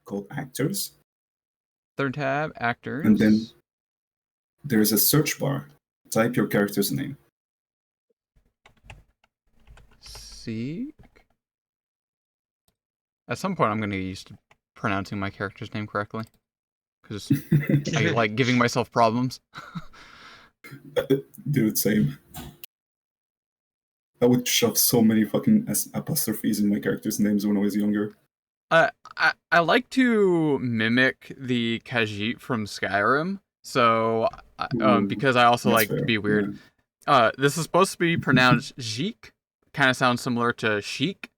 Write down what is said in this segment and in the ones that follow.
called Actors. Third tab, And actors. then there's a search bar. Type your character's name. Seek. At some point, I'm going to get used to pronouncing my character's name correctly. Because I like giving myself problems. Dude, same. I would shove so many fucking apostrophes in my character's names when I was younger. I like to mimic the Khajiit from Skyrim. So, because I also like fair. to be weird. Yeah. This is supposed to be pronounced Jeek. Kind of sounds similar to chic.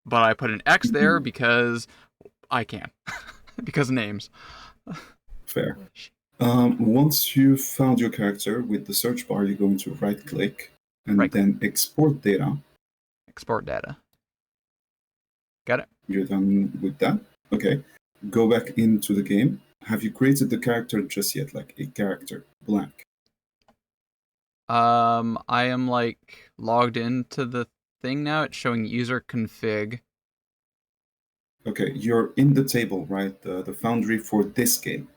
But I put an X there because I can. Because names. Fair. Once you've found your character with the search bar, you're going to right-click and then export data. Export data. Got it. You're done with that? Okay. Go back into the game. Have you created the character just yet? Like a character, blank. I am like logged into the thing now. It's showing user config. Okay, you're in the table, right? The foundry for this game,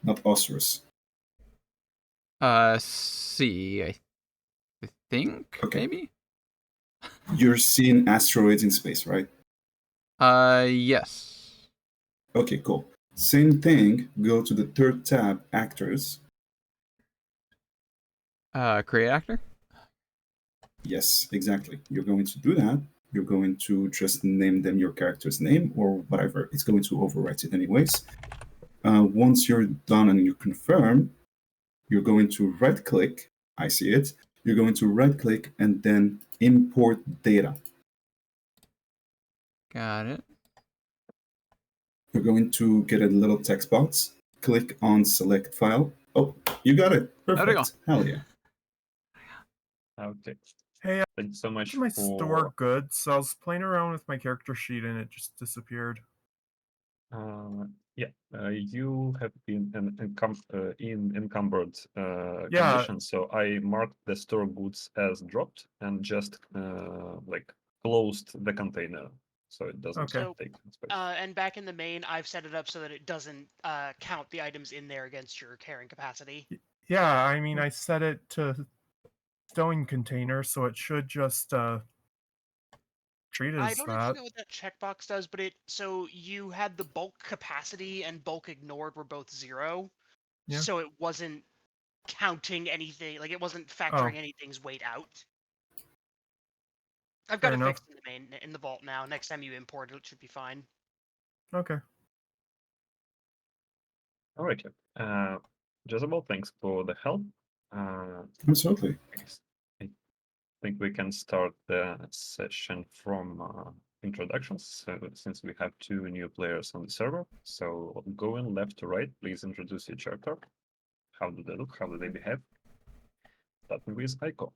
not Orsus. C, I think, okay. Maybe? You're seeing asteroids in space, right? Yes. Okay, cool. Same thing, go to the third tab, Actors. Create actor? Yes, exactly. You're going to do that. You're going to just name them your character's name or whatever. It's going to overwrite it anyways. Once you're done and you confirm, you're going to right-click. I see it. You're going to right-click and then import data. Got it. You're going to get a little text box. Click on select file. Oh, you got it. Perfect. Hell yeah. Okay. Hey, thanks so much my for... store good, so I was playing around with my character sheet and it just disappeared. You have been in encumbered condition, so I marked the store goods as dropped and just closed the container so it doesn't take space. And back in the main, I've set it up so that it doesn't count the items in there against your carrying capacity. Yeah, I mean, I set it to stowing container, so it should just treat it as that. I don't actually know what that checkbox does, but so you had the bulk capacity and bulk ignored were both 0, so it wasn't counting anything, like it wasn't factoring anything's weight out. I've got it fixed in the main in the vault now. Next time you import it, it should be fine. Okay. All right. Jezebel, thanks for the help. Absolutely. I think we can start the session from introductions, since we have 2 new players on the server. So going left to right, please introduce your character. How do they look? How do they behave? Starting with Aiko.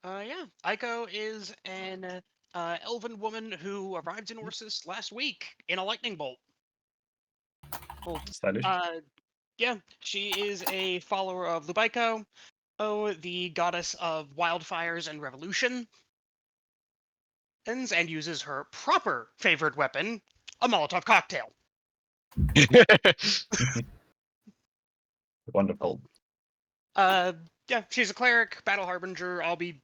Aiko is an elven woman who arrived in Orsus last week in a lightning bolt. Stylish. She is a follower of Lubaiko, the goddess of wildfires and revolution, and uses her proper favorite weapon, a Molotov cocktail. Wonderful. She's a cleric, battle harbinger. I'll be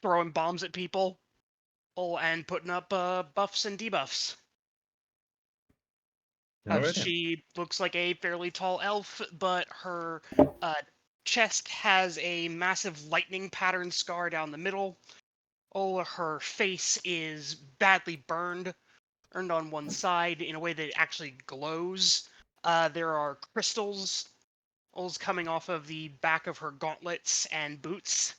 throwing bombs at people, and putting up buffs and debuffs. She looks like a fairly tall elf, but her chest has a massive lightning pattern scar down the middle. Her face is badly burned on one side in a way that it actually glows. There are crystals coming off of the back of her gauntlets and boots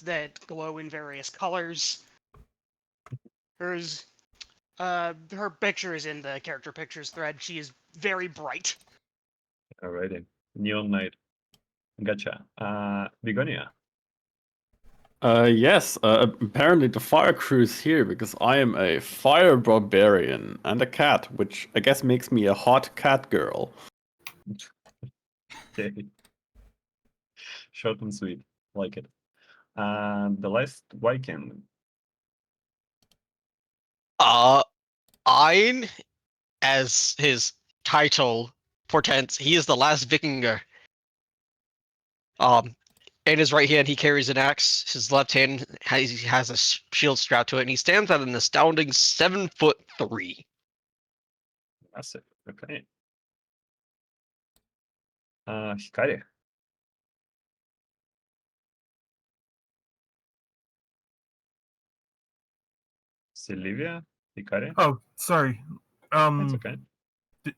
that glow in various colors. Her picture is in the character pictures thread. She is very bright. Alrighty. Neon Knight. Gotcha. Begonia. Yes, apparently the fire crew is here because I am a fire barbarian and a cat, which I guess makes me a hot cat girl. Okay. Short and sweet. Like it. The last Viking. as his title portends, he is the last Vikinger. In his right hand, he carries an axe. His left hand has a shield strapped to it, and he stands at an astounding 7'3". Massive. Okay. Hikari. Sylvia? Hikari? Oh, sorry. That's okay.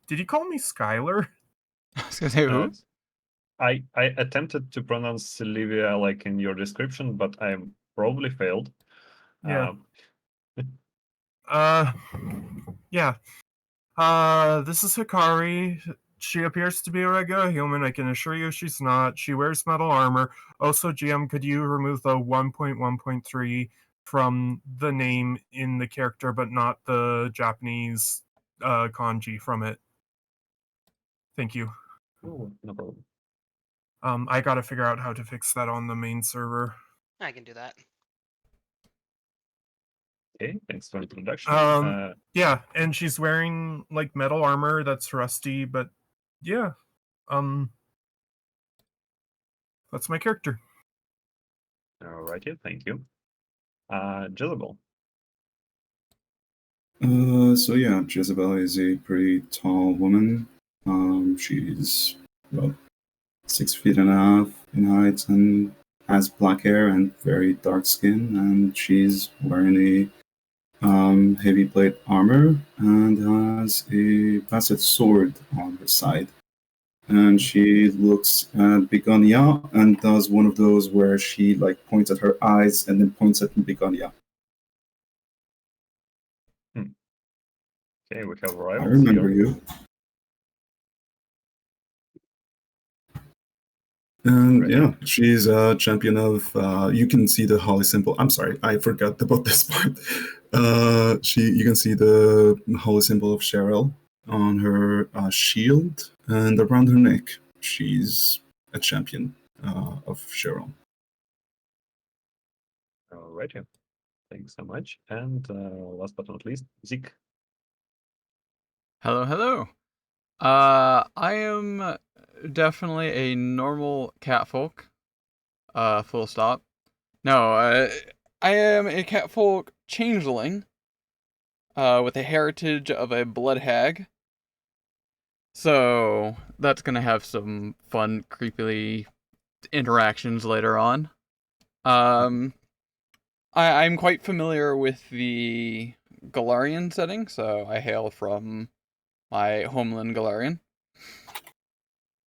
Did you call me Skylar? I was gonna say who? I attempted to pronounce Sylvia like in your description, but I probably failed. Yeah. Um, Yeah. This is Hikari. She appears to be a regular human. I can assure you she's not. She wears metal armor. Also, GM, could you remove the 1.1.3 from the name in the character, but not the Japanese kanji from it? Thank you. oh, no problem. I gotta figure out how to fix that on the main server. I can do that. Okay, thanks for introduction. Yeah, and she's wearing like metal armor that's rusty, but yeah. That's my character. Alrighty, thank you. Jezebel. So yeah, Jezebel is a pretty tall woman. She's about 6'1.5" in height and has black hair and very dark skin, and she's wearing a heavy plate armor and has a facet sword on her side. And she looks at Begonia and does one of those where she like points at her eyes and then points at Begonia. Okay, we have I rivals remember here. you. And Right. yeah, she's a champion of. You can see the holy symbol. I'm sorry, I forgot about this part. You can see the holy symbol of Cheryl on her shield and around her neck. She's a champion of Cheryl. Alrighty, thanks so much. And last but not least, Zeke. Hello, hello. I am definitely a normal catfolk. Full stop. No, I am a catfolk changeling. With a heritage of a blood hag. So that's gonna have some fun, creepily interactions later on. I'm quite familiar with the Galarian setting, so I hail from my homeland Galarian.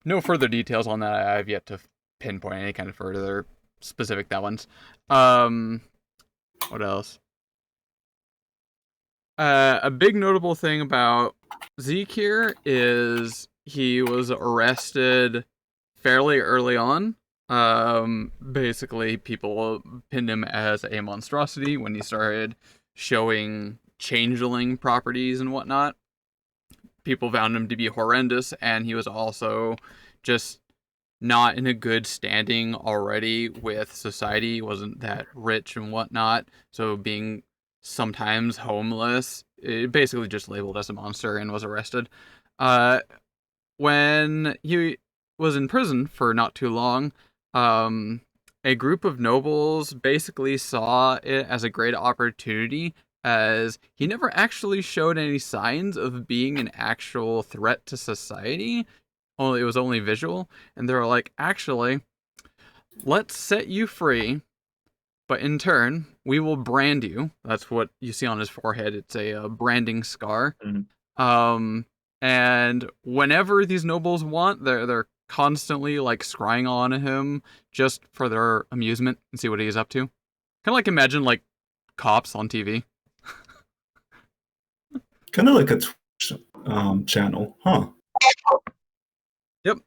No further details on that. I've yet to pinpoint any kind of further specific that ones. What else? A big notable thing about Zeke here is he was arrested fairly early on. Basically, people pinned him as a monstrosity when he started showing changeling properties and whatnot. People found him to be horrendous, and he was also just not in a good standing already with society. He wasn't that rich and whatnot, so being sometimes homeless, it basically just labeled as a monster and was arrested. When he was in prison for not too long, a group of nobles basically saw it as a great opportunity, as he never actually showed any signs of being an actual threat to society. It was only visual, and they were like, actually, let's set you free, but in turn, we will brand you. That's what you see on his forehead. It's a branding scar. Mhm. And whenever these nobles want, they're constantly like scrying on him just for their amusement and see what he's up to. Kind of like imagine like cops on TV. Kind of like a Twitch channel, huh? Yep.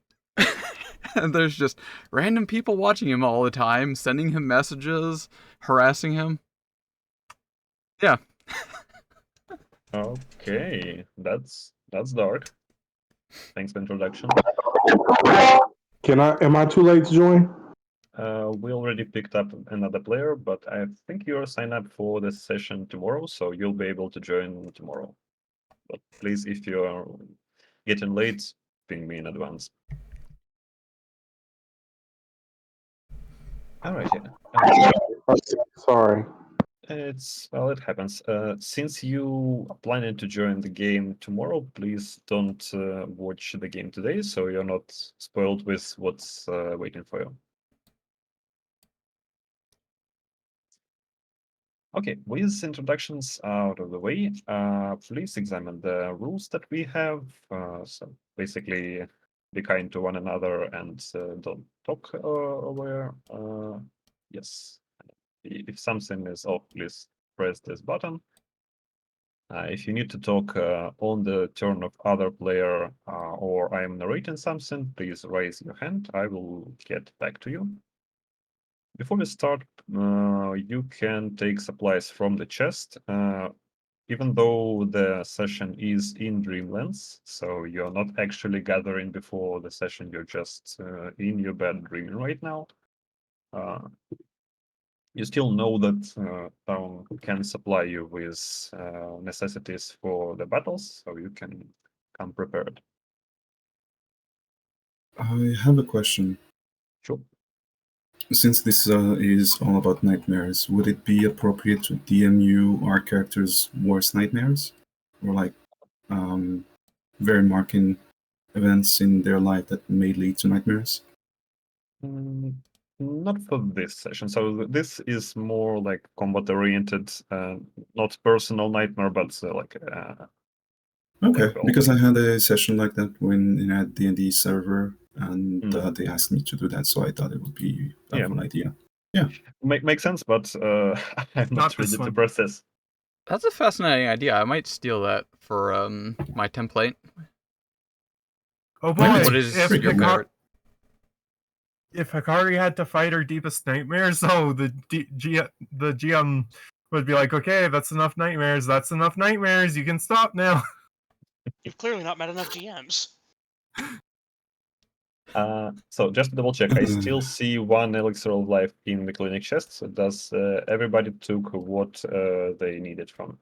And there's just random people watching him all the time, sending him messages, harassing him. Yeah. Okay, that's dark. Thanks for introduction. Am I too late to join? We already picked up another player, but I think you're signed up for the session tomorrow, so you'll be able to join tomorrow. But please, if you are getting late, ping me in advance. All right, Sorry. it happens. Since you are planning to join the game tomorrow, please don't watch the game today, so you're not spoiled with what's waiting for you. Okay, with introductions out of the way, please examine the rules that we have. So basically, be kind to one another and don't talk over. Yes, if something is off, please press this button. If you need to talk on the turn of other player or I am narrating something, please raise your hand. I will get back to you. Before we start, you can take supplies from the chest, even though the session is in Dreamlands, so you're not actually gathering before the session, you're just in your bed dreaming right now. You still know that town can supply you with necessities for the battles, so you can come prepared. I have a question. Sure. Since this is all about nightmares, would it be appropriate to DM you our characters' worst nightmares? Or like very marking events in their life that may lead to nightmares? Not for this session. So this is more like combat-oriented, not personal nightmare, but Okay, like because I had a session like that when in a D&D server, and Mm. they asked me to do that, so I thought it would be a Yeah. fun idea. Makes sense, but I'm Not not ready this to one. process. That's a fascinating idea. I might steal that for my template. Oh Why boy, not? What is if your Freaking favorite? if Hikari had to fight her deepest nightmares, the GM would be like, okay, that's enough nightmares. That's enough nightmares. You can stop now. You've clearly not met enough GMs. So just to double check, I still see one elixir of life in the clinic chest. So does everybody took what they needed from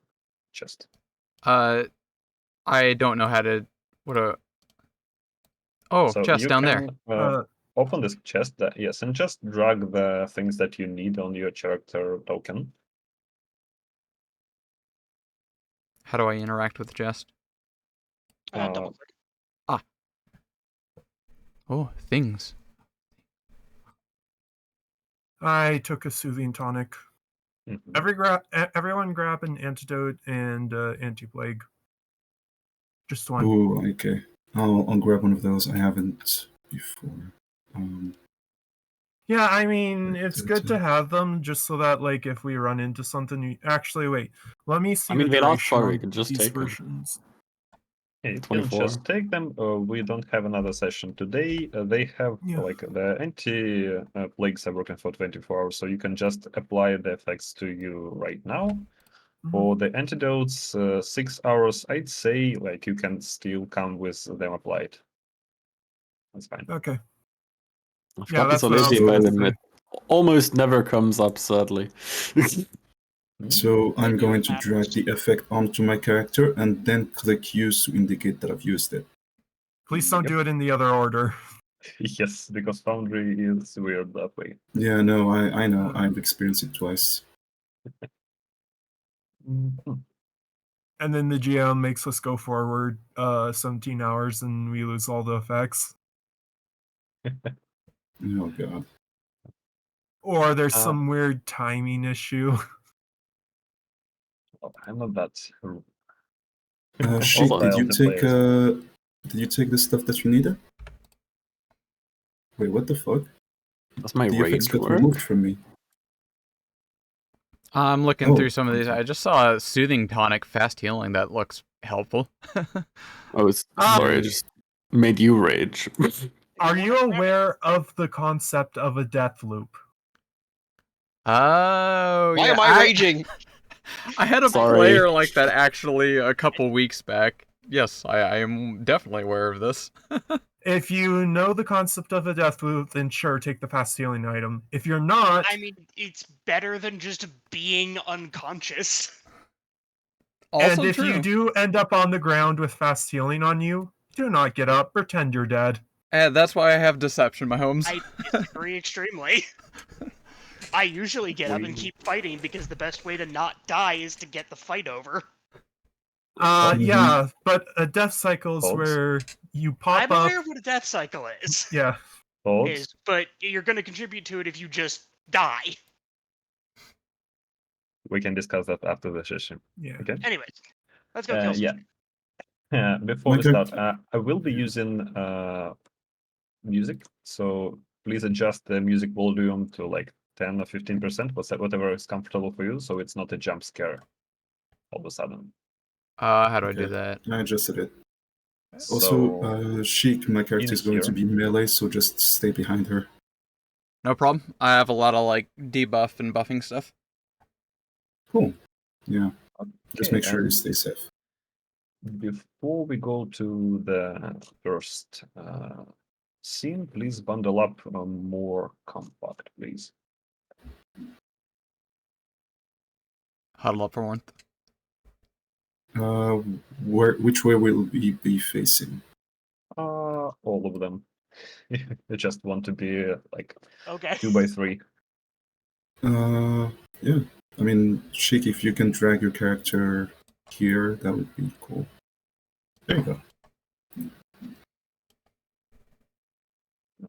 chest? I don't know how to. What a. Oh, So chest you down there. can open this chest, yes, and just drag the things that you need on your character token. How do I interact with the chest? Double click. Oh, things. I took a soothing tonic. Mhm. Everyone grab an antidote and anti-plague. Just one. Oh, okay. I'll grab one of those. I haven't before. Yeah, I mean, it's good to have them just so that, like, if we run into something, actually, wait. Let me see. I mean, the they're not duration far, on you can just these take them. versions. Yeah, you can 24. just take them. We don't have another session today. They have Yeah. like the anti plagues are working for 24 hours, so you can just apply the effects to you right now. Mhm. For the antidotes, 6 hours, I'd say like you can still come with them applied. That's fine. Okay. I've Yeah, got that's this what I was Elysium gonna item. say. It almost never comes up, sadly. So I'm Maybe going it to drag matters. the effect onto my character and then click use to indicate that I've used it. Please don't Yep. do it in the other order. Yes, because Foundry is weird that way. Yeah, no, I know. I've experienced it twice. Mhm. And then the GM makes us go forward 17 hours and we lose all the effects. Oh god. Or there's Uh, some weird timing issue. Well, I'm not that Sheik, on. did you the take players. the stuff that you needed? Wait, what the fuck? Does my The effects rage got work? removed from me. I'm looking Oh, through some of these. I just saw a soothing tonic, fast healing. That looks helpful. Oh, sorry, I Yeah. just made you rage. Are you aware of the concept of a death loop? Oh, Why yeah. am I raging? I had a Sorry. player like that actually a couple weeks back. Yes, I am definitely aware of this. If you know the concept of a death loop, then sure, take the fast healing item. If you're not, I mean, it's better than just being unconscious. Also and if true. you do end up on the ground with fast healing on you, do not get up. Pretend you're dead. And that's why I have deception, Mahomes. I disagree extremely. I usually get up and We- keep fighting because the best way to not die is to get the fight over. Yeah, but a death cycle is Folks? where you pop I'm up. aware of what a death cycle is. Yeah. Thoughts? But you're going to contribute to it if you just die. We can discuss that after the session. Yeah. Okay. Anyways, let's go kill some Yeah. shit. Before we Okay. start, I will be using music, so please adjust the music volume to like 10 or 15%, whatever is comfortable for you, so it's not a jump scare all of a sudden. How do I do Okay. that? I adjusted it. Also, So Sheik, my character is going to here. be melee, so just stay behind her. No problem. I have a lot of like debuff and buffing stuff. Cool. Yeah. Just Okay, make sure you and stay safe. before we go to the first scene, please bundle up more compact, please. Huddle up for one. Which way will we be facing? All of them. I just want to be like Okay. 2x3. Yeah. I mean, Sheik, if you can drag your character here, that would be cool. There you go.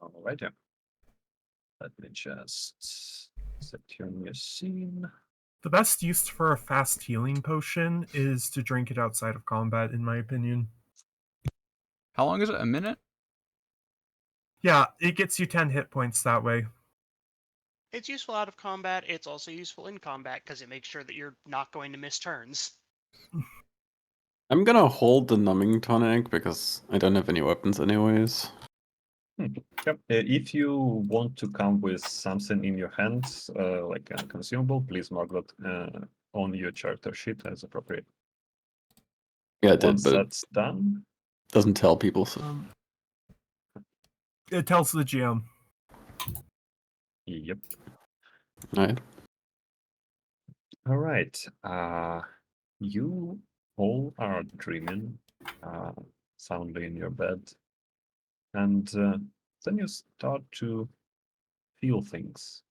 All right, yeah. Let me just set your new scene. The best use for a fast healing potion is to drink it outside of combat, in my opinion. How long is it? A minute? Yeah, it gets you 10 hit points that way. It's useful out of combat. It's also useful in combat because it makes sure that you're not going to miss turns. I'm gonna hold the numbing tonic because I don't have any weapons anyways. Yep. If you want to come with something in your hands, like a consumable, please mark that on your character sheet as appropriate. Yeah, it did, Once but it that's done, doesn't tell people. So. It tells the GM. yep. Right. All right. You all are dreaming soundly in your bed, and then you start to feel things.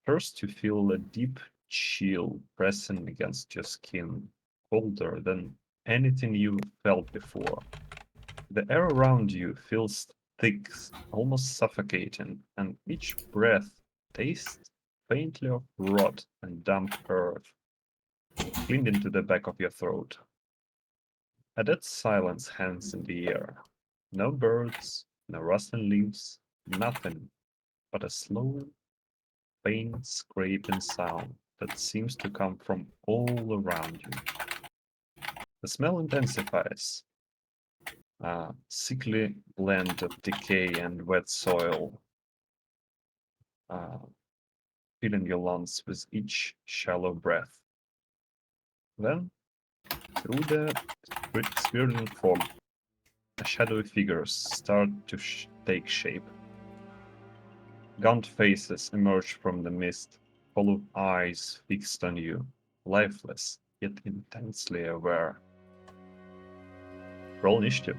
First, you feel a deep chill pressing against your skin, colder than anything you felt before. The air around you feels thick, almost suffocating, and each breath tastes faintly of rot and damp earth, cleaned into the back of your throat. A dead silence hangs in the air. No birds, no rustling leaves, nothing but a slow, faint scraping sound that seems to come from all around you. The smell intensifies. A sickly blend of decay and wet soil, filling your lungs with each shallow breath. Then, through the swirling fog, shadowy figures start to take shape. Gaunt faces emerge from the mist, full of eyes fixed on you, lifeless yet intensely aware. Roll initiative.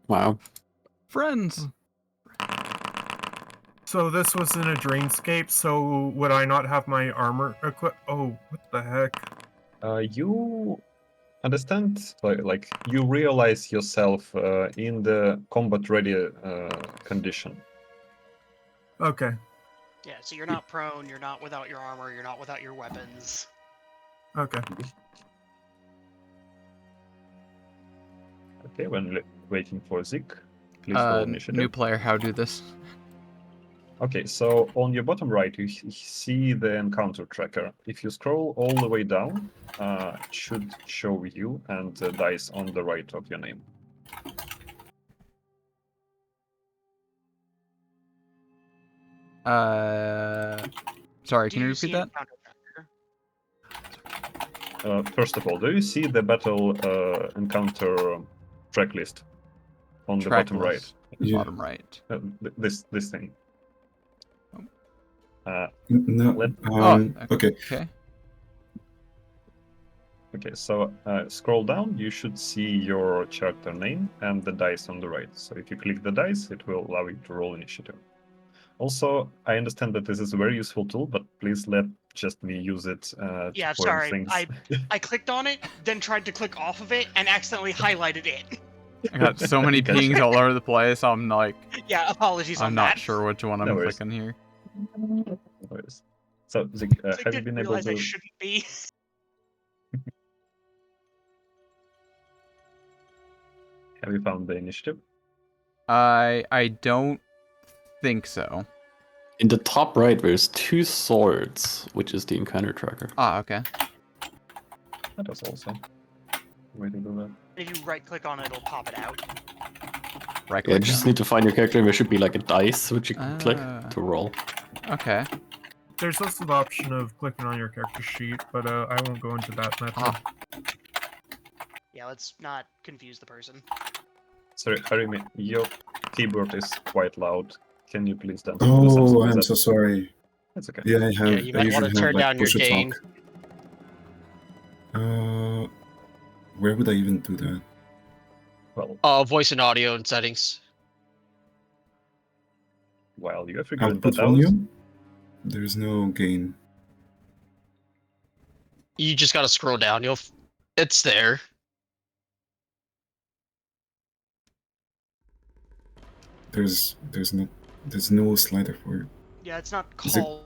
Wow. Friends. So this was in a dreamscape, so would I not have my armor equipped? Oh, what the heck? You understand, like you realize yourself in the combat-ready condition. Okay. Yeah, so you're not prone, you're not without your armor, you're not without your weapons. Okay. Okay, when waiting for Zik, please roll initiative. New player, how do this? Okay, so on your bottom right, you see the encounter tracker. If you scroll all the way down, it should show you and the dice on the right of your name. Sorry, Do can you see repeat that? encounter tracker? First of all, do you see the battle encounter track list on the Track bottom right? list, Yeah. bottom right. This thing. No. Let- Okay. Okay. Okay, so scroll down, you should see your character name and the dice on the right. So if you click the dice, it will allow you to roll initiative. Also, I understand that this is a very useful tool, but please let just me use it to Yeah, point sorry. things. I clicked on it, then tried to click off of it, and accidentally highlighted it. I got so many Gotcha. pings all over the place. I'm like, Yeah, apologies I'm on not that. sure which one I'm No worries. clicking here. No worries. So, Zig, I have you didn't been able realize I to... shouldn't be. Have you found the initiative? I don't think so. In the top right, there's 2 swords, which is the encounter tracker. Ah, okay. That was also a way to do that. If you right click on it, it'll pop it out. Right Yeah, you click. just need to find your character, and there should be like a dice which you can click Ah. to roll. Okay. There's also the option of clicking on your character sheet, but I won't go into that method. Ah. Yeah, let's not confuse the person. Sorry, Harry, your keyboard is quite loud. Can you please do something Oh, with I'm that? so sorry. That's okay. Yeah, I have. you I might usually wanna have turn like down your push to gain. talk. Where would I even do that? Well, Voice and audio and settings. while you're figuring Output that out, volume? There's no gain. You just gotta scroll down. It's there. There's no slider for it. Yeah, it's not Is it- called.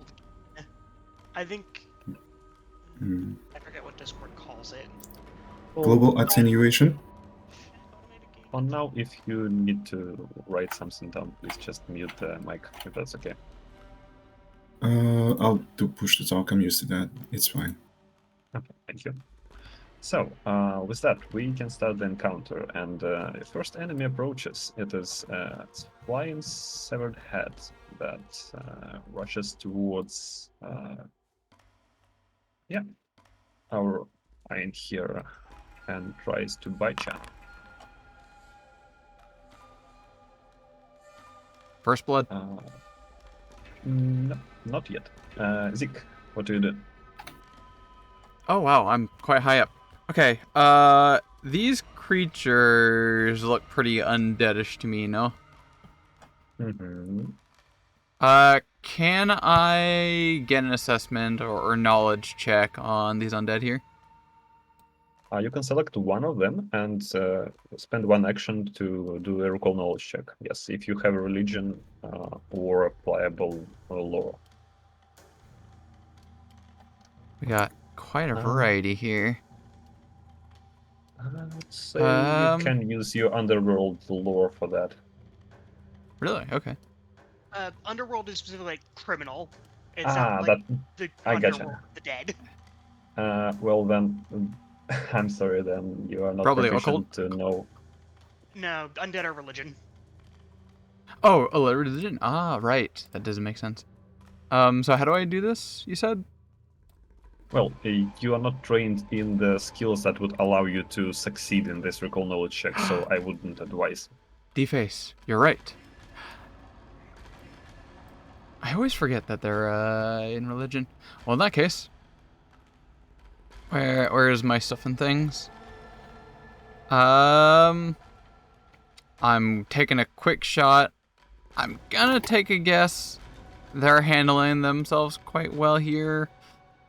I think Hmm. I forget what Discord calls it. Global attenuation? for now, if you need to write something down, please just mute the mic, if that's okay. I'll do push to talk. I'm used to that. It's fine. Okay, thank you. So, with that, we can start the encounter, and the first enemy approaches. It is a flying severed head that rushes towards, our iron here and tries to bite you. First blood. No, not yet. Zik, what do you do? Oh wow, I'm quite high up. Okay. These creatures look pretty undeadish to me, no? Mm-hmm. Can I get an assessment or knowledge check on these undead here? You can select one of them and spend one action to do a recall knowledge check. Yes, if you have a religion or applicable lore. We got quite a variety here. I'd say you can use your underworld lore for that. Really? Okay. Underworld is specifically like criminal. It's Ah, not like the I gotcha. underworld, the dead. Well then, I'm sorry then, you are not Probably proficient occult? to know. No, undead are religion. Oh, a religion. Ah, right. That doesn't make sense. So how do I do this, you said? Well, you are not trained in the skills that would allow you to succeed in this recall knowledge check, so I wouldn't advise. Deface. You're right. I always forget that they're in religion. Well, in that case, where is my stuff and things? I'm taking a quick shot. I'm gonna take a guess. They're handling themselves quite well here.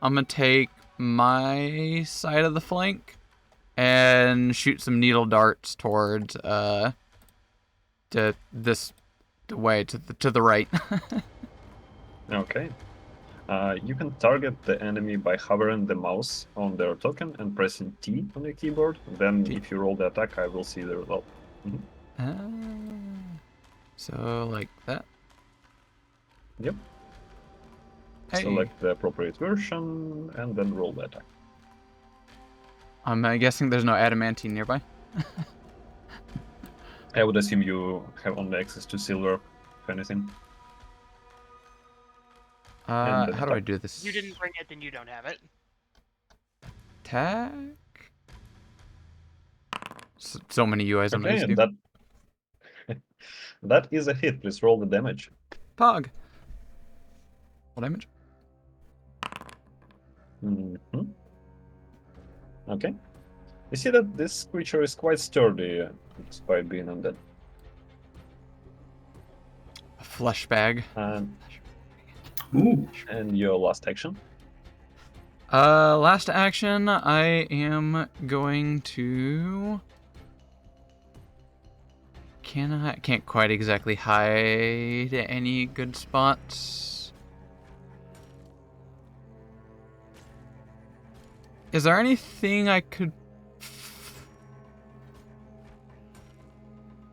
I'm gonna take my side of the flank and shoot some needle darts towards the way to the right. Okay. You can target the enemy by hovering the mouse on their token and pressing T on your keyboard. Then, T. if you roll the attack, I will see the result. So like that. Yep. Hey. Select the appropriate version and then roll the attack. I'm guessing there's no adamantine nearby. I would assume you have only access to silver, if anything. How do I do this? You didn't bring it, then you don't have it. Attack. So many UIs on Okay, these. and that is a hit. Please roll the damage. Pog. What damage? Mm-hmm. Okay. You see that this creature is quite sturdy, despite being undead. A flesh bag. Ooh. And your last action? Last action, I am going to... Can't quite exactly hide any good spots. Is there anything I could...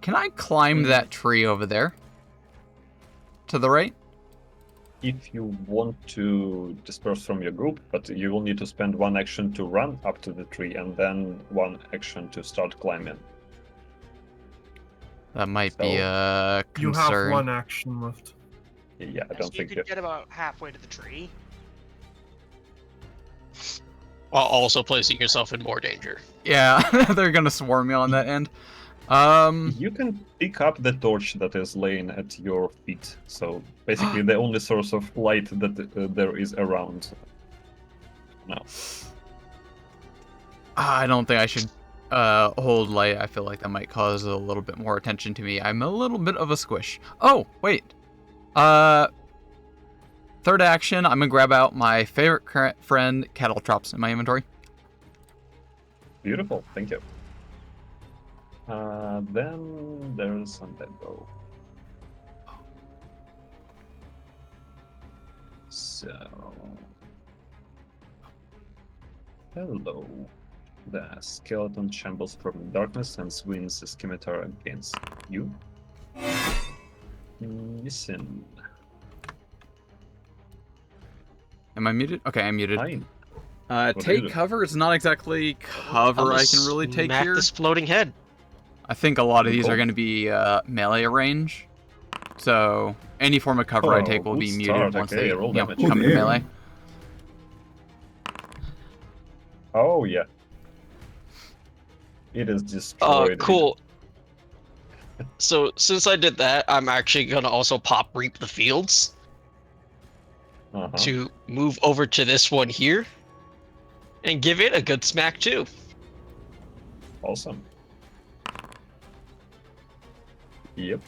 Can I climb that tree over there? To the right? If you want to disperse from your group, but you will need to spend one action to run up to the tree and then one action to start climbing. That might be So, a You concern. have one action left. Yeah, I So don't you think could get about halfway to the tree. While also placing yourself in more danger. Yeah, they're gonna swarm me on that end. you can pick up the torch that is laying at your feet. So basically, the only source of light that there is around. Now, I don't think I should hold light. I feel like that might cause a little bit more attention to me. I'm a little bit of a squish. Oh, wait. Third action, I'm gonna grab out my favorite friend, Caltrops, in my inventory. beautiful, thank you. Then there's Undead Bow. So, hello. The skeleton shambles from the darkness and swings a scimitar against you. Listen. Am I muted? Okay, I'm muted. Fine. do you Take do? cover is not exactly cover I can really take Smack here. this floating head. I think a lot of these Cool. are going to be melee range. So any form of cover I take will good be muted start. once Okay, they roll damage. come into damn. melee. Oh, yeah. It is destroyed. Cool. So since I did that, I'm actually gonna also pop Reap the Fields Uh-huh. to move over to this one here and give it a good smack too. Awesome. Yep.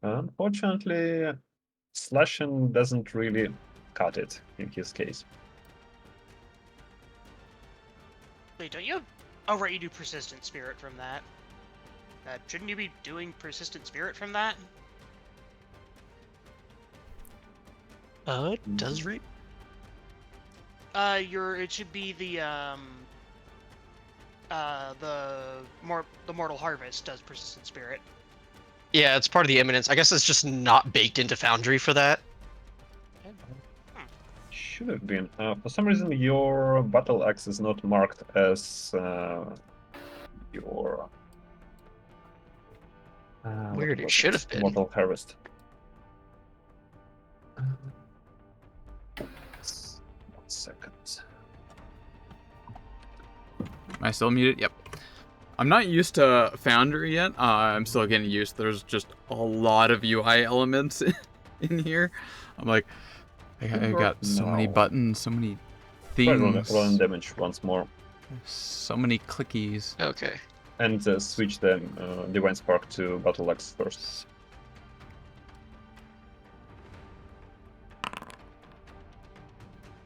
Unfortunately, slashing doesn't really cut it in his case. Wait, don't you have... Oh, right, you do Persistent Spirit from that. Shouldn't you be doing Persistent Spirit from that? It does Reap. It should be the Mortal Harvest does Persistent Spirit. Yeah, it's part of the Imminence. I guess it's just not baked into Foundry for that. Should have been. For some reason, your battle axe is not marked as your. Weird, it should have been. Mortal Harvest. One second. Am I still muted? Yep. I'm not used to Foundry yet. I'm still getting used. There's just a lot of UI elements in here. I'm like, I got so many No. buttons, so many Try things, rolling damage once more. so many clickies. Okay. And switch the Divine Spark to Battle Axe first.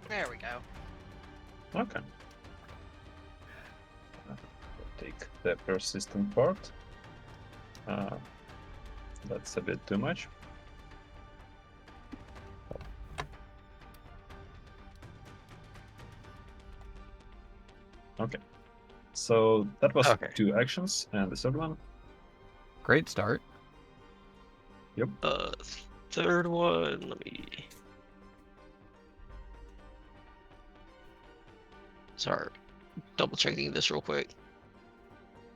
There we go. Okay. Take the persistent part. That's a bit too much. Okay. So that was Okay. 2 actions, and the third one. Great start. Third one, let me... Sorry, double checking this real quick.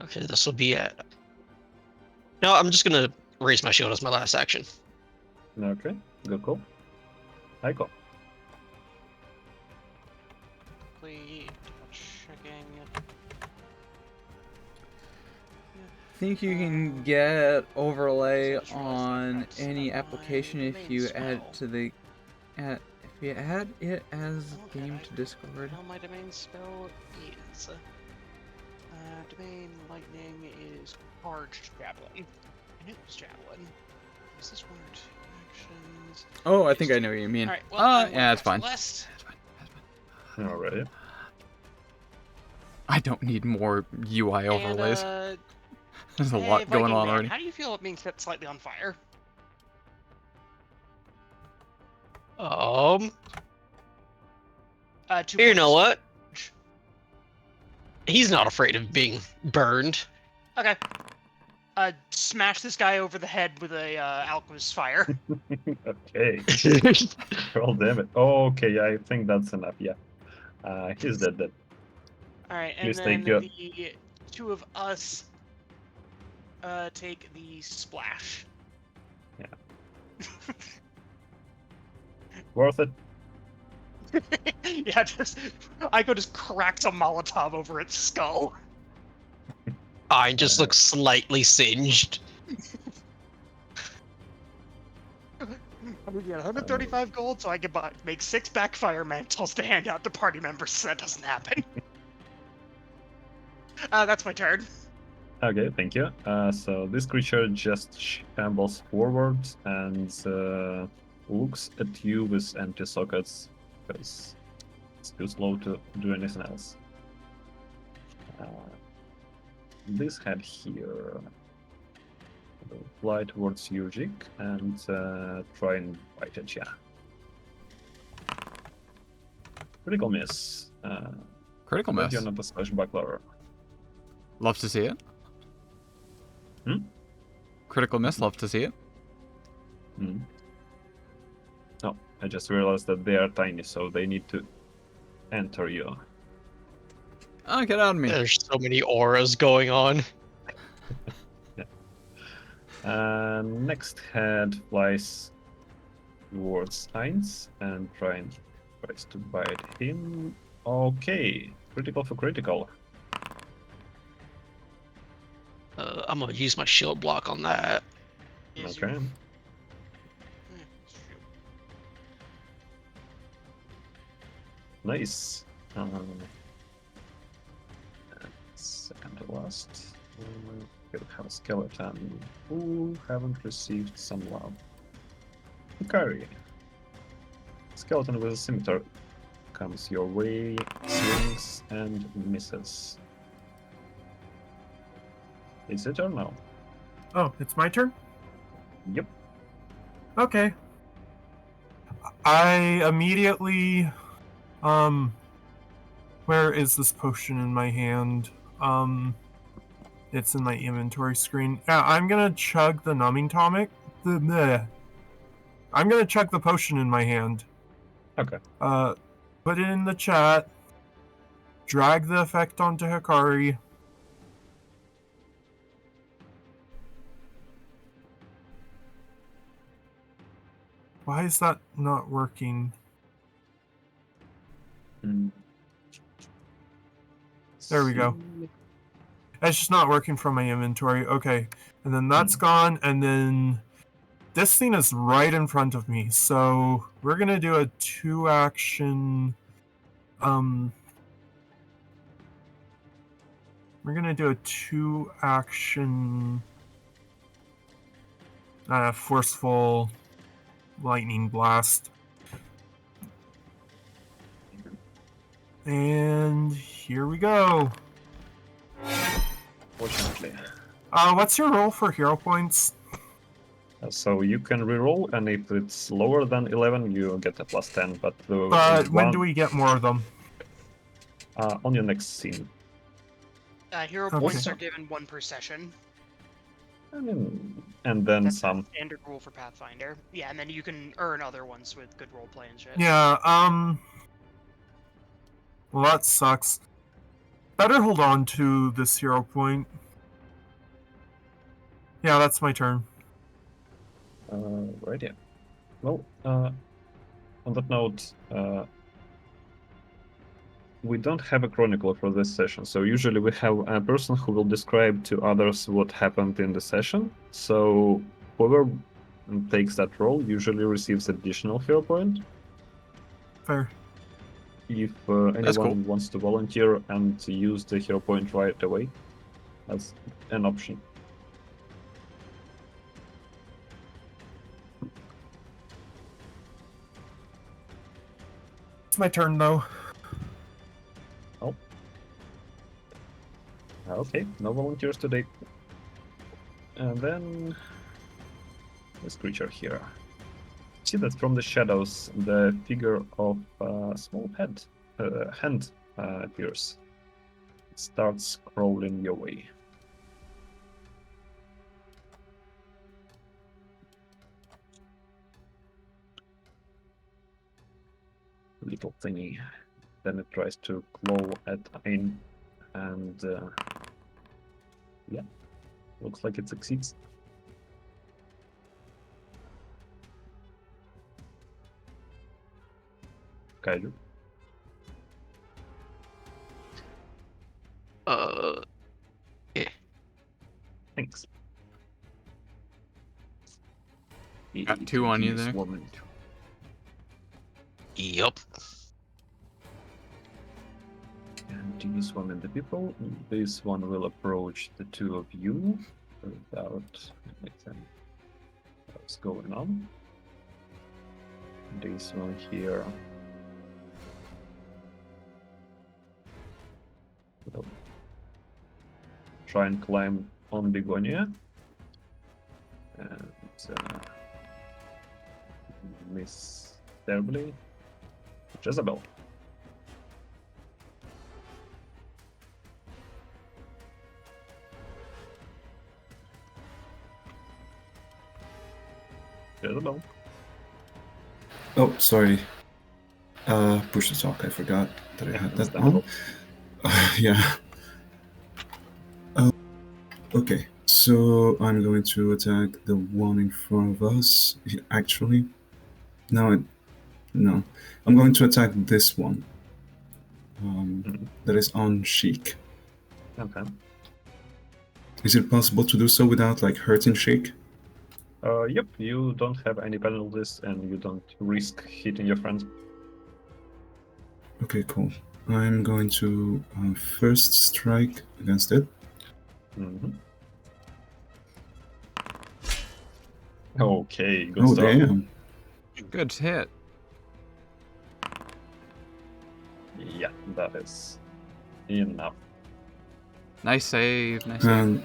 Okay, this will be at... No, I'm just gonna raise my shield as my last action. Okay, good call. High call. Quickly checking. think you can get overlay So I just realized I on forgot to set any up application my if main you add spell. to the if you add it as Okay, game to Discord. Now my domain spell is domain lightning is charged javelin. I knew it was javelin. Is this one or two actions? Oh, I It's think I two. know what you mean. All right. Well, I'm Yeah, it's fine. less. Alrighty. I don't need more UI And overlays. There's a hey, lot going Viking on Man, already. how do you feel about being set slightly on fire? Um, 2 you points know of what? damage. He's not afraid of being burned. Okay. Smash this guy over the head with a alchemist fire. Okay. Roll damage. Okay, I think that's enough. Yeah. He's dead. All right, and Please then take your. the two of us take the splash. Yeah. Worth it. Yeah, Aiko just cracks a Molotov over its skull. I just looks slightly singed. I'm gonna get 135 gold so I can make 6 backfire mantles to hand out to party members so that doesn't happen. That's my turn. Okay, thank you. So this creature just shambles forward and looks at you with empty sockets because it's too slow to do anything else. This head here will fly towards you, Jig, and try and bite at ya. Critical miss. Critical But miss. you're not a swashbuckler. Love to see it. Critical miss. Love to see it. Oh, I just realized that they are tiny, so they need to enter you. Oh, get out of me. There's so many auras going on. Next head flies towards Heinz and tries to bite him. Okay, critical for critical. I'm gonna use my shield block on that. Is Okay. Nice. Second to last. We'll have a skeleton who haven't received some love. Hikari. Skeleton with a scimitar comes your way, swings and misses. Is it or no? Oh, it's my turn? Yep. Okay. I immediately where is this potion in my hand? It's in my inventory screen. Yeah, I'm gonna chug the numbing tonic. I'm gonna chug the potion in my hand. Okay. Put it in the chat. Drag the effect onto Hikari. Why is that not working? There we go. It's just not working from my inventory. Okay. And then that's gone. And then this thing is right in front of me. So we're going to do a 2-action. We're going to do a 2-action forceful lightning blast. And here we go. Fortunately. What's your roll for hero points? So you can reroll, and if it's lower than 11, you get a +10. But When do we get more of them? On your next scene. Hero Okay. points are given 1 per session. And then That's some. a standard rule for Pathfinder. Yeah, and then you can earn other ones with good roleplay and shit. Yeah, well, that sucks. Better hold on to this hero point. Yeah, that's my turn. Right, yeah. Well, on that note, we don't have a chronicler for this session, so usually we have a person who will describe to others what happened in the session. So whoever takes that role usually receives additional hero point. Fair. If That's cool. anyone wants to volunteer and to use the hero point right away, that's an option. It's my turn though. Okay, no volunteers today. And then this creature here. See that from the shadows, the figure of a small hand appears. It starts crawling your way. Little thingy. Then it tries to claw at Ain, and yeah, looks like it succeeds. Kaiju. Yeah. Thanks. Got 2 on you Yes, there. woman. Yup. And do you summon the people? This one will approach the two of you without anything else going on. This one here will try and climb on Begonia and miss terribly. Jezebel. Jezebel. Oh, sorry. Push to talk. I forgot that I had that on. Yeah. Okay, so I'm going to attack the one in front of us. Actually, no, no. I'm going to attack this one. That is on Sheik. Okay. Is it possible to do so without like hurting Sheik? Yep, you don't have any penalties and you don't risk hitting your friends. Okay, cool. I'm going to first strike against it. Okay, good Oh, start. damn. Good hit. Yeah, that is enough. Nice save. Nice save. And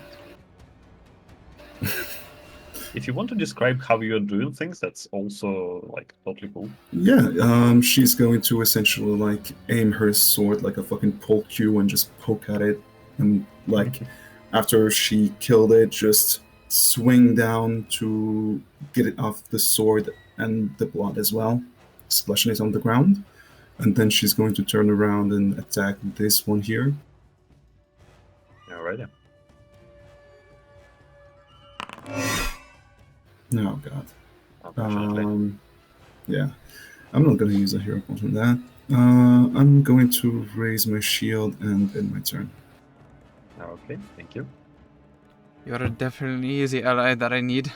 If you want to describe how you're doing things, that's also like totally cool. yeah, she's going to essentially like aim her sword like a fucking pole cue and just poke at it, and like after she killed it, just swing down to get it off the sword and the blood as well, splashing it on the ground, and then she's going to turn around and attack this one here. Alright. Oh god. Unfortunately. Yeah, I'm not gonna use a hero point on that. I'm going to raise my shield and end my turn. Okay, thank you. You're definitely the ally that I need.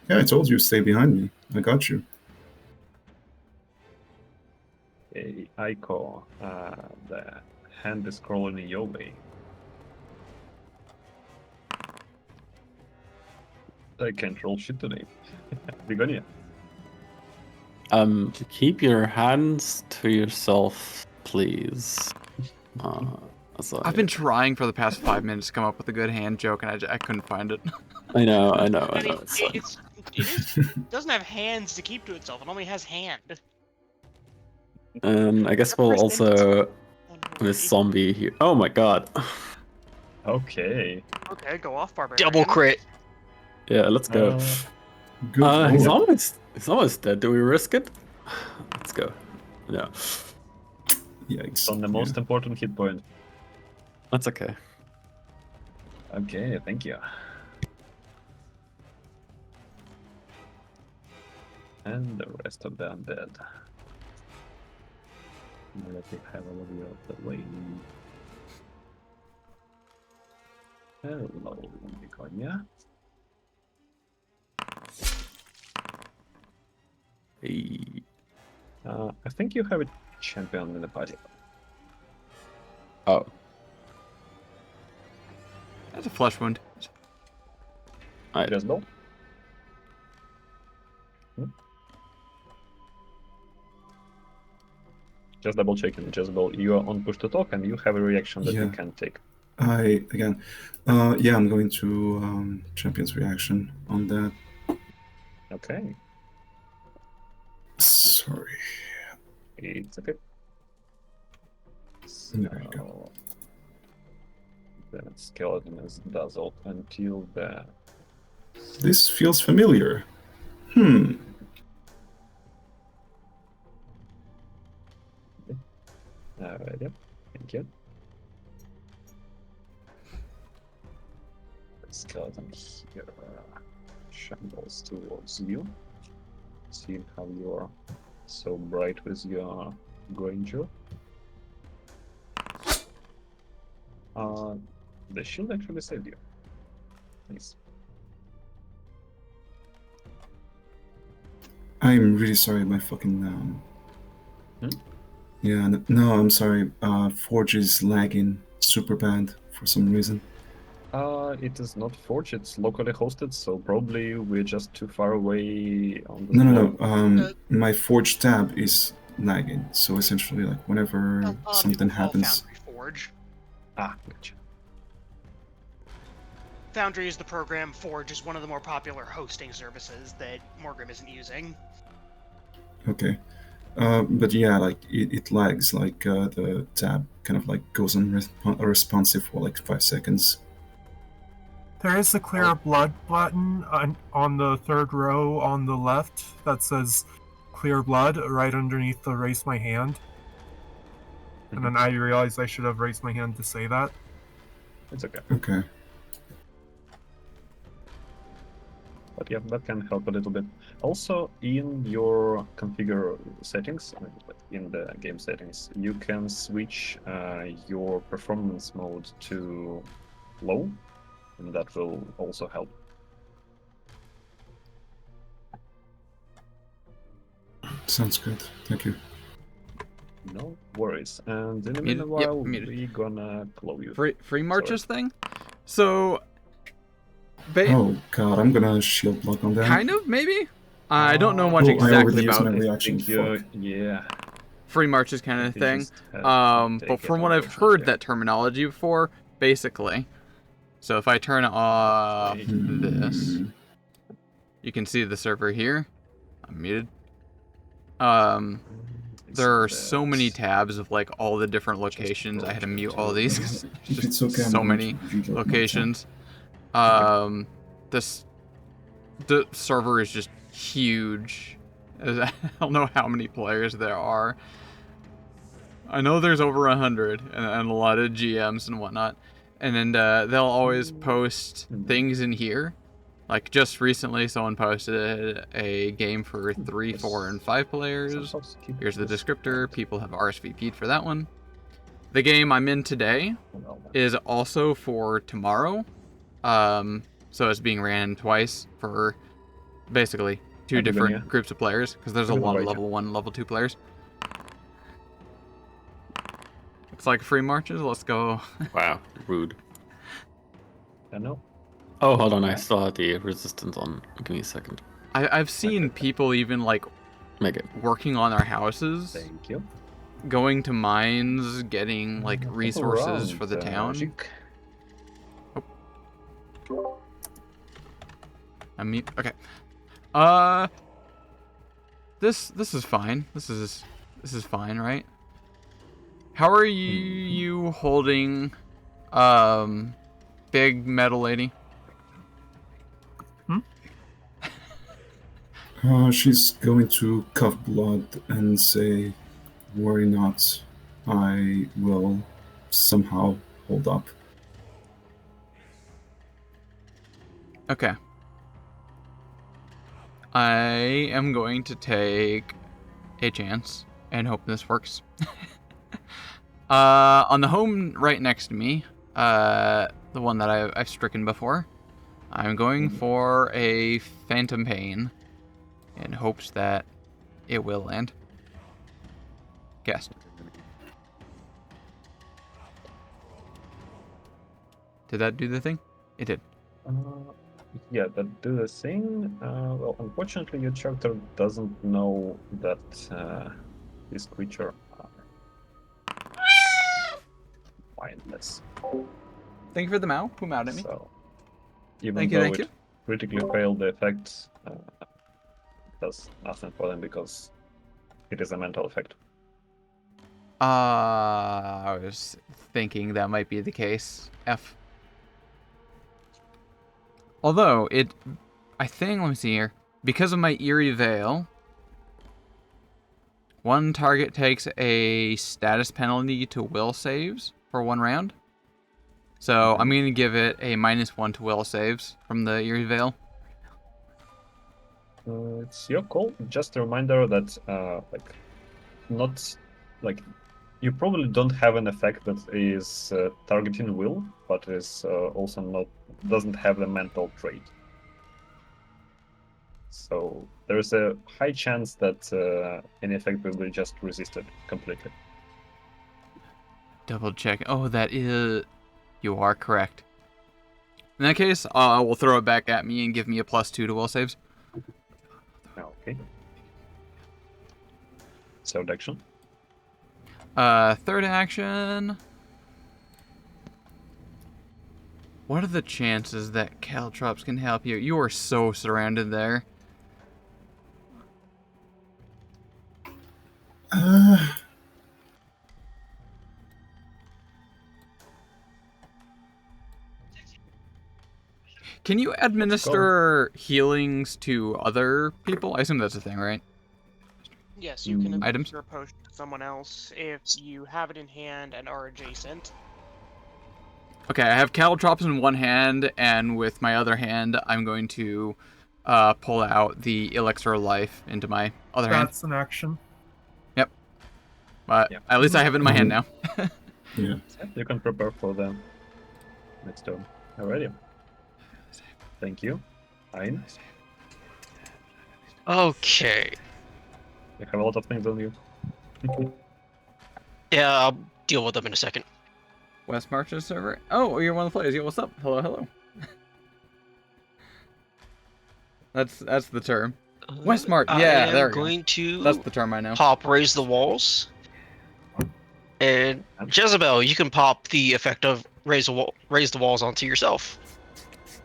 Yeah, I told you, stay behind me. I got you. Hey, Aiko, the hand is crawling in your way. I can't roll shit today. Begonia. Keep your hands to yourself, please. I've been trying for the past 5 minutes to come up with a good hand joke, and I couldn't find it. I know. I mean, It's fine. it doesn't have hands to keep to itself. It only has hand. I guess we'll also this zombie here. Oh my god. Okay. Okay, go off, barbarian. Double crit. Yeah, let's go. Good. He's roll. almost dead. Do we risk it? Let's go. No, Yikes. It's on the most important hit point. that's okay. Okay, thank you. And the rest of the undead. Let me have a look at the way. Hello, Begonia. Hey. I think you have a champion in the party. Oh, That's a flesh wound. Jezebel? Just double checking, Jezebel. You are on push to talk and you have a reaction that you Yeah. can take. Yeah, I'm going to Champion's reaction on that. Okay, Sorry. it's okay. There you go. The skeleton is dazzled until the This feels familiar. yep, thank you. The skeleton here shambles towards you. Seeing how you are so bright with your grandeur. The shield actually saved you. Nice. I'm really sorry, my fucking Yeah, no, I'm sorry. Forge is lagging super bad for some reason. It is not Forge, it's locally hosted, so probably we're just too far away on the No. My Forge tab is lagging, so essentially, like whenever A lot of something people call happens. Foundry Forge. Gotcha. Foundry is the program. Forge is one of the more popular hosting services that Morgrim isn't using. Okay. But yeah, like it lags, like the tab kind of like goes unresponsive for like 5 seconds. There is a clear blood button on the third row on the left that says clear blood right underneath the raise my hand. And then I realized I should have raised my hand to say that. It's okay. Okay. But yeah, that can help a little bit. Also, in your configure settings, I mean, like in the game settings, you can switch your performance mode to low, and that will also help. Sounds good. Thank you. No worries. And in a Muted. meanwhile, Yep, muted. we're gonna claw you. Free marches thing. So, Oh god, I'm gonna shield block on that. kind of maybe. I don't know much Oh, I exactly already used about my it. reaction. Fuck. Yeah. Free marches kind of You thing. just have to But take from it, what I've heard unfortunately. that terminology before, basically. So if I turn off this, you can see the server here. I'm muted. There are so many tabs of like all the different locations. I had to mute all these because If there's it's just okay, I'm so going many to reload my tab. locations. The server is just huge. I don't know how many players there are. I know there's over 100 and a lot of GMs and whatnot. And then they'll always post things in here. Like just recently, someone posted a game for 3, 4, and 5 players. Here's the descriptor. People have RSVP'd for that one. The game I'm in today is also for tomorrow. So it's being ran twice for basically 2 different groups of players because there's a lot of level 1 and level 2 players. Looks like free marches. Let's go. wow, rude. I know. Oh, hold on, I still had the resistance on. Give me a second. I've seen people even like Make it. working on their houses, Thank you. going to mines, getting like resources for the town. Oh. I mean, okay. This is fine. This is fine, right? How are you holding big metal lady? She's going to cough blood and say, "Worry not, I will somehow hold up." Okay. I am going to take a chance and hope this works. On the home right next to me, the one that I've stricken before, I'm going for a Phantom Pain in hopes that it will land. Cast. Did that do the thing? It did. Yeah, that do the thing. Well, unfortunately, your character doesn't know that this creature mindless. Thank you for the Mao. Who mowed at me? So, even Thank you, though thank it you. critically failed the effect, does nothing for them because it is a mental effect. I was thinking that might be the case. F. Although, I think, let me see here. Because of my Eerie Veil, one target takes a status penalty to will saves for 1 round. So I'm going to give it a -1 to will saves from the Eerie Veil. It's your call. Just a reminder that, not like you probably don't have an effect that is targeting will, but is also doesn't have the mental trait. So there is a high chance that any effect will be just resisted completely. Double check. Oh, that is... You are correct. In that case, we'll throw it back at me and give me a +2 to will saves. Okay. Third action. Third action... What are the chances that Caltrops can help you? You are so surrounded there. Can you administer healings to other people? I assume that's a thing, right? Yes, you can Items? administer a potion to someone else if you have it in hand and are adjacent. Okay, I have Caltrops in one hand, and with my other hand, I'm going to pull out the Elixir of Life into my other hand. That's an action. Yep. But at least I have it in my hand now. Yeah. You can prepare for the next turn. Alrighty. Thank you. Fine. Okay. You have a lot of things on you. Yeah, I'll deal with them in a second. West Marches server. Oh, you're one of the players. Yeah, what's up? Hello, hello. That's the term. Westmart. Yeah, there we go. I'm going to That's the term I know. pop Raise the Walls. And Jezebel, you can pop the effect of raise the walls onto yourself.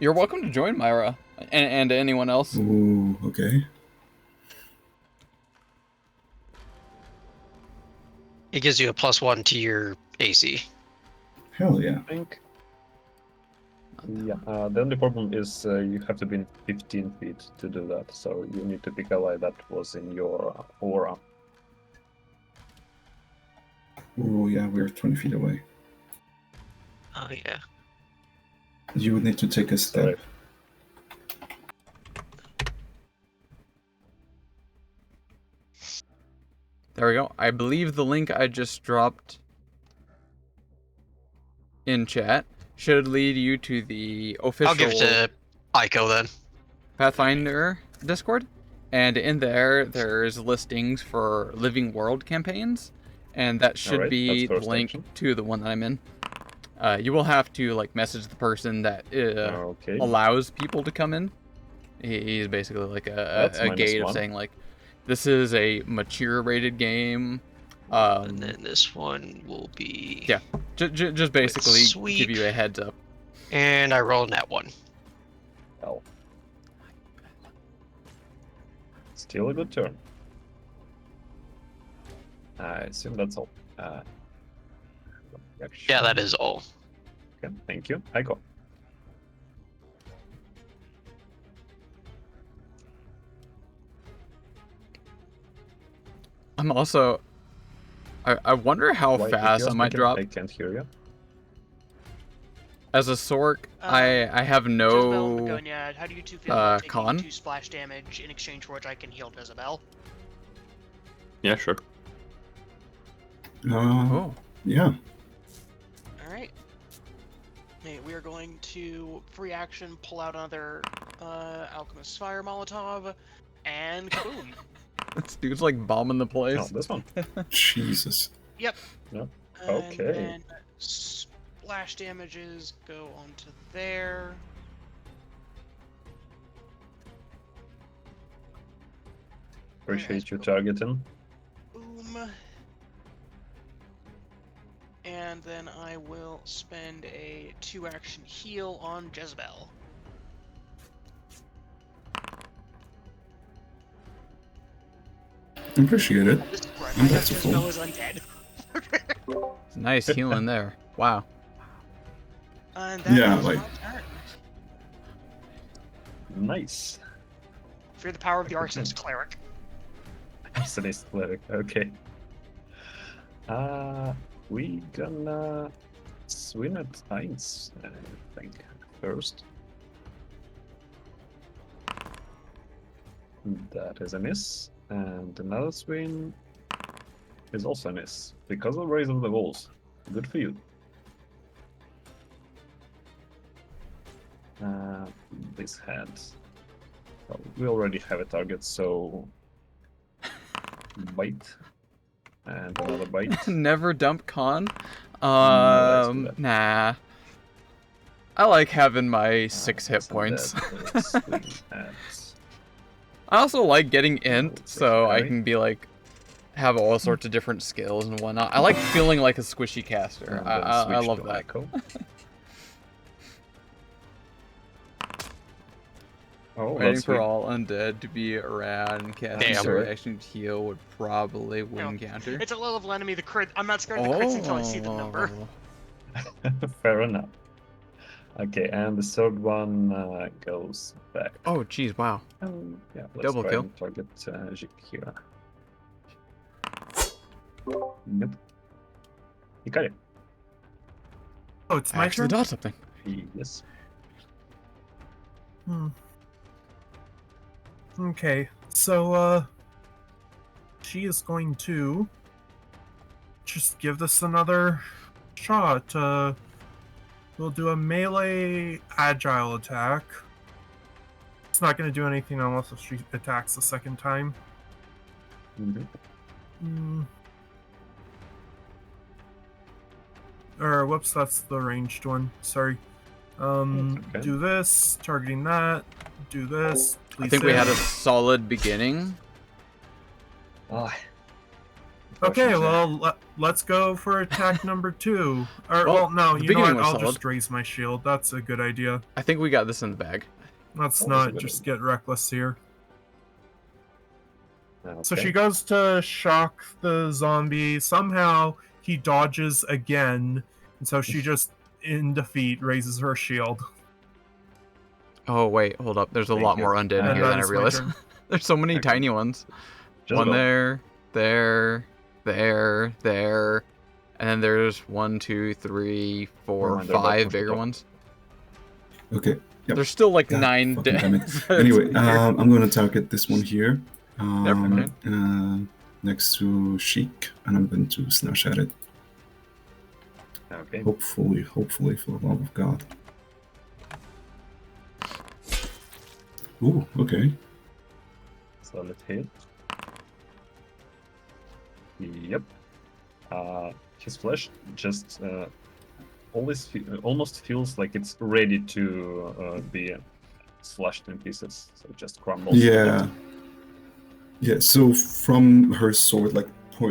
You're welcome to join, Myra, and anyone else. Ooh, okay. It gives you a +1 to your AC. Hell yeah. I think. Yeah, the only problem is you have to be in 15 feet to do that, so you need to pick a ally that was in your aura. Ooh, yeah, we're 20 feet away. Oh yeah. You would need to take a step. Sorry. There we go. I believe the link I just dropped in chat should lead you to the official I'll give it to Aiko then. Pathfinder Discord. And in there, there's listings for Living World campaigns. And that should Alright, be the that's first link action. to the one that I'm in. You will have to like message the person that Okay. allows people to come in. He's basically like a That's gate of -1. saying like, this is a mature rated game. And then this one will be... Yeah, just basically sweep. give you a heads up. And I roll that one. Hell. Still a good turn. I assume that's all. Yeah, that is all. Okay, thank you. I go. I'm also... I wonder how Why, if fast you're I might speaking, drop. I can't hear you. As a Sork, I have Jezebel and no... Begonia, how do you two feel about taking con? 2 splash damage in exchange for which I can heal Jezebel? Yeah, sure. Oh. Yeah. All right. Hey, we are going to free action pull out another Alchemist Fire Molotov, and kaboom. This dude's like bombing the Oh, place. this one. Jesus. Yep. Yep. And Okay. then splash damages go onto there. Appreciate you targeting. Boom. And then I will spend a 2-action heal on Jezebel. Appreciate it. This is correct. I'm I know back to full. Jezebel is undead. Nice healing there. Wow. And that Yeah, is like- my turn. Nice. Fear the power of the arsonist cleric. Arsonist cleric. Okay. We gonna swing at Heinz, I think, first. That is a miss, and another swing is also a miss because of Raise of the Walls. Good for you. This head. Well, we already have a target, so bite and another bite. Never dump con. let's do that. Nah. I like having my 6 hit That's a points. dead, swing at I also like getting int, so I Secondary. can be like have all sorts of different skills and whatnot. I like feeling like a squishy caster. and then I switch love to that. Echo. Oh, Waiting that's for sweet. all undead to be around and casting Damn. a reaction to heal would probably win No, counter. It's a little of enemy the crit. I'm not scared of the crits until I see the number. Fair enough. Okay, and the third one goes back. Oh, jeez, wow. Yeah, let's Double try kill. and target Jik here. Yep. You got it. Oh, it's I my actually turn? did something. Yes. Okay, so, she is going to just give this another shot. We'll do a melee agile attack. It's not going to do anything unless if she attacks the second time. Or, whoops, that's the ranged one. Sorry. okay. Do this, targeting that. Do this. I think we had a solid beginning. Ah. Okay, well, let's go for attack number 2. Or, Well, well, no, the you know what? beginning was I'll solid. just raise my shield. That's a good idea. I think we got this in the bag. Let's That was a not good just idea. get reckless here. So Okay. she goes to shock the zombie. Somehow he dodges again, and so she just, in defeat, raises her shield. Oh, wait, hold up. There's a Thank lot you. more undead in And here that than I is my realized. turn. There's so many Okay. tiny ones. Just One about. there, and then there's 1, 2, 3, 4, Reminder about 5 push bigger to ones. Okay. Yep. There's still like God 9 fucking dead. damn it. Anyway, I'm going to target this one here. okay. Next to Sheik, and I'm going to slash at it. Okay. Hopefully, for the love of God. Ooh, okay. Solid hit. Yep. His flesh just almost feels like it's ready to be slashed in pieces. So it just crumbles. Yeah. Yeah, so from her sword, like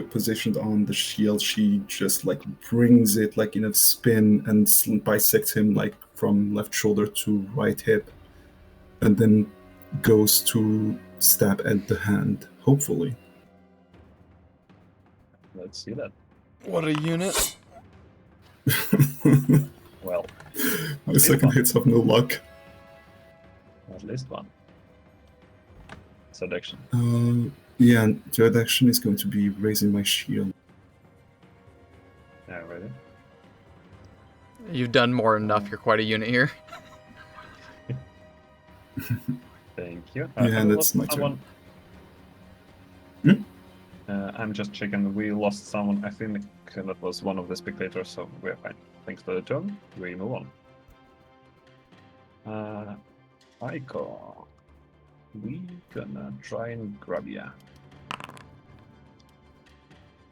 positioned on the shield, she just like brings it like in a spin and bisects him like from left shoulder to right hip, and then goes to stab at the hand, hopefully. Let's see that. What a unit. Well, My second hits have no luck. at least one. Seduction. Yeah, and third action is going to be raising my shield. Yeah, ready? You've done more than enough. You're quite a unit here. Thank you. Yeah, that's my turn. I'm just checking. We lost someone. I think that was one of the spectators, so we're fine. Thanks for the turn. We move on. Aiko. We gonna try and grab ya.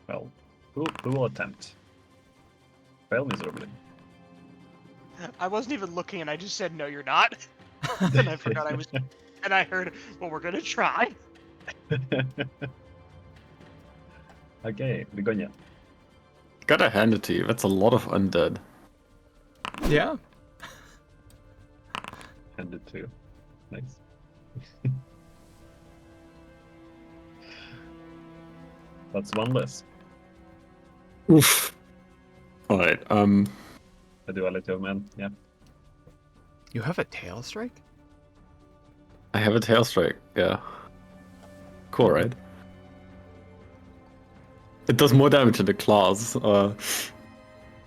Well, who will attempt? Fail miserably. I wasn't even looking, and I just said, "No, you're not." And I forgot I was. And I heard, "Well, we're gonna try." Okay, Begonia. Gotta hand it to you. That's a lot of undead. Yeah. Hand it to you. Nice. That's one less. Oof. All right. The duality of man. Yeah. You have a tail strike? I have a tail strike. Yeah. Cool, right? It does more damage to the claws.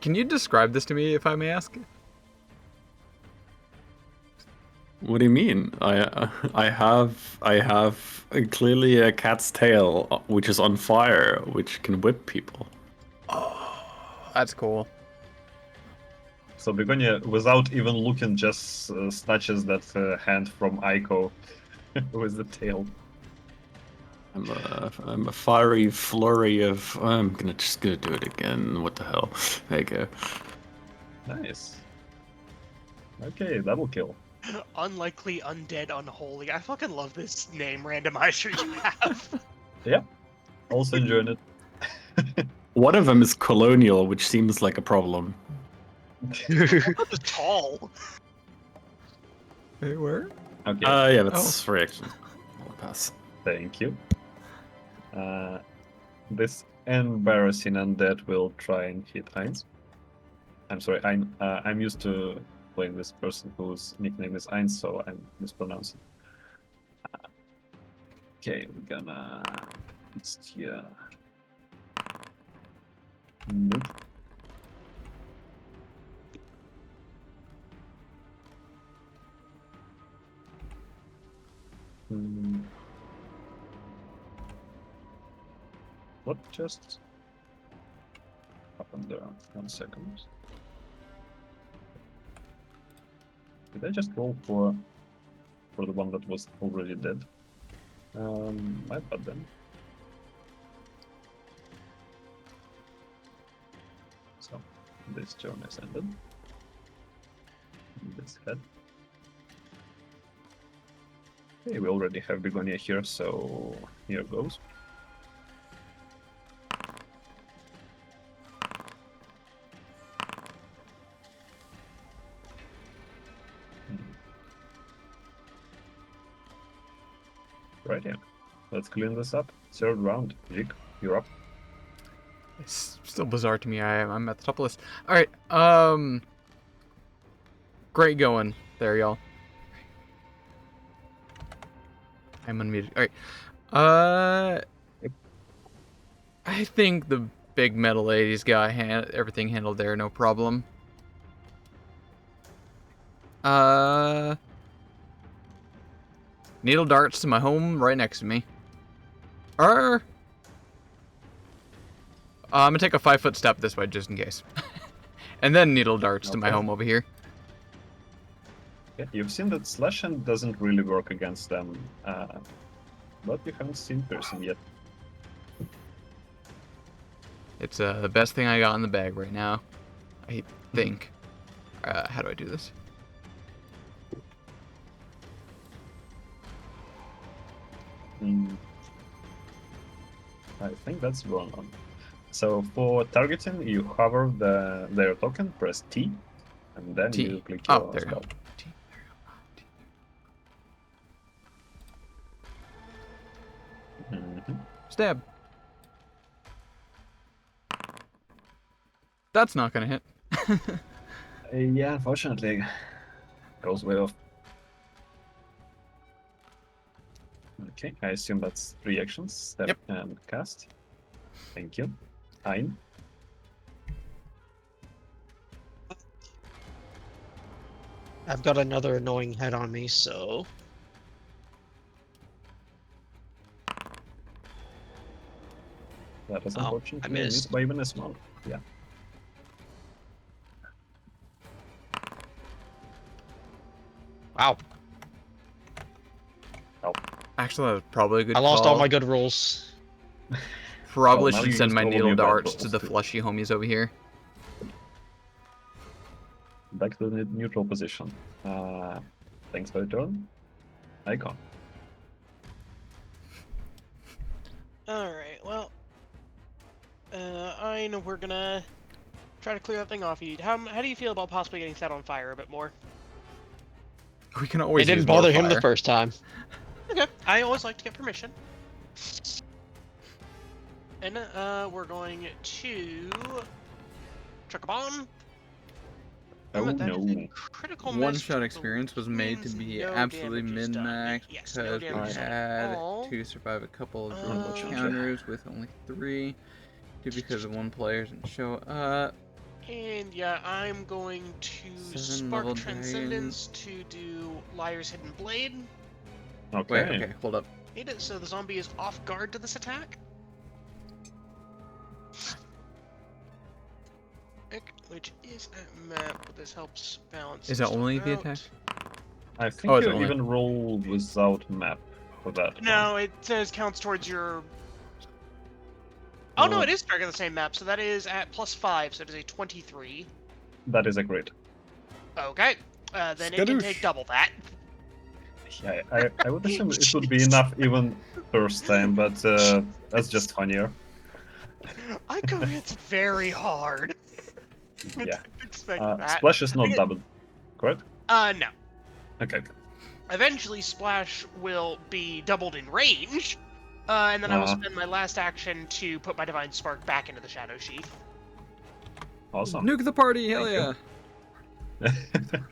Can you describe this to me, if I may ask? What do you mean? I have clearly a cat's tail, which is on fire, which can whip people. Oh, that's cool. So Begonia, without even looking, just snatches that hand from Aiko with the tail. I'm a fiery flurry of. I'm just gonna do it again. What the hell? There you go. Nice. Okay, double kill. Unlikely, undead, unholy. I fucking love this name randomizer you have. Yeah. Also enjoying it. One of them is colonial, which seems like a problem. What tall? Wait, where? Okay. Yeah, that's reaction. I'll pass. Thank you. This embarrassing undead will try and hit Eins. I'm sorry, I'm used to playing this person whose nickname is Eins, so I'm mispronouncing. Okay, we're gonna steer. Nope. What just happened there? 1 second. Did I just roll for the one that was already dead? My bad then. So this turn is ended. This head. Okay, we already have Begonia here, so here goes. Right here. Let's clean this up. Third round. Jig, you're up. It's still bizarre to me. I'm at the top of the list. All right. Great going there, y'all. I'm unmuted. All right. I think the big metal lady's got everything handled there, no problem. Needle darts to my home right next to me. I'm gonna take a 5-foot step this way just in case. And then needle darts to my home over here. Yeah, you've seen that slashing doesn't really work against them, but you haven't seen piercing yet. It's the best thing I got in the bag right now, I think. How do I do this? I think that's wrong one. So for targeting, you hover their token, press T, and then T. you click Oh, your there you spell. go. T. There you go. T. Mhm. Stab. That's not gonna hit. Yeah, unfortunately, goes way off. Okay, I assume that's 3 actions. Step Yep. and cast. Thank you. Ein. I've got another annoying head on me, so That is Oh, I unfortunately missed. missed by even a small. Yeah. Wow. Actually, that was probably a good I lost call. all my good rolls. Probably Well, now should you send used my all of needle your bad darts to rolls, the too. fleshy homies over here. Back to the neutral position. Thanks for your turn. Icon. Alright, well. I know we're gonna try to clear that thing off you. How do you feel about possibly getting set on fire a bit more? We can It always use didn't more bother him the fire. first time. Okay, I always like to get permission. And we're going to chuck a bomb. Oh That is a no. critical miss, One-shot which experience was means made to be no absolutely damage is done. min-max Yes, no because we damage is done at had all. to survive a couple of Unfortunately. encounters with only 3. 2 because one player didn't show up. And yeah, I'm going to 7 spark level Transcendence to do Liar's Hidden Blade. Okay. Wait, okay, hold up. So the zombie is off guard to this attack. Which is a map, but this helps balance. Is that stuff only the out. attack? I think Oh, it's you only- even rolled without map for that. No, it says counts towards your. Oh no, Uh, it is targeting the same map, so that is at +5, so it is a 23. That is a crit. Okay, then it can take Skadoosh. double that. Yeah, I would assume it would be enough even first time, but that's just funnier. I go hits very hard. Yeah. Didn't expect that. Splash is not doubled, correct? No. Okay. Eventually, Splash will be doubled in range, and then I will Uh-huh. spend my last action to put my Divine Spark back into the Shadow Sheath. Awesome. Nuke the party, hell Thank yeah! you.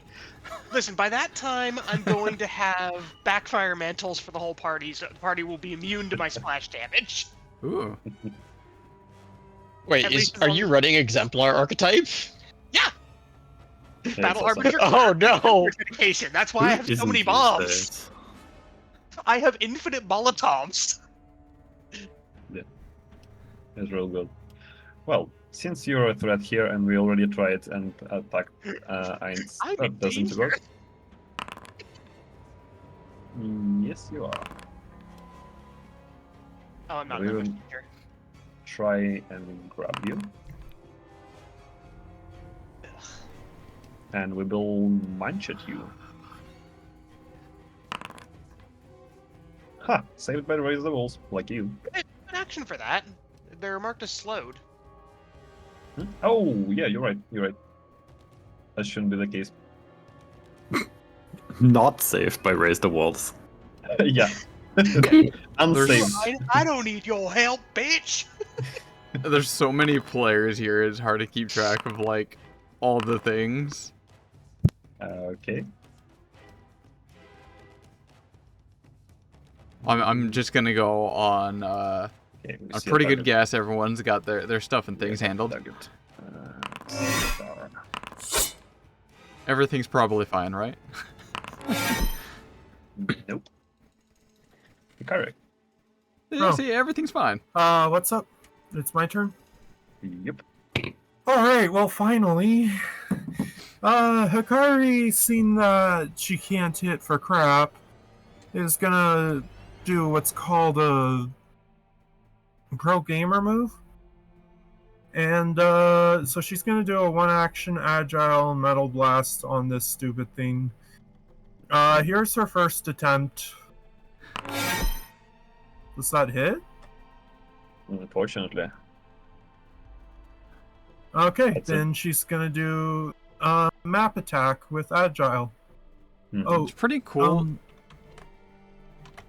Listen, by that time, I'm going to have backfire mantles for the whole party, so the party will be immune to my splash damage. Ooh. Wait, At least as are long you as- running Exemplar archetype? Yeah! Yeah, Battle it's awesome. Harbinger. Oh no! Dedication. That's why I have so Isn't many these bombs. days? I have infinite Molotovs. It's real good. Well, since you're a threat here and we already tried and attacked Ainz, I'm in that doesn't danger. work. Yes, you are. Oh, I'm not We in will much danger. try and grab you. And we will munch at you. Ha! Saved by the raise the walls, like you. An action for that. They're marked as slowed. Hmm? Oh, yeah, you're right. You're right. That shouldn't be the case. Not saved by Raise the Walls. Yeah. Unsaved. I don't need your help, bitch! There's so many players here, it's hard to keep track of, like, all the things. Okay. I'm just gonna go on, Okay, we a see pretty good target. guess everyone's got their stuff and things Yeah, handled. target. Star. Everything's probably fine, right? Nope. Correct. Yeah, Oh. see, everything's fine. What's up? It's my turn. Yep. Alright, well, finally. Hikari, seeing that she can't hit for crap, is gonna do what's called a pro gamer move. And, so she's gonna do a one-action agile metal blast on this stupid thing. Here's her first attempt. Does that hit? Unfortunately. Okay, That's it. then she's gonna do a map attack with agile. Mhm. Oh, It's pretty cool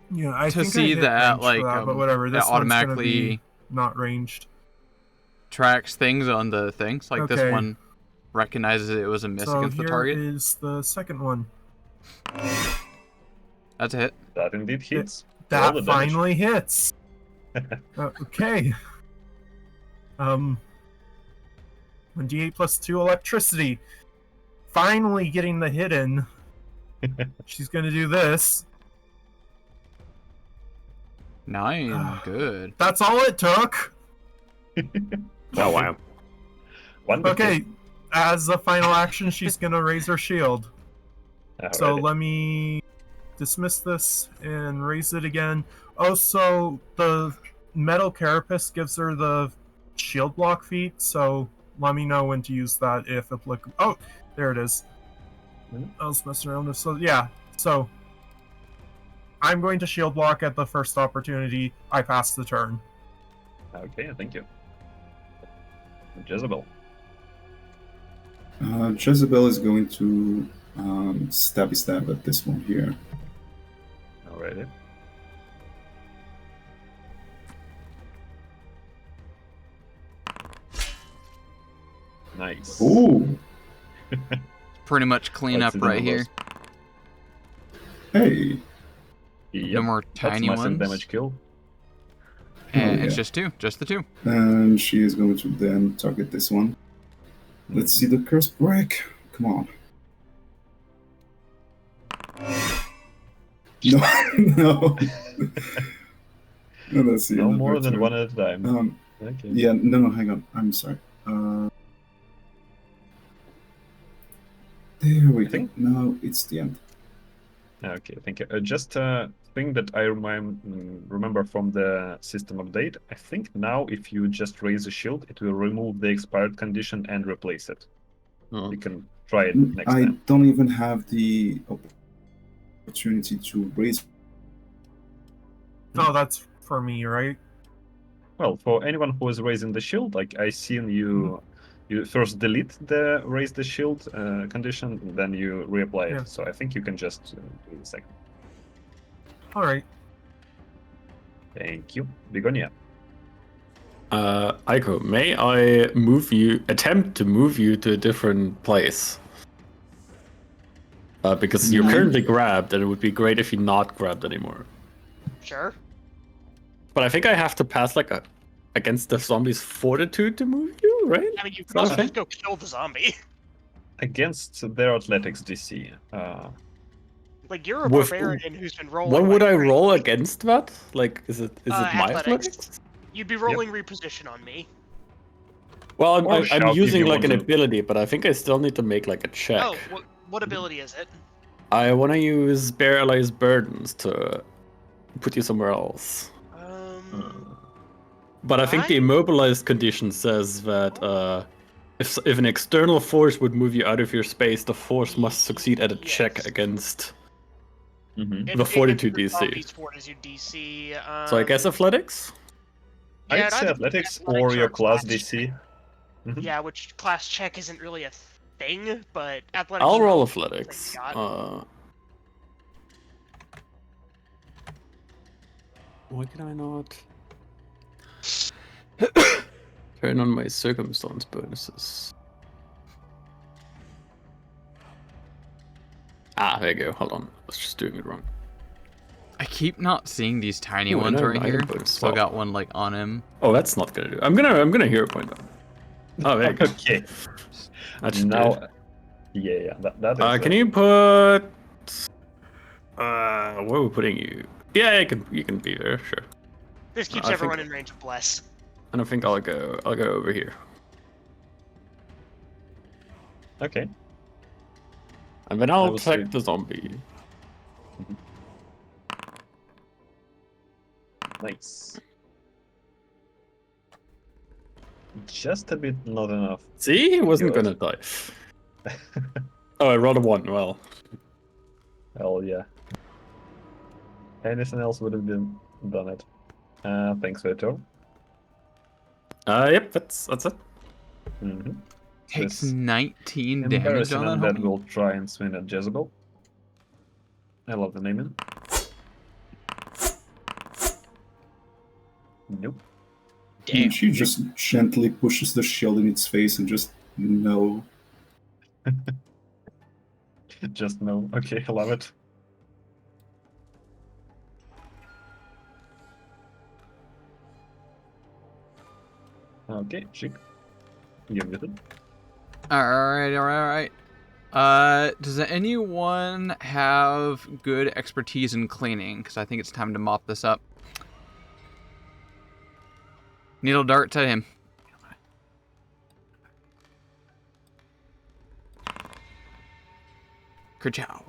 yeah, I to think I see hit that, range for like, that, but whatever. that This one's gonna automatically be not ranged. tracks things on the things. Like, this Okay. one recognizes it was a miss So against the here target. is the second one. That's a hit. That indeed hits. Roll That the damage. finally hits. Okay. 1d8 plus 2 electricity. Finally getting the hit in. She's gonna do this. 9, good. That's all it took. Oh wow. One good Okay, as a final action, she's gonna raise her shield. kill. So Alrighty. let me dismiss this and raise it again. Also, the metal carapace gives her the shield block feat, so let me know when to use that if applicable. Oh, there it is. Mhm. I was messing around with so yeah. So I'm going to shield block at the first opportunity. I pass the turn. Okay, thank you. Jezebel. Jezebel is going to stabby stab at this one here. Alrighty. Nice. Ooh, Pretty much clean Let's up see the right here. numbers. hey, Yep, No more that's tiny massive ones. damage kill. And Oh, it's yeah. just two. Just the two. And she is going to then target this one. Let's see the curse break. Come on. No, no. No, let's see. No another more than turn. one at a time. Okay. Yeah, no, hang on. I'm sorry. There we go. think- No, it's the end. Okay, thank you. Just a thing that I remember from the system update. I think now if you just raise a shield, it will remove the expired condition and replace it. Hmm. You can try it next I time. don't even have the opportunity to raise. Oh, that's for me, right? Well, for anyone who is raising the shield, like I seen you, you first delete the raise the shield condition, then you reapply it. Yeah. So I think you can just do the second. All right. Thank you, Begonia. Aiko, may I attempt to move you to a different place? Because you're Mhm. currently grabbed, and it would be great if you're not grabbed anymore. Sure. But I think I have to pass against the zombie's fortitude to move you, right? I mean, you Is can that also okay? just go kill the zombie. Against their athletics DC. Like, you're a With- barbarian who's been rolling. What would like I crazy. roll against that? Like, is it my Athletics. athletics? You'd be rolling reposition on me. Well, Or I'm shout if using you like an want to. ability, but I think I still need to make like a check. Oh, what ability is it? I want to use Bear Allies Burdens to put you somewhere else. But I think the immobilized condition says that if an external force would move you out of your space, the force must succeed at a check Yes. against Mhm. the fortitude against your DC. zombie's fortitude DC. So I guess athletics? yeah, I'd it'd say either be athletics or athletics your a class check. DC. Mhm. Yeah, which class check isn't really a thing, but athletics. I'll is roll probably the athletics. thing you got. Why can I not turn on my circumstance bonuses? Ah, there you go. Hold on. I was just doing it wrong. I keep not seeing these tiny Ooh, ones another right item here. bonus. So I got one like on him. Oh, that's not gonna do. I'm gonna hero point them. Oh, there you go. Okay. That should do Now, it. yeah, that is. Can you put? Where are we putting you? Yeah, you can be there, sure. This keeps I everyone think- in range of bless. And I think I'll go over here. Okay. And then I I'll will attack see. the zombie. Nice. Just a bit not enough. See, he wasn't Good. gonna die. Oh, I rolled a 1. Well, Hell yeah. Anything else would have been done it. Thanks for your turn. yep, that's it. Mm-hmm. Takes This 19 damage Embarrassing on that undead homie. will try and swing at Jezebel. I love the naming. Nope. Damn. She just gently pushes the shield in its face and just no. Just no. Okay, I love it. Okay, chic. You're muted. Alright. Does anyone have good expertise in cleaning? Because I think it's time to mop this up. Needle darts at him. Kerchow.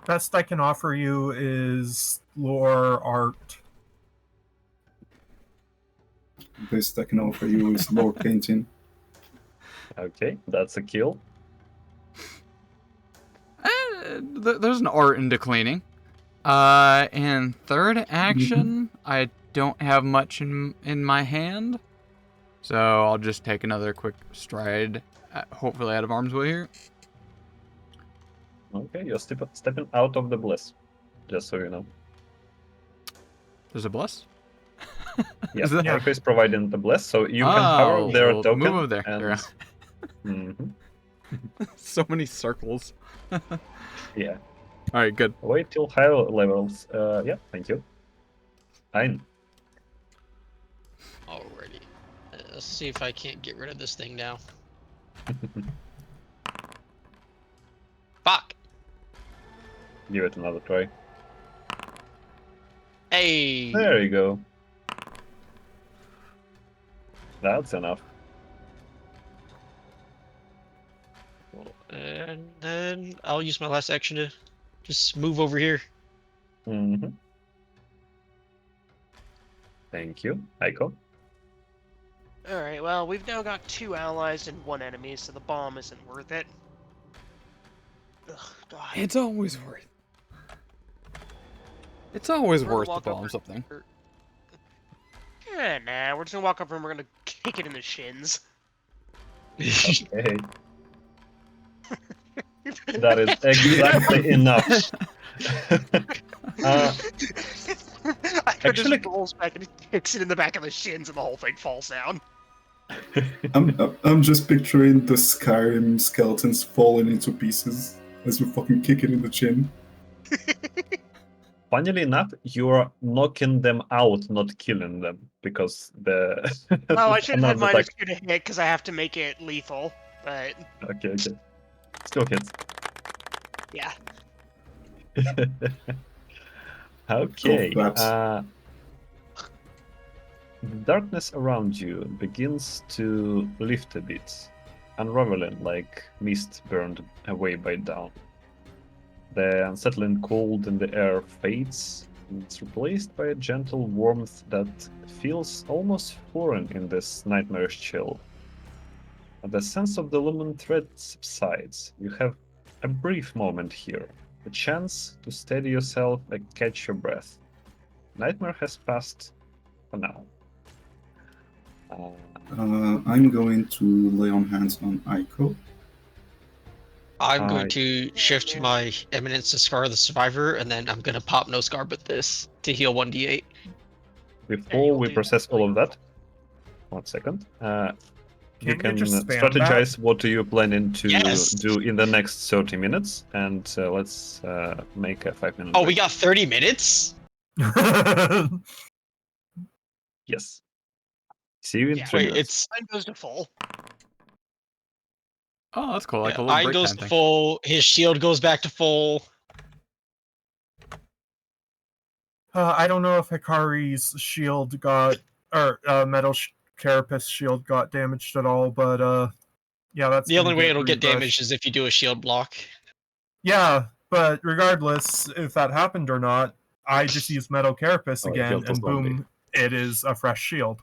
Best I can offer you is lore art. Best I can offer you is lore painting. Okay, that's a kill. There's an art into cleaning. And third action, I don't have much in my hand, so I'll just take another quick stride, hopefully out of harm's way here. Okay, you're stepping out of the bliss, just so you know. There's a bless? Yeah, Is that- Echo is providing the bless, so you can hover their we'll token. move over there. And... There Mhm. So many circles. Yeah. Alright, good. Wait till higher levels. Yeah, thank you. Fine. Alrighty. Let's see if I can't get rid of this thing now. Fuck! Give it another try. Hey! There you go. That's enough. And then I'll use my last action to just move over here. Mm-hmm. Thank you, Aiko. Alright, well, we've now got 2 allies and 1 enemy, so the bomb isn't worth it. Ugh, God. It's always worth. It's always We're gonna worth to walk bomb over- something. Yeah, nah, we're just gonna walk up and we're gonna kick it in the shins. Hey, that is exactly enough. I actually- just rolls back and kicks it in the back of the shins and the whole thing falls down. I'm just picturing the Skyrim skeletons falling into pieces as you fucking kick it in the chin. Funnily enough, you're knocking them out, not killing them, because the. Oh, I should have had another minus attack- 2 to hit because I have to make it lethal, but Okay. Still hits. yeah. Okay. Go, Babs. The darkness around you begins to lift a bit, unraveling like mist burned away by dawn. The unsettling cold in the air fades, and it's replaced by a gentle warmth that feels almost foreign in this nightmarish chill. The sense of the lumen thread subsides. You have a brief moment here, a chance to steady yourself and catch your breath. Nightmare has passed for now. I'm going to lay on hands on Aiko. I'm going I- to shift to my Eminence to Scar the Survivor, and then I'm going to pop no scar but this to heal 1d8. Before you'll we do process that. all of that, 1 second. You Can't you can just spam strategize what are you planning to Yes. do in the next 30 minutes, and let's make a 5-minute Oh, break. we got 30 minutes? Yes. See you in Yeah. 3 Wait, minutes. it's Mine goes to full. Oh, that's cool. Like a little mine break goes time to thing. full, his shield goes back to full. I don't know if Hikari's shield got, or metal carapace shield got damaged at all, but yeah, that's The gonna only way it'll get refreshed. damaged is if you do a shield block. Yeah, but regardless if that happened or not, I just use metal carapace Oh, it again, healed us and boom, it is a fresh shield.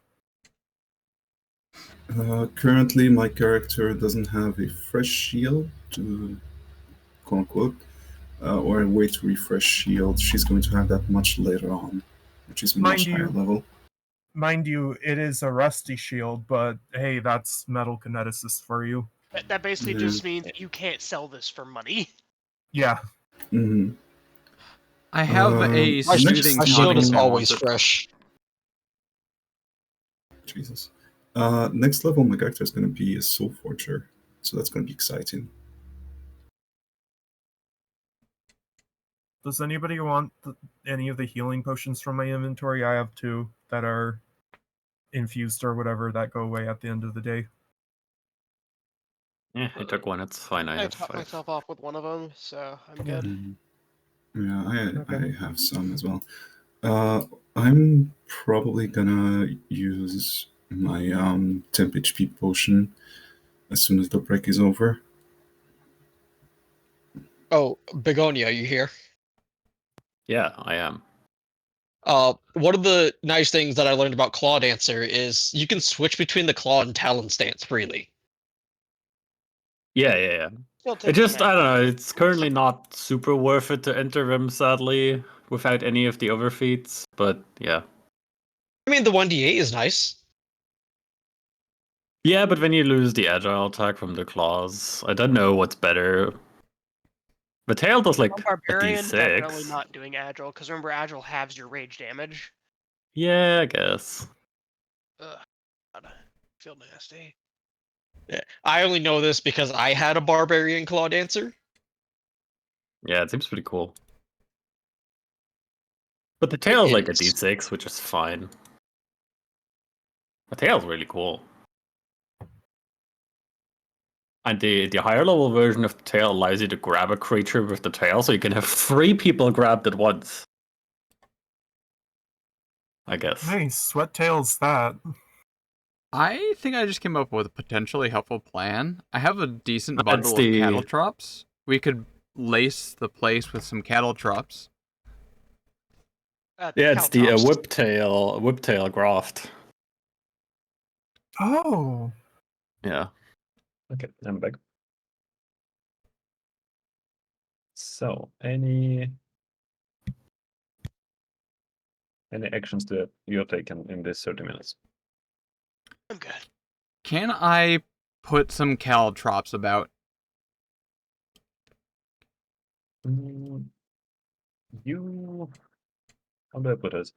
Currently, my character doesn't have a fresh shield, quote unquote, or a way to refresh shield. She's going to have that much later on, which is Mind much you- higher level. Mind you, it is a rusty shield, but hey, that's metal kineticist for you. That basically Yeah. just means you can't sell this for money. Yeah. Mm-hmm. I have a My soothing My next shield is tonic level- always that- fresh. Jesus. Next level, my character is going to be a Soul Forger, so that's going to be exciting. Does anybody want any of the healing potions from my inventory? I have 2 that are infused or whatever that go away at the end of the day. Yeah, I took one. It's fine. I I have topped 5. myself off with one of them, so I'm Yeah. good. Yeah, I Okay. have some as well. I'm probably gonna use my temp HP potion as soon as the break is over. Oh, Begonia, are you here? Yeah, I am. One of the nice things that I learned about Claw Dancer is you can switch between the Claw and Talon stance freely. Yeah. Still It takes just, I command. don't know, it's currently not super worth it to enter them, sadly, without any of the overfeats, but yeah. I mean, the 1d8 is nice. Yeah, but when you lose the agile attack from the claws, I don't know what's better. The tail does like On a Barbarian, definitely d6. not doing Agile, because remember, Agile halves your rage damage. Yeah, I guess. Ugh, God, I feel nasty. Yeah. I only know this because I had a Barbarian Claw Dancer. Yeah, it seems pretty cool. But the It tail's like a is. d6, which is fine. The tail's really cool. And the higher level version of the tail allows you to grab a creature with the tail, so you can have 3 people grabbed at once. I guess. Nice. What tail's that? I think I just came up with a potentially helpful plan. I have a decent That's bundle of the- cattle traps. We could lace the place with some cattle traps. Yeah, it's the Caltrops. whiptail graft. Oh. Yeah. Okay, I'm back. So, any actions that you're taking in this 30 minutes? I'm good. Can I put some caltrops about? You, how do I put it?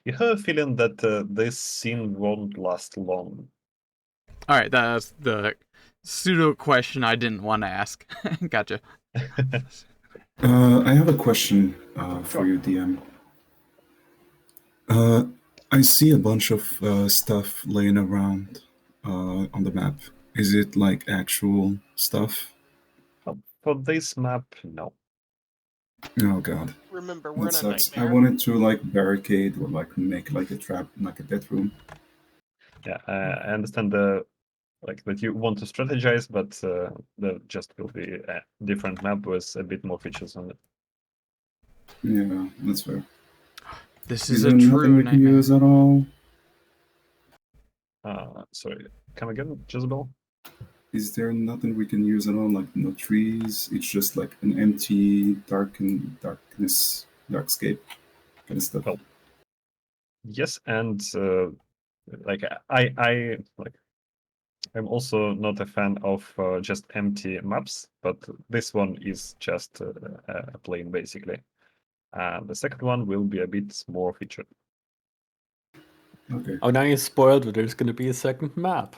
You have a feeling that this scene won't last long. All right, that's the pseudo question I didn't want to ask. Gotcha. I have a question for you, DM. I see a bunch of stuff laying around on the map. Is it like actual stuff? For this map, no. Oh god, Remember, we're that in a sucks. I nightmare. wanted to like barricade or like make like a trap, like a death room. Yeah, I understand that you want to strategize, but there just will be a different map with a bit more features on it. Yeah, that's fair. This Is is there a nothing true we can nightmare. use at all? Sorry, come again, Jezebel? Is there nothing we can use at all? Like no trees? It's just like an empty, darkscape kind of stuff. Well, yes, and like I like I'm also not a fan of just empty maps, but this one is just a plain basically. The second one will be a bit more featured. Okay. Oh, now you spoiled that there's going to be a second map.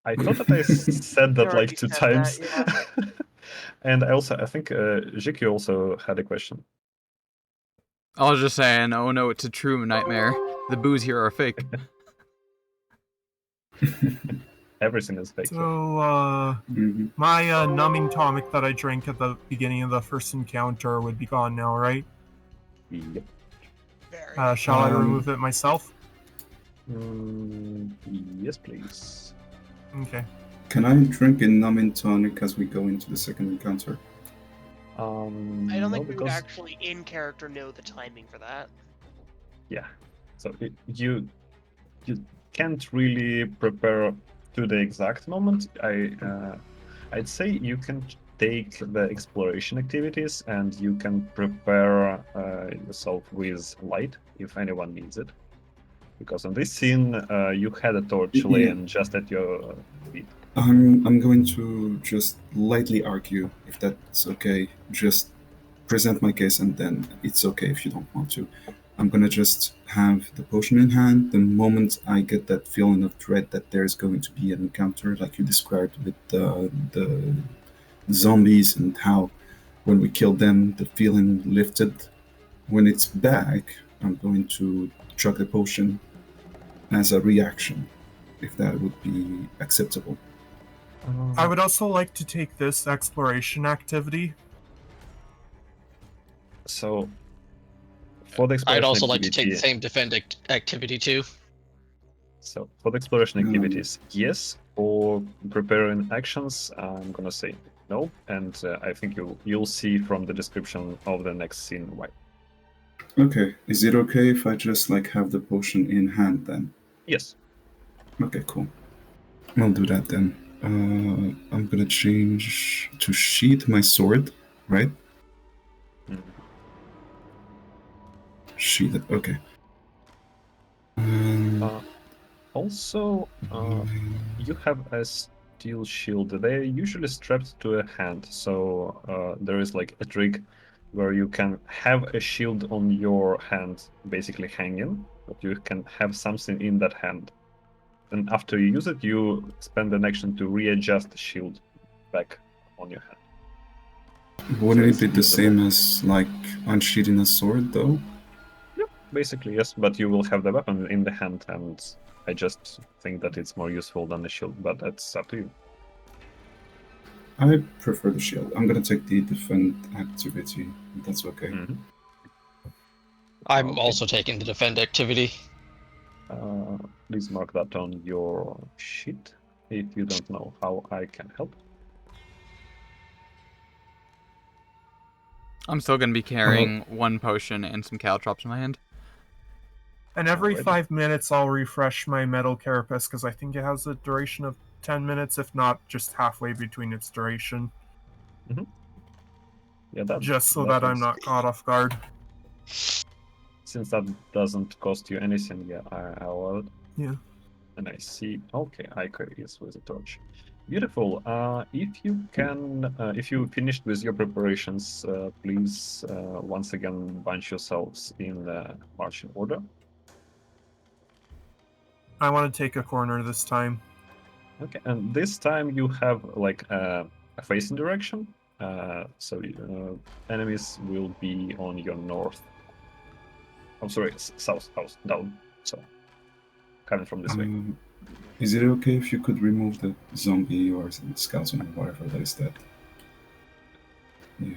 I thought that I said that already like 2 said that, times. yeah. And I think Jiki also had a question. I was just saying, oh no, it's a true nightmare. The boos here are fake. Everything is fake. So, Mhm. my numbing tonic that I drank at the beginning of the first encounter would be gone now, right? Yep. Very. Shall I remove it myself? Yes, please. Okay. Can I drink a numbing tonic as we go into the second encounter? I don't No, think we would because actually in character know the timing for that. yeah. So you can't really prepare to the exact moment. I'd say you can take the exploration activities and you can prepare yourself with light if anyone needs it. Because on this scene, you had a torch Yeah. laying just at your feet. I'm going to just lightly argue, if that's okay. Just present my case, and then it's okay if you don't want to. I'm gonna just have the potion in hand. The moment I get that feeling of dread that there's going to be an encounter, like you described with the zombies, and how when we killed them, the feeling lifted. When it's back, I'm going to chug the potion as a reaction, if that would be acceptable. I would also like to take this exploration activity. So for the exploration I'd also like to take activity, the same defend activity too. so for the exploration Um, activities, yes. For preparing actions, I'm gonna say No, and I think you'll see from the description of the next scene why. Okay, is it okay if I just like have the potion in hand then? Yes. Okay, cool. I'll do that then. I'm gonna change to sheath my sword, right? Mhm. Sheath it, okay. And Also, you have a steel shield. They're usually strapped to a hand, so there is like a trick where you can have a shield on your hand, basically hanging, but you can have something in that hand. And after you use it, you spend an action to readjust the shield back on your hand. wouldn't it's it be the usable. same as like unsheathing a sword though? Yep, basically yes, but you will have the weapon in the hand, and I just think that it's more useful than the shield, but that's up to you. I prefer the shield. I'm gonna take the defend activity, if that's okay. Mhm. I'm Okay. also taking the defend activity. Please mark that on your sheet if you don't know how I can help. I'm still gonna be carrying one potion and some caltrops in my hand. And every Alrighty. 5 minutes, I'll refresh my metal carapace because I think it has a duration of 10 minutes, if not just halfway between its duration. Yeah, that Just so that that I'm one's- not caught off guard. Since that doesn't cost you anything, yeah, I'll allow it. Yeah. And I see. Okay, Ica is with a torch. Beautiful. If you finished with your preparations, please once again bunch yourselves in the marching order. I want to take a corner this time. Okay, and this time you have like a facing direction. So enemies will be on your north. I'm sorry, south, down. So coming from this way. Is it okay if you could remove the zombie or skeleton or whatever that is that? Yeah.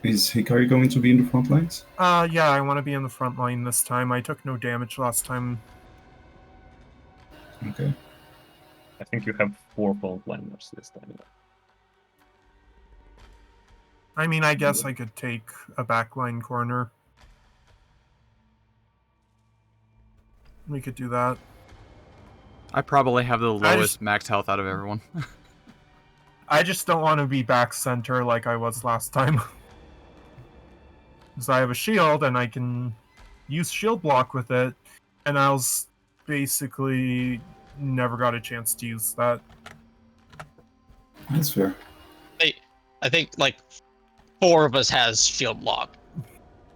Is Hikari going to be in the front lines? Yeah, I want to be in the front line this time. I took no damage last time. Okay. I think you have 4 frontliners this time. Yeah. I mean, I guess I could take a backline corner. We could do that. I probably have the I lowest just- max health out of everyone. I just don't want to be back center like I was last time. Because I have a shield and I can use shield block with it, and I was basically never got a chance to use that. That's fair. I think like 4 of us has shield lock.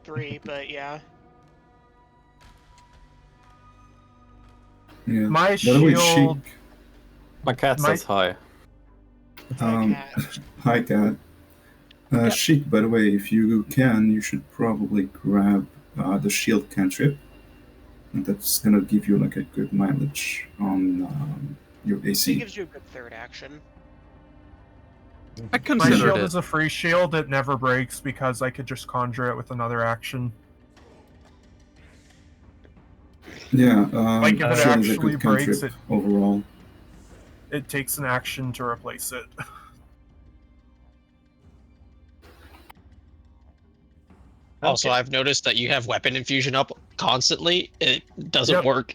3, but yeah. Yeah. My By the way, shield. Sheik. My cat My- says hi. Cat. Hi, Cat. Sheik, by the way, if you can, you should probably grab the shield cantrip. And that's gonna give you like a good mileage on your It AC. gives you a good third action. I My considered shield it. is a free shield. It never breaks because I could just conjure it with another action. Yeah, Like, if it shield is a actually good breaks, cantrip overall. It takes an action to replace it. Also, Okay. I've noticed that you have weapon infusion up constantly. It doesn't Yep. work.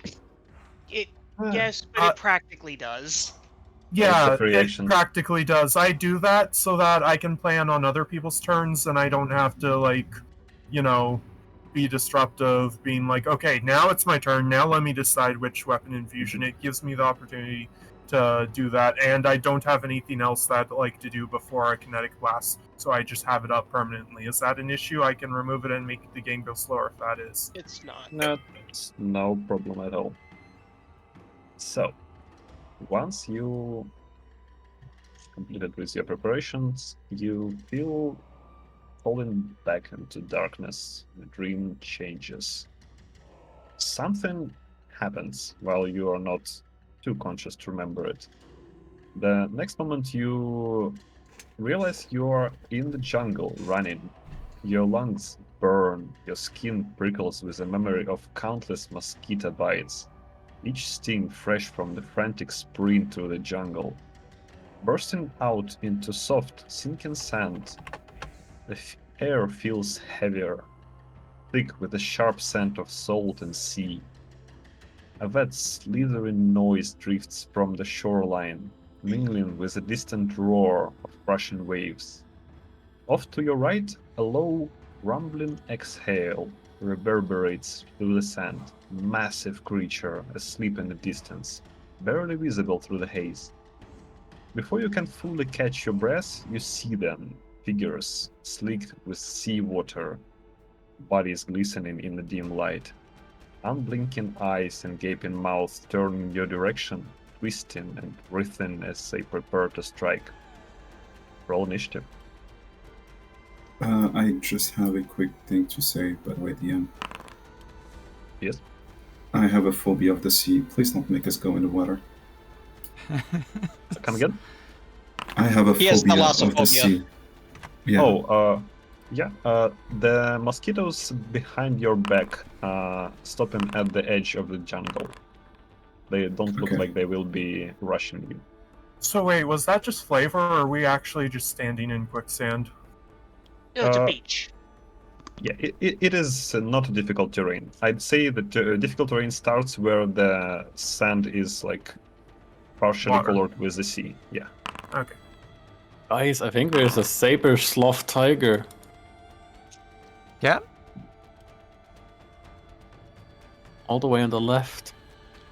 It Ah, yes, but Uh, it practically does. Yeah, it's a Yeah, free it action. practically does. I do that so that I can plan on other people's turns and I don't have to, like, you know, be disruptive, being like, okay, now it's my turn, now let me decide which weapon infusion. It gives me the opportunity to do that, and I don't have anything else that I'd like to do before a kinetic blast, so I just have it up permanently. Is that an issue? I can remove it and make the game go slower if that is. It's not. No, it's no problem at all. So, once you completed with your preparations, you feel falling back into darkness. The dream changes. Something happens while you are not too conscious to remember it. The next moment you realize you are in the jungle running. Your lungs burn, your skin prickles with a memory of countless mosquito bites. each sting fresh from the frantic sprint through the jungle. Bursting out into soft, sinking sand, the air feels heavier, thick with the sharp scent of salt and sea. A wet, slithering noise drifts from the shoreline, mingling with the distant roar of rushing waves. Off to your right, a low, rumbling exhale reverberates through the sand. Massive creature asleep in the distance, barely visible through the haze. Before you can fully catch your breath, you see them, figures slicked with seawater, bodies glistening in the dim light. Unblinking eyes and gaping mouths turn in your direction, twisting and writhing as they prepare to strike. Roll initiative. I just have a quick thing to say, by the way, DM. Yes? I have a phobia of the sea. Please don't make us go in the water. Come again? I have a He has phobia of the thalassophobia. sea. Yeah. Oh, yeah. The mosquitoes behind your back, stopping at the edge of the jungle. They don't look Okay. like they will be rushing you. So wait, was that just flavor, or are we actually just standing in quicksand? No, it's a Uh, beach. Yeah, it is not a difficult terrain. I'd say that difficult terrain starts where the sand is like partially Water. colored with the sea. Yeah. Okay. Guys, I think there's a saber sloth tiger. Yeah? All the way on the left.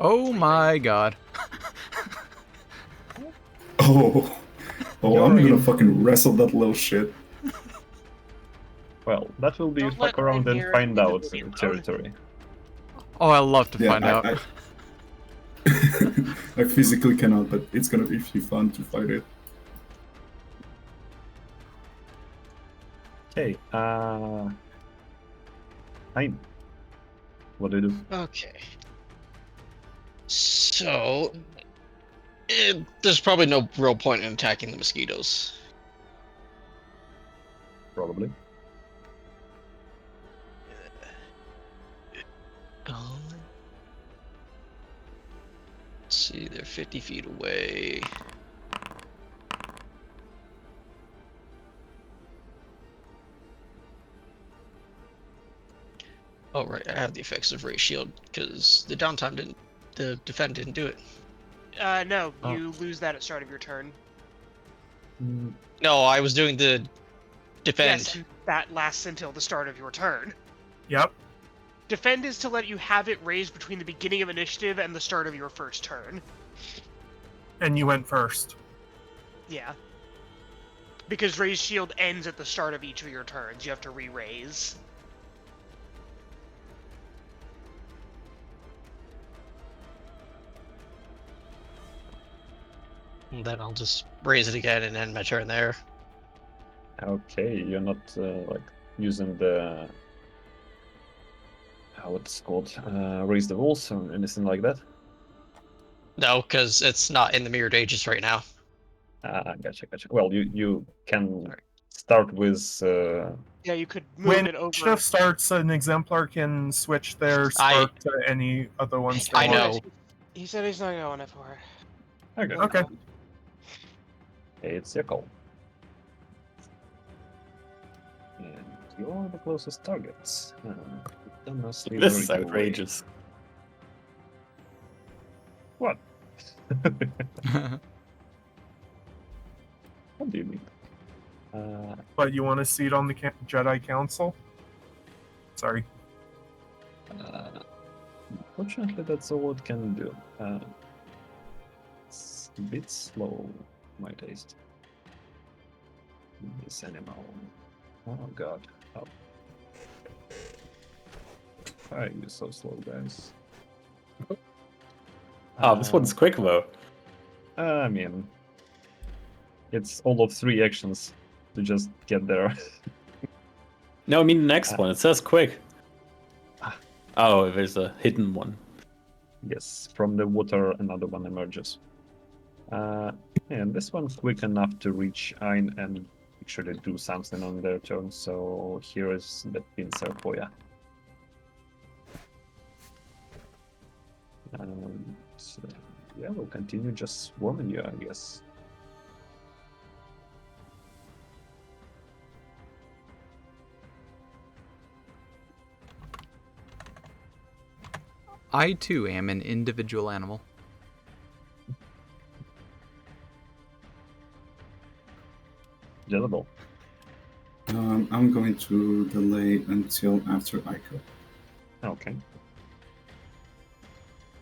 Oh my god. Oh, You're I'm gonna in- fucking wrestle that little shit. Well, that will be Don't let fuck around and Rhaenyra find leave out the movie alone. territory. Oh, I love to Yeah, find out. I physically cannot, but it's gonna be fun to fight it. Okay. Fine. What do you do? Okay. So, there's probably no real point in attacking the mosquitoes. Probably. Let's see, they're 50 feet away. Oh right, I have the effects of Ray Shield because the downtime didn't, the defend didn't do it. No, Oh. you lose that at start of your turn. No, I was doing the defend. Yes, and that lasts until the start of your turn. Yep. Defend is to let you have it raised between the beginning of initiative and the start of your first turn. And you went first. Yeah. Because Raise Shield ends at the start of each of your turns. You have to re-raise. And then I'll just raise it again and end my turn there. Okay, you're not like using the how it's called, raise the walls or anything like that. No, because it's not in the mirrored ages right now. Gotcha. Well, you can Sorry. start with Yeah, you could move When it over. initiative starts, an exemplar can switch their spark to any of the ones they I want. know. He said he's not going it for it. okay. Okay. It's your call. And you're the closest targets. This is outrageous. What? What do you mean? But you want a seat on the Jedi Council? Sorry. Fortunately, that's all it can do. It's a bit slow, my taste. This animal. Oh god. Oh. Why are you so slow, guys? Oh, this one's quick though. I mean, it's all of 3 actions to just get there. No, I mean the next one. It says quick. Ah. Oh, there's a hidden one. Yes, from the water another one emerges. And this one's quick enough to reach Ein and actually do something on their turn, so here is the pincer for ya. So, yeah, we'll continue just swarming you, I guess. I too am an individual animal. Jellable. I'm going to delay until after Ico. Okay.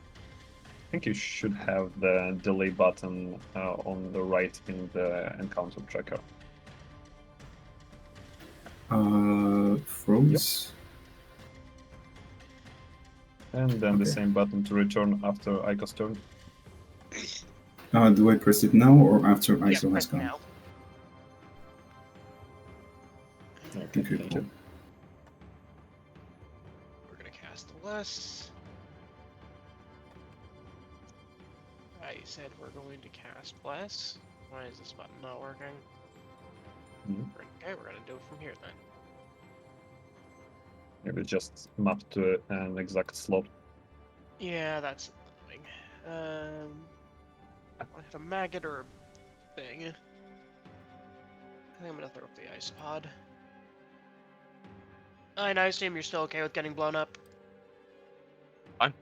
I think you should have the delay button on the right in the encounter tracker. Froze. And then the Okay. same button to return after Ico's turn. Do I press it now or after Yeah, ISO has press gone? now. Okay, Okay, thank cool. you. We're gonna cast less. I said we're going to cast less. Why is this button not working? Mhm. Okay, we're gonna do it from here then. Maybe just map to an exact slot. Yeah, that's annoying. I hit a maggot or a thing. I think I'm gonna throw up the ice pod. And I assume you're still okay with getting blown up. Fine.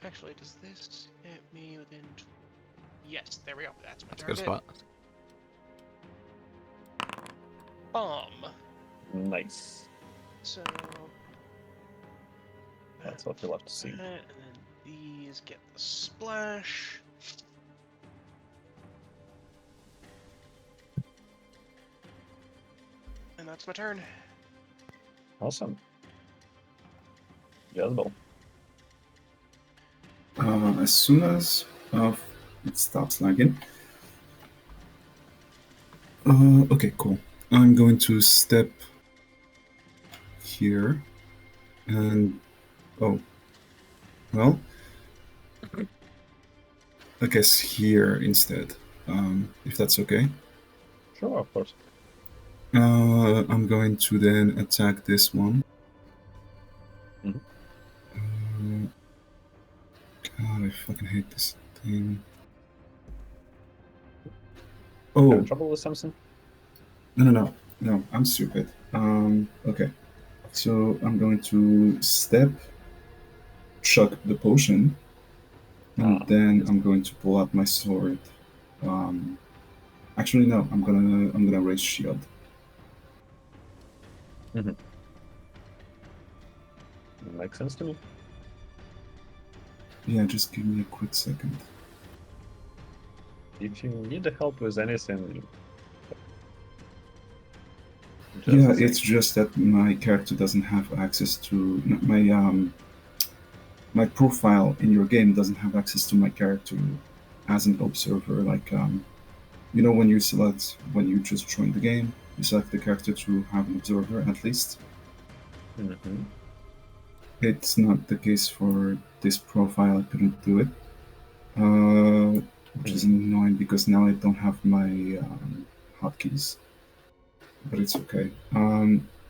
Actually, does this hit me within? Yes, there we go. That's my That's a good target. spot. Bomb. Nice. So That's what we'll have to see. and then these get the splash. And that's my turn. Awesome. Jellable. As soon as it stops lagging. Okay, cool. I'm going to step here and well, I guess here instead, if that's okay. Sure, of course. I'm going to then attack this one. Mhm. God, I fucking hate this thing. Having Oh, trouble with something? no, I'm stupid. Okay. So I'm going to step, chuck the potion, and then yes. I'm going to pull out my sword. Actually, no, I'm gonna raise shield. Makes sense to me. Yeah, just give me a quick second. If you need help with anything, Yeah, say. it's just that my character doesn't have access to my profile in your game doesn't have access to my character as an observer. Like you know, when you just join the game, you select the character to have an observer at least. Mm-hmm. It's not the case for this profile. I couldn't do it, which is annoying because now I don't have my hotkeys. But it's okay.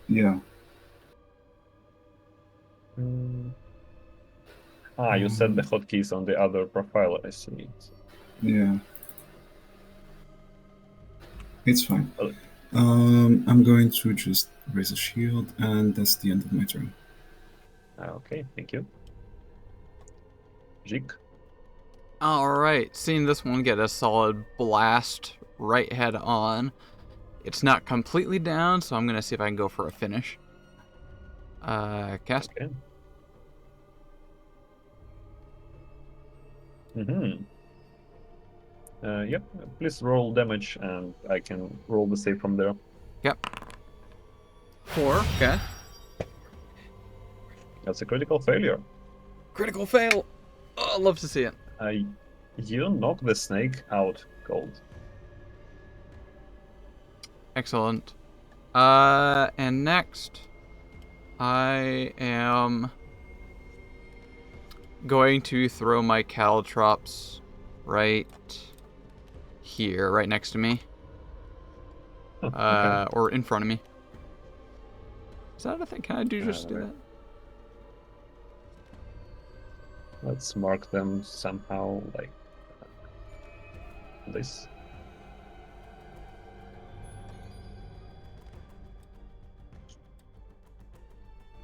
Yeah. You set the hotkeys on the other profile, I see. Yeah. It's fine. Oh. I'm going to just raise a shield, and that's the end of my turn. Okay, thank you. Jig. Alright, seeing this one get a solid blast right head on. It's not completely down, so I'm going to see if I can go for a finish. Cast. Okay. Mm-hmm. Yep, please roll damage and I can roll the save from there. Yep. 4, okay. That's a critical failure. Critical fail! Oh, I'd love to see it. You knock the snake out cold. Excellent. And next, I am going to throw my caltrops right here, right next to me. Okay. Or in front of me. Is that a thing? Can I just do that? Let's mark them somehow like this.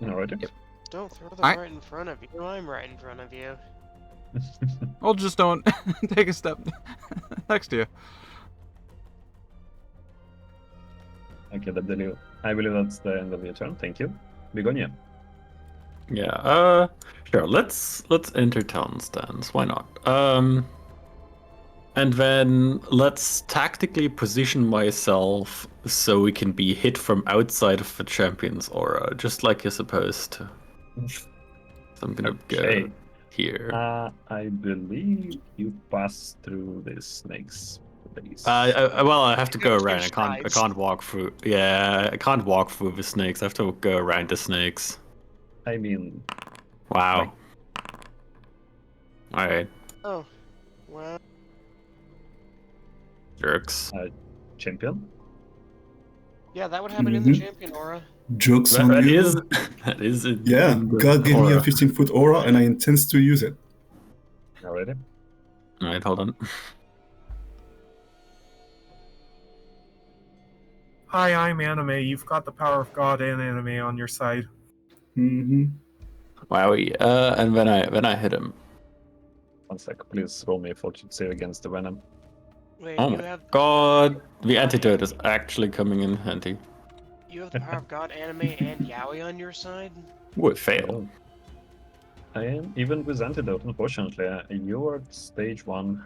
Alrighty. Don't throw them Alright. right in front of you. I'm right in front of you. Well, just don't take a step next to you. Okay, I believe that's the end of your turn. Thank you. Begonia. Yeah, sure. Let's enter town stance. Why not? And then let's tactically position myself so we can be hit from outside of the champion's aura, just like you're supposed to. So I'm gonna Okay. go here. I believe you pass through the snakes. Well, I have to go Gotta around. I change can't. I sides. can't walk through. Yeah, I can't walk through the snakes. I have to go around the snakes. I mean, Wow. All right, Oh, well, jerks. champion. yeah, that would happen in the Mhm. champion aura. Jokes on That you. is. That is. Yeah, in the God gave me a aura. 15-foot aura, and I intend to use it. Alrighty. All right, hold on. Hi, I'm Anime. You've got the power of God and Anime on your side. Mm-hmm. Wowie. And when I hit him. 1 sec. Please roll me a fortune save against the venom. Wait, Oh you my have god, the antidote is actually coming in handy. the power of God, anime, and yaoi on your side. Would fail. I am even with antidote. Unfortunately, you are stage 1.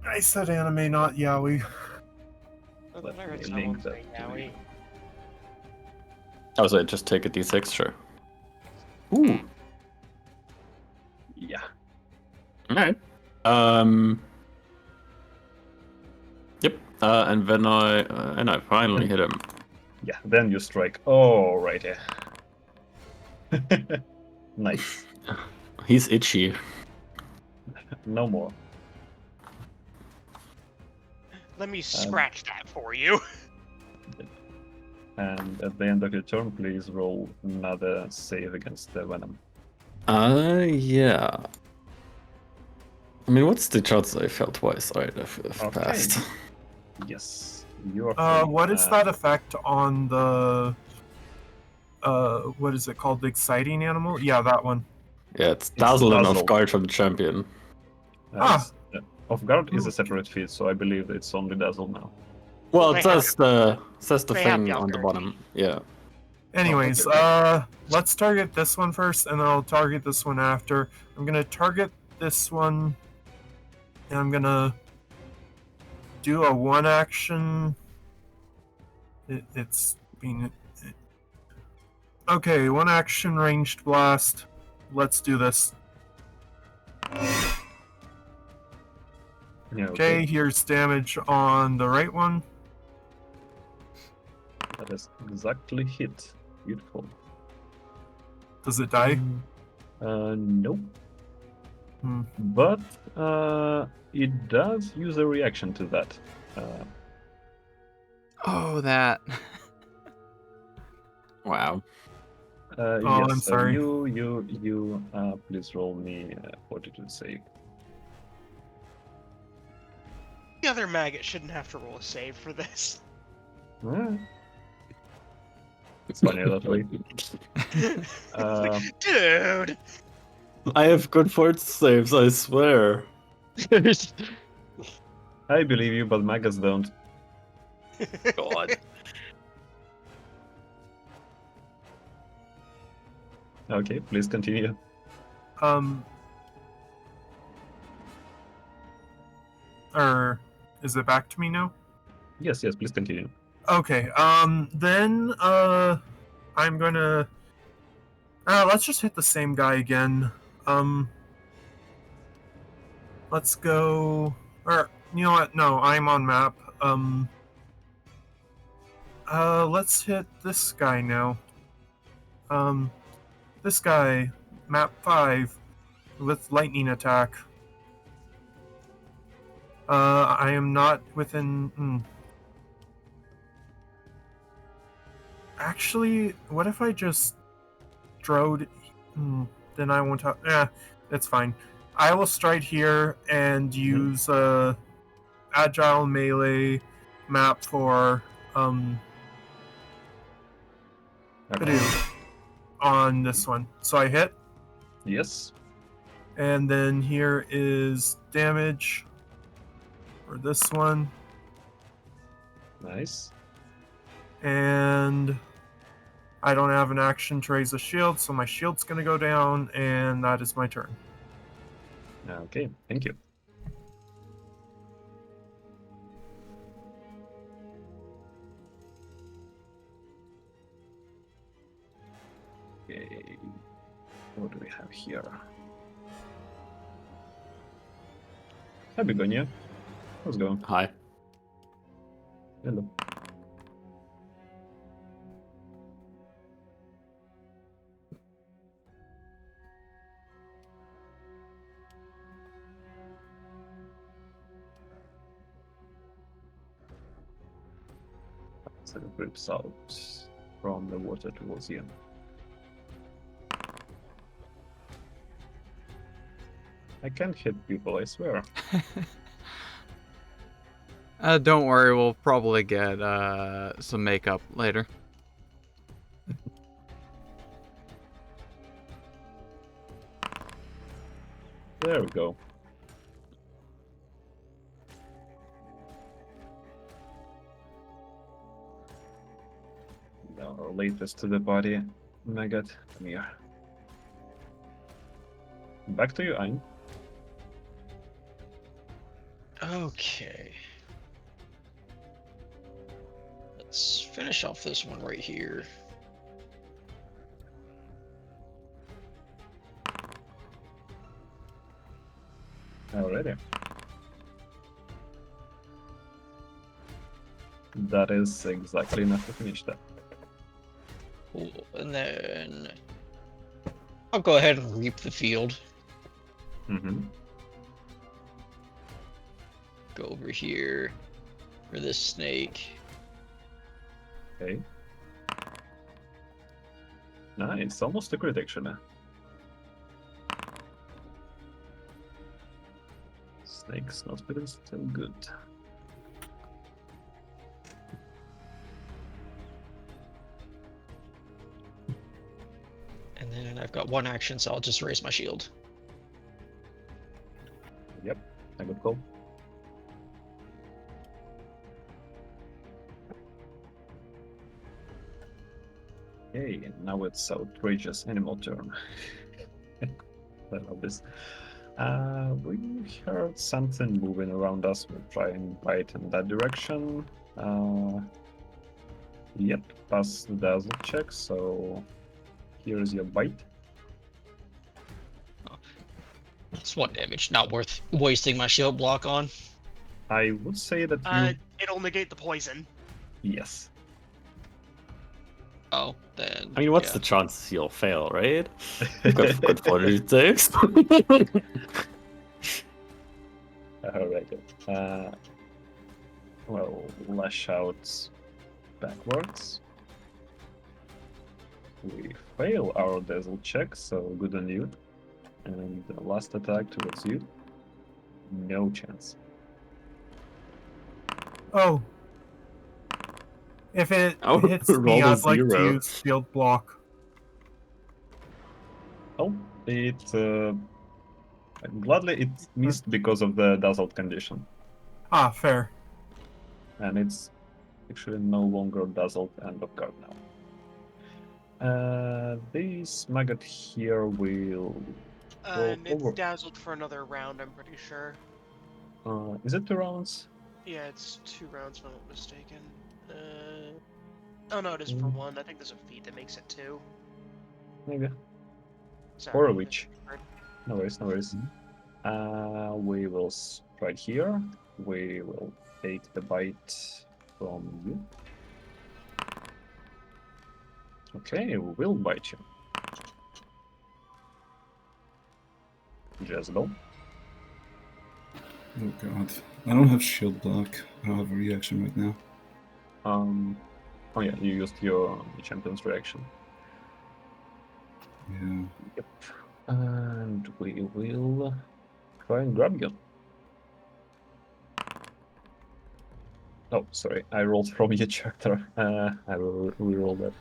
I said Anime, not Yaoi. I Let thought I heard me someone link that say to yaoi. you. Oh, so just take a d6, sure. Ooh. Yeah. Alright. Yep. And then I finally hit him. Yeah. Then you strike. Alrighty. Nice. He's itchy. No more. Let me scratch that for you. And at the end of your turn, please roll another save against the venom. Yeah. I mean, what's the chance I failed twice? Alright, I've Okay. passed. Yes. You are free. What is that effect on the what is it called? The exciting animal? Yeah, that one. Yeah, it's dazzle and off dazzle. guard from the champion. Off guard is a separate feat, so I believe it's only dazzle now. Well, They it says the they have thing the on the bottom. Yeah. Anyways, okay. let's target this one first, and then I'll target this one after. I'm gonna target this one, and I'm gonna do a one action. It's being okay. One action ranged blast. Let's do this. Yeah, Okay, here's damage on the right one. That is exactly hit. Beautiful. Does it die? Nope. Hmm. But it does use a reaction to that. Oh, that. Wow. Yes, I'm sorry. You please roll me fortitude save. The other maggot shouldn't have to roll a save for this. It's funny that way. Dude! I have good fort saves, I swear. I believe you, but maggots don't. God. Okay, please continue. Or is it back to me now? Yes, please continue. Okay, then, I'm gonna... let's just hit the same guy again. Let's go... Or, you know what? No, I'm on map. Let's hit this guy now. This guy, map 5, with lightning attack. I am not within... Actually, what if I just strode... then I won't have... it's fine. I will stride here and use agile melee map for Badoo on this one. So I hit, Yes. and then here is damage for this one, Nice. and I don't have an action to raise a shield, so my shield's going to go down, and that is my turn. Okay, thank you. Okay, what do we have here? Hi, Begonia. How's it going? Hi. Hello. So it rips out from the water towards you. I can't hit people, I swear. Don't worry, we'll probably get some makeup later. There we go. Now latest to the body. Maggot, come here. Back to you, Ein. Okay. Let's finish off this one right here. Alrighty. That is exactly enough to finish that. Cool. And then I'll go ahead and reap the field. Mm-hmm. Go over here for this snake. Okay. Nice, almost a crit actually. Snake's not feeling still good. And then I've got one action, so I'll just raise my shield. Yep, a good call. Okay, now it's outrageous animal turn. I love this. We heard something moving around us. We'll try and bite in that direction. Yep, pass the dazzle check, so here's your bite. It's one damage, not worth wasting my shield block on. I would say that you... It'll negate the poison. Yes. Oh, then. I mean, what's yeah. the chances you'll fail, right? You've got good fortitude saves. Alright. Well, lash out backwards. We fail our dazzle check, so good on you. And the last attack towards you. No chance. Oh. If it Oh, hits me, roll a I'd like to zero. use shield block. Oh, it gladly it missed because of the dazzled condition, Ah, fair. and it's actually no longer dazzled and off guard now. This maggot here will go And it's over. dazzled for another round, I'm pretty sure. Is it 2 rounds? Yeah, it's 2 rounds if I'm not mistaken. Oh no, it is for 1. I think there's a feat that makes it 2. Maybe. Sorry, Or a that's witch. weird. No worries, no worries. We will strike here. We will take the bite from you. Okay, we will bite you. Jezebel. Oh god. I don't have shield block. I don't have a reaction right now. Oh yeah, you used your champion's reaction. Yeah. Yep. And we will try and grab you. Oh, sorry, I rolled from your character. I will re-roll that.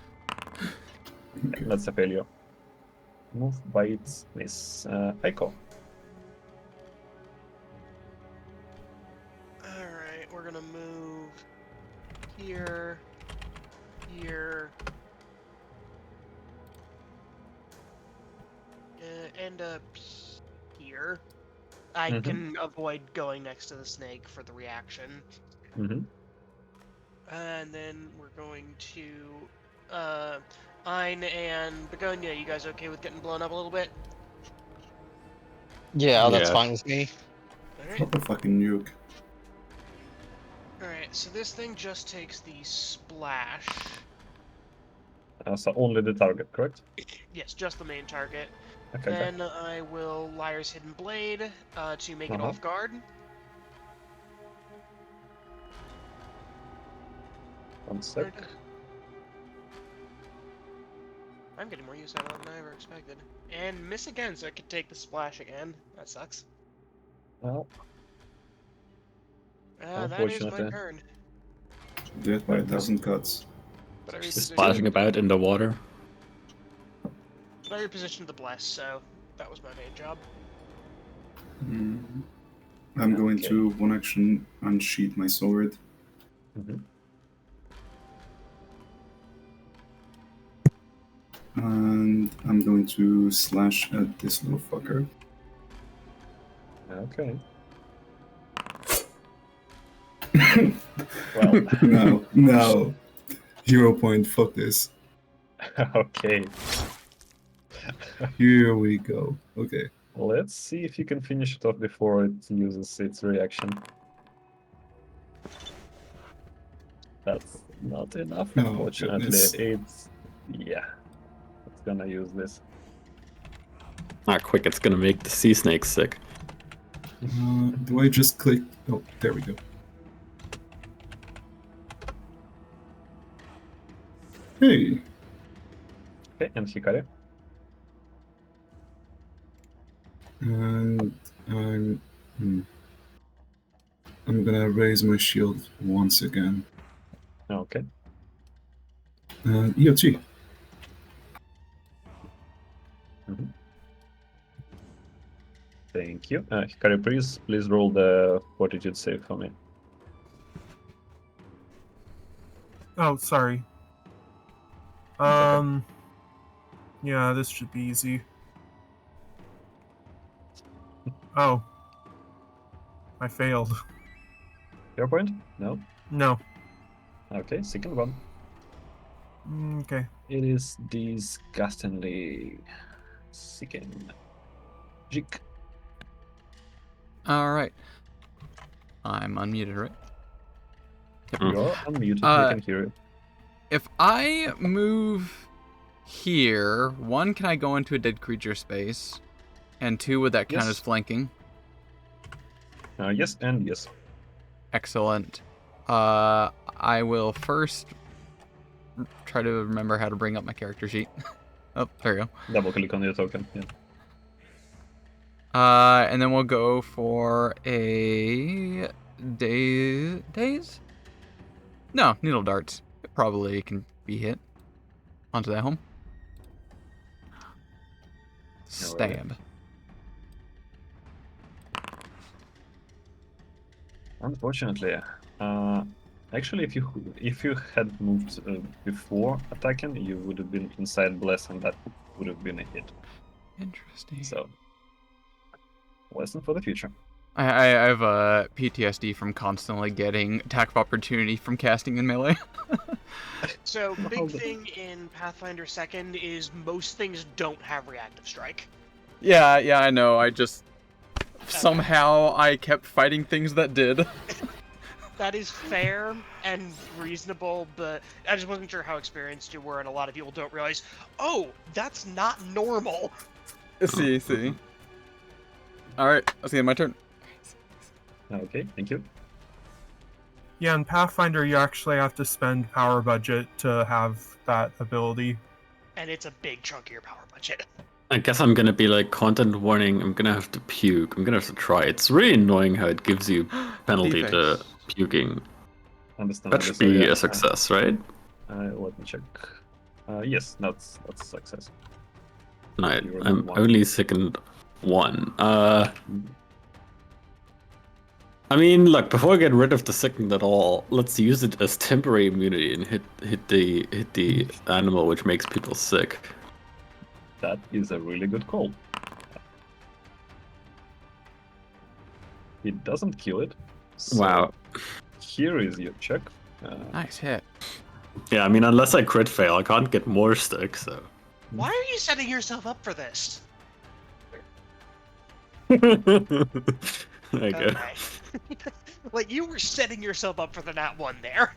Okay. That's a failure. Move, bite, miss. Aiko. Alright, we're gonna move here, here, end up here. I Mhm. can avoid going next to the snake for the reaction. Mm-hmm. And then we're going to Ein and Begonia, you guys okay with getting blown up a little bit? Yeah, that's Yeah. fine with me. Alright. What a fucking nuke. Alright, so this thing just takes the splash. So only the target, correct? Yes, just the main target. Okay. Then I will Liar's Hidden Blade to make it Uh-huh. off guard. 1 sec. I'm getting more use out of it than I ever expected. And miss again, so I could take the splash again. That sucks. Well, That is my Unfortunately. turn. Dead by 1,000 cuts. But I Just Splashing about in the water. repositioned the bless, so that was my main job. I'm going Okay. to one action unsheath my sword. Mhm. And I'm going to slash at this little fucker. Okay. Well, No. 0 point, fuck this. okay. Here we go. Okay. Let's see if you can finish it off before it uses its reaction. That's not enough, Oh, unfortunately. goodness. It's gonna use this. Ah, quick, it's gonna make the sea snake sick. Do I just click? Oh, there we go. Hey. Okay, and Hikari. And I'm gonna raise my shield once again. Okay. EOT. Mhm. Thank you. Hikari, please roll the fortitude save for me. Oh, sorry. okay. Yeah, this should be easy. Oh. I failed. Your point? No? No. Okay, second one. Okay. It is disgustingly sickening. Jik. All right. I'm unmuted, right? You're unmuted, we can hear you. If I move here, one, can I go into a dead creature space? And two, would that count Yes. as flanking? Yes and yes. Excellent. I will first try to remember how to bring up my character sheet. Oh, there you go. Double click on your token. Yeah. And then we'll go for a daze? No, needle darts. It probably can be hit onto that home. Stab. Unfortunately, actually, if you had moved before attacking, you would have been inside bless, and that would have been a hit. Interesting. So, lesson for the future. I have a PTSD from constantly getting attack of opportunity from casting in melee. So, big thing in Pathfinder 2nd is most things don't have reactive strike. Yeah, I know. I just somehow I kept fighting things that did. That is fair and reasonable, but I just wasn't sure how experienced you were, and a lot of people don't realize, oh, that's not normal. See. Alright, that's the end of my turn. Okay, thank you. Yeah, in Pathfinder, you actually have to spend power budget to have that ability. And it's a big chunk of your power budget. I guess I'm gonna be like, content warning, I'm gonna have to puke. I'm gonna have to try. It's really annoying how it gives you penalty to Defense. puking. That Understandably should so, be yeah. a success, right? Let me check. Yes, that's a success. No, You remove I'm one. only second one. I mean, look, before I get rid of the second at all, let's use it as temporary immunity and hit the animal, which makes people sick. That is a really good call. It doesn't kill it. So Wow. here is your check. Nice hit. Yeah, I mean, unless I crit fail, I can't get more sick. So. Why are you setting yourself up for this? There you go. Okay. Like, you were setting yourself up for the nat 1 there.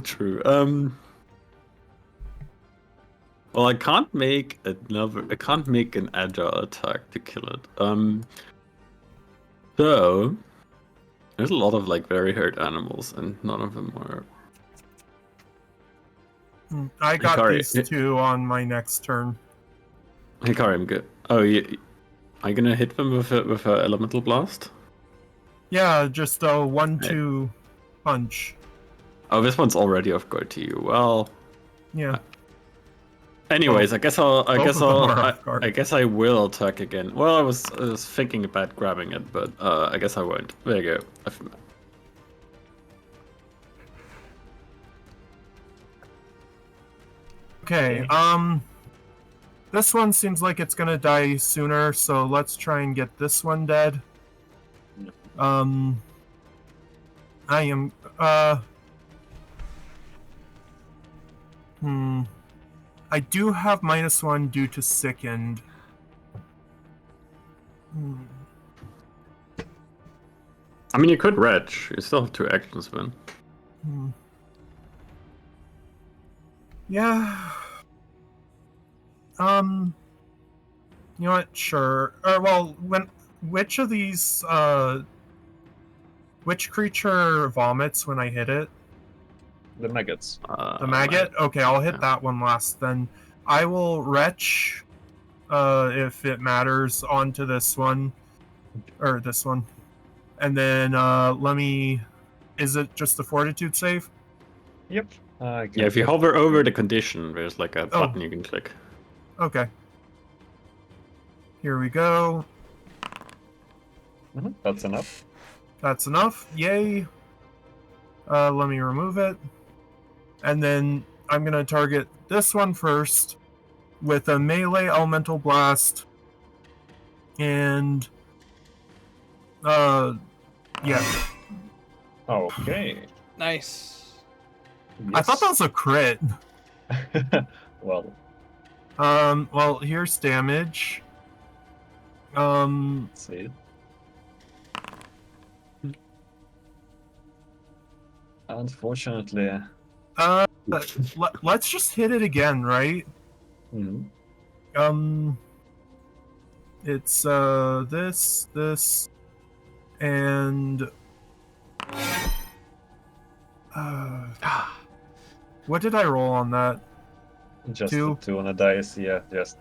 True. Well, I can't make an agile attack to kill it. So there's a lot of like very hurt animals, and none of them are. I got Hikari, these two on my next turn. Hikari, I'm good. Oh, are you gonna hit them with a elemental blast? Yeah, just a 1-2 punch. Oh, this one's already off guard to you. Well, Yeah. anyways, I guess I both of them are off guard. guess I will attack again. Well, I was thinking about grabbing it, but I guess I won't. There you go. Okay, this one seems like it's gonna die sooner, so let's try and get this one dead. I am, I do have -1 due to sickened. I mean, you could retch. You still have 2 actions, man. Yeah. You know what? Sure. Well, which of these, which creature vomits when I hit it? The maggots. The maggot? Okay, I'll hit that one last then. I will retch, if it matters, onto this one. Or this one. And then, let me... Is it just the fortitude save? Yep. Yeah, if you hover over the condition, there's like a button you can click. Okay. Here we go. That's enough. That's enough. Yay. Let me remove it. And then I'm going to target this one first with a melee elemental blast. And yeah. Okay. Nice. I thought that was a crit. Well, Well, here's damage. let's see. Unfortunately. Let's just hit it again, right? It's this, and what did I roll on that? Just 2? the 2 on a dice, yeah, just.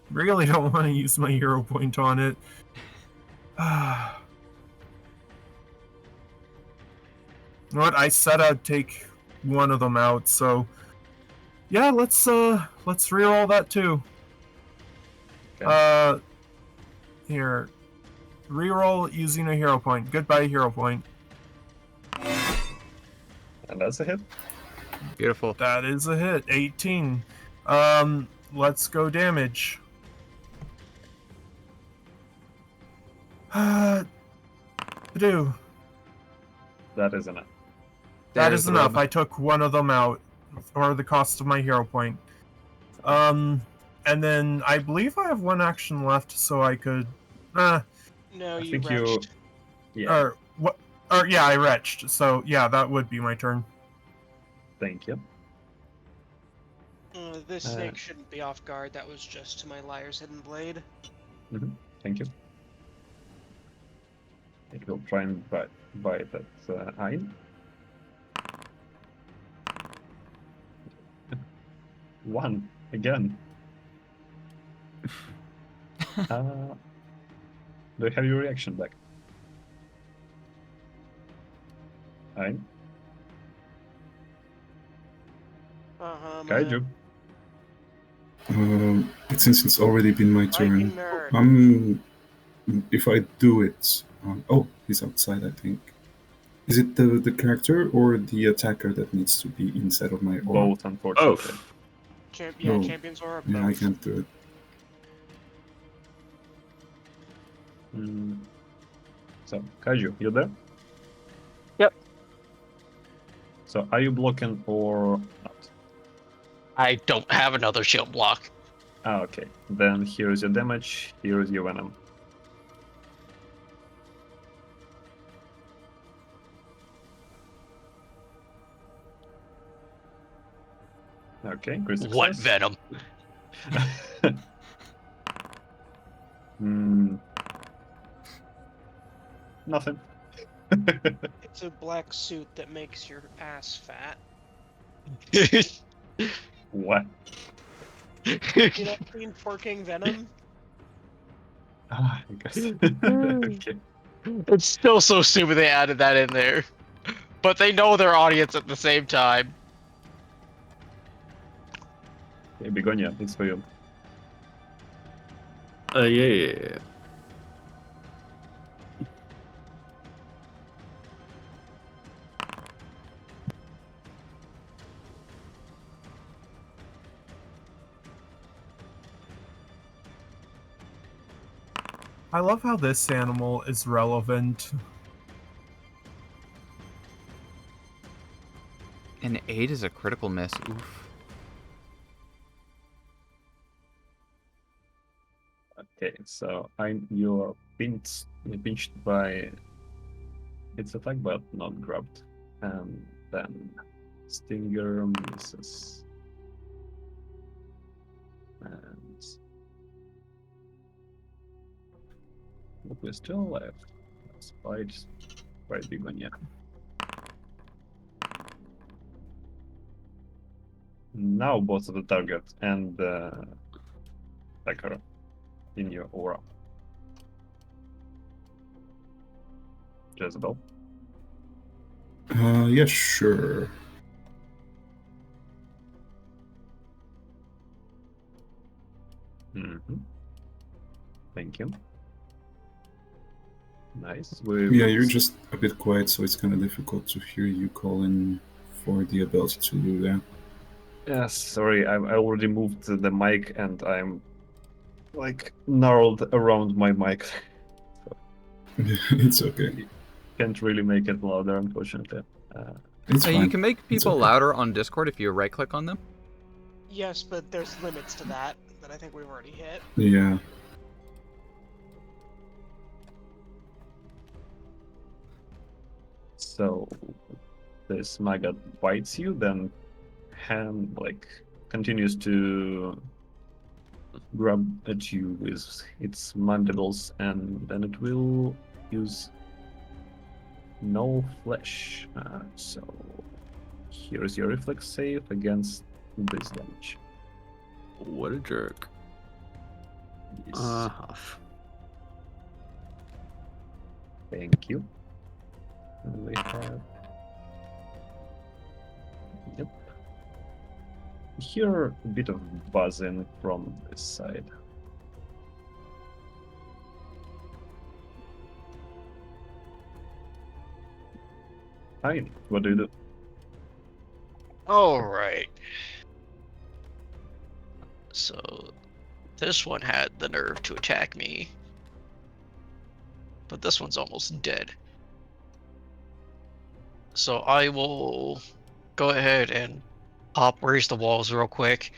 Really don't want to use my hero point on it. You know what? I said I'd take one of them out, so yeah, let's reroll that too. Okay. Here. Reroll using a hero point. Goodbye, hero point. And that's a hit. Beautiful. That is a hit. 18. Let's go damage. Do. That is enough. That is enough. I took one of them out for the cost of my hero point. And then I believe I have one action left, so I could. No, I you think retched. Yeah. Or what? Or yeah, I retched. So yeah, that would be my turn. Thank you. This snake shouldn't be off guard. That was just to my Liar's Hidden Blade. Thank you. It will try and bite at Ein. One again. Do you have your reaction back? Ein? Kaiju. Since it's already been my turn, Viking nerd. if I do it, oh, he's outside. I think. Is it the character or the attacker that needs to be inside of my aura? Both, unfortunately. Yeah, Oh, champions are yeah, I both. can't do it. So, Kaiju, you there? Yep. So, are you blocking or not? I don't have another shield block. Ah, okay. Then here's your damage, here's your venom. Okay, great success. What venom? Nothing. It's a black suit that makes your ass fat. What? You know, seen twerking venom? Ah, I guess. Okay. It's still so stupid they added that in there. But they know their audience at the same time. Okay, Begonia, it's for you. Yeah. I love how this animal is relevant. An 8 is a critical miss. Oof. Okay, so you're pinched by its attack, but not grabbed. And then Stinger misses. And look, we're still alive. Despite quite big one, yeah. Now both of the target and the attacker in your aura. Jezebel. Yeah, sure. Thank you. Nice. Yeah, you're just a bit quiet, so it's kind of difficult to hear you calling for the ability to do that. Yes, sorry, I already moved the mic and I'm like gnarled around my mic. It's okay. Can't really make it louder, unfortunately. It's fine. You can make It's people okay. louder on Discord if you right click on them. Yes, but there's limits to that I think we've already hit. Yeah. So this maggot bites you, then continues to grab at you with its mandibles, and then it will use no flesh. So here's your reflex save against this damage. What a jerk. Yes. Thank you. And we have. Yep. Hear a bit of buzzing from this side. Hi, what do you do? Alright. So, this one had the nerve to attack me. But this one's almost dead. So I will go ahead and raise the walls real quick.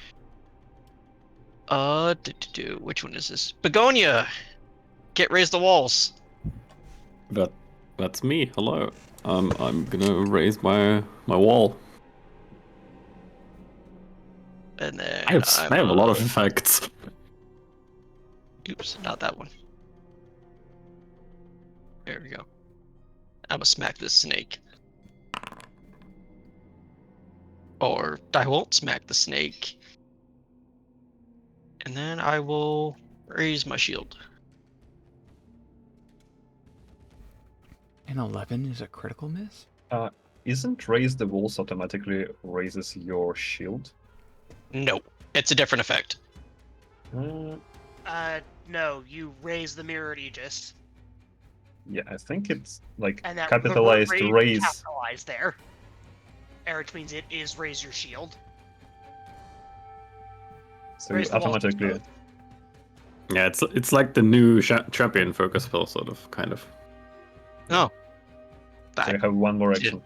Which one is this? Begonia! Get raise the walls. That's me. Hello. I'm gonna raise my wall. And then I have a lot of effects. Oops, not that one. There we go. I'ma smack this snake. Or I won't smack the snake. And then I will raise my shield. An 11 is a critical miss? Isn't raise the walls automatically raises your shield? No, it's a different effect. No, you raise the mirrored aegis. Yeah, I think it's like And that capitalized the word raise. capitalized there. Which means it is raise your shield. So Raise you the walls automatically. both. Yeah, it's like the new champion focus spell, sort of, kind of. Oh. So you have one more Shit. action.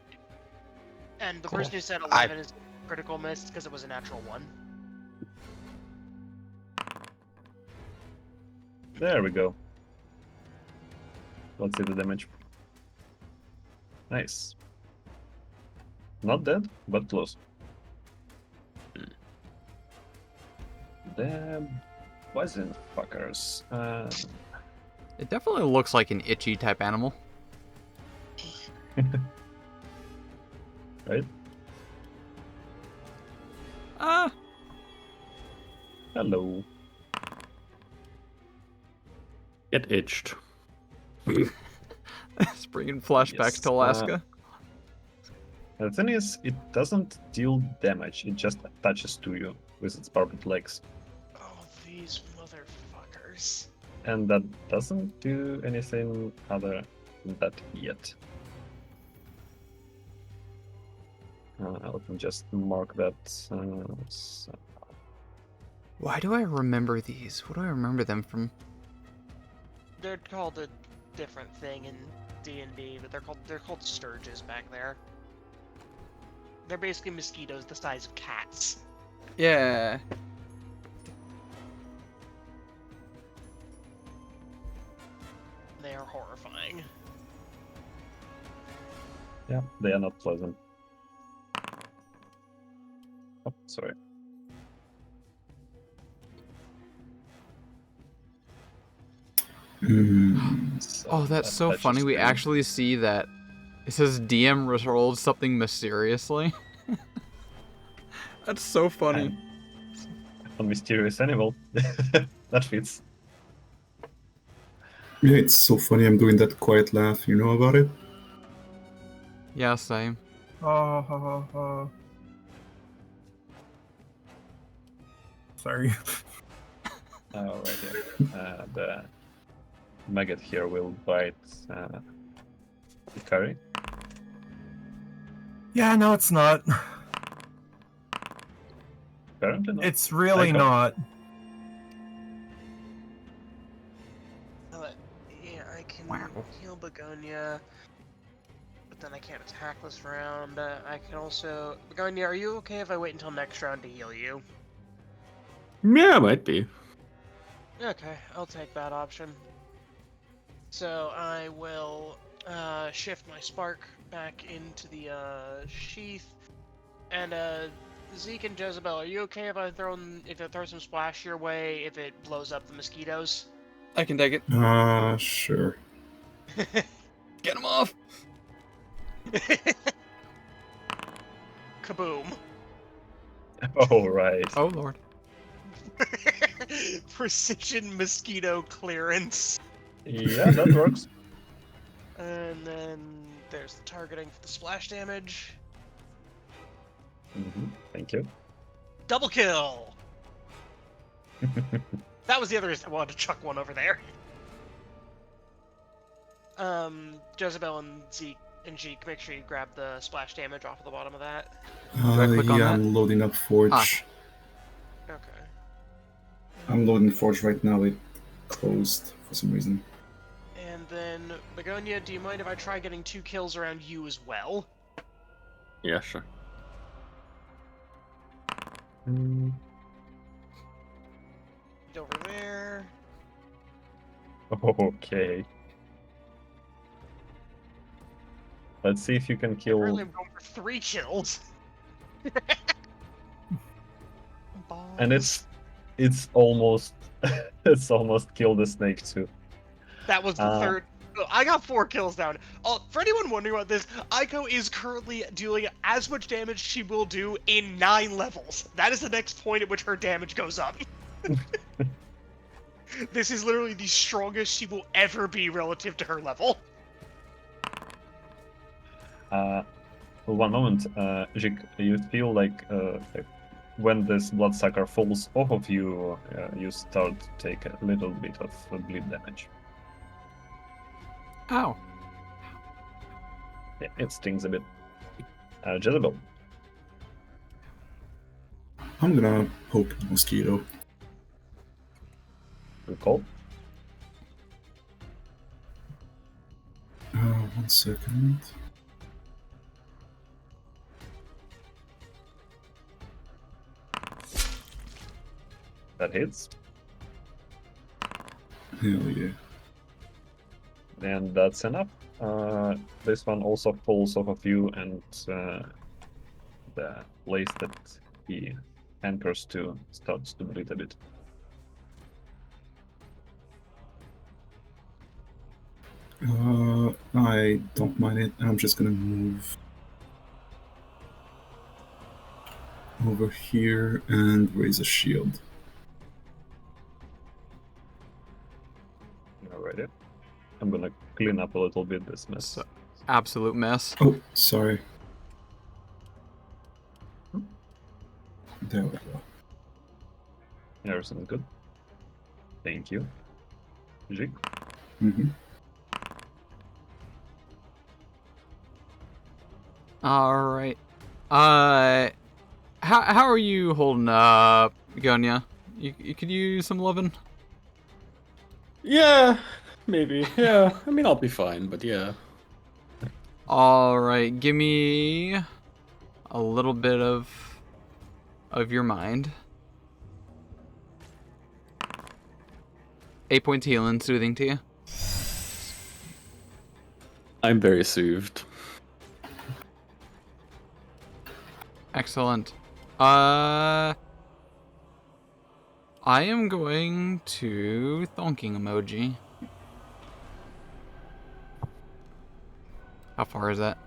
And the Cool. person who said 11 is critical miss because it was a natural 1. There we go. Let's see the damage. Nice. Not dead, but close. The poison fuckers. It definitely looks like an itchy type animal. Right? Ah, Hello. Get itched. it's bringing flashbacks Yes, to Alaska. The thing is, it doesn't deal damage, it just attaches to you with its barbed legs. Oh, these motherfuckers. And that doesn't do anything other than that yet. Let me just mark that. So- Why do I remember these? What do I remember them from? They're called a different thing in D&D, but they're called sturges back there. They're basically mosquitoes the size of cats. Yeah. They are horrifying. Yeah, they are not pleasant. Oh, sorry. So Oh, that's so attaches funny. We to- actually see that it says DM rolled something mysteriously. That's so funny. A mysterious animal. That fits. Yeah, it's so funny. I'm doing that quiet laugh. You know about it? Yeah, same. Sorry. Alright, yeah. The maggot here will bite Hikari. Yeah, no, it's not. Apparently not. It's really Psycho. not. Yeah, I can Wow. heal Begonia, but then I can't attack this round. I can also... Begonia, are you okay if I wait until next round to heal you? Yeah, might be. Okay, I'll take that option. So I will shift my spark back into the sheath. And Zeke and Jezebel, are you okay if I throw some splash your way if it blows up the mosquitoes? I can take it. Sure. Get him off! Kaboom. Oh, right. Oh, Lord. Precision mosquito clearance. Yeah, that works. And then there's the targeting for the splash damage. Thank you. Double kill! That was the other reason I wanted to chuck one over there. Jezebel and Zeke, make sure you grab the splash damage off of the bottom of that. I click on Yeah, that? I'm loading up Forge. Okay. I'm loading Forge right now. It closed for some reason. And then, Begonia, do you mind if I try getting 2 kills around you as well? Yeah, sure. Get over there. Okay. Let's see if you can kill. Really, I'm going for 3 kills. And it's almost it's almost killed the snake too. That was the I got 4 kills down. For anyone wondering about this, Aiko is currently doing as much damage she will do in 9 levels. That is the next point at which her damage goes up. This is literally the strongest she will ever be relative to her level. One moment, Jik, you feel like when this bloodsucker falls off of you, you start to take a little bit of bleed damage. Ow. Yeah, it stings a bit. Jezebel. I'm gonna poke the mosquito. Good call. 1 second. That hits. Hell yeah. And that's enough. This one also falls off of you, and the place that he anchors to starts to bleed a bit. I don't mind it. I'm just gonna move over here and raise a shield. Alrighty. I'm gonna clean up a little bit this mess. So, absolute mess. Oh, sorry. There we go. Everything's good. Thank you. Jig. Mm-hmm. All right. How are you holding up, Gunya? You could use some loving. Yeah, maybe. Yeah, I mean, I'll be fine, but yeah. All right, give me a little bit of your mind. 8 points healing, soothing to you. I'm very soothed. Excellent. I am going to thonking emoji. How far is that?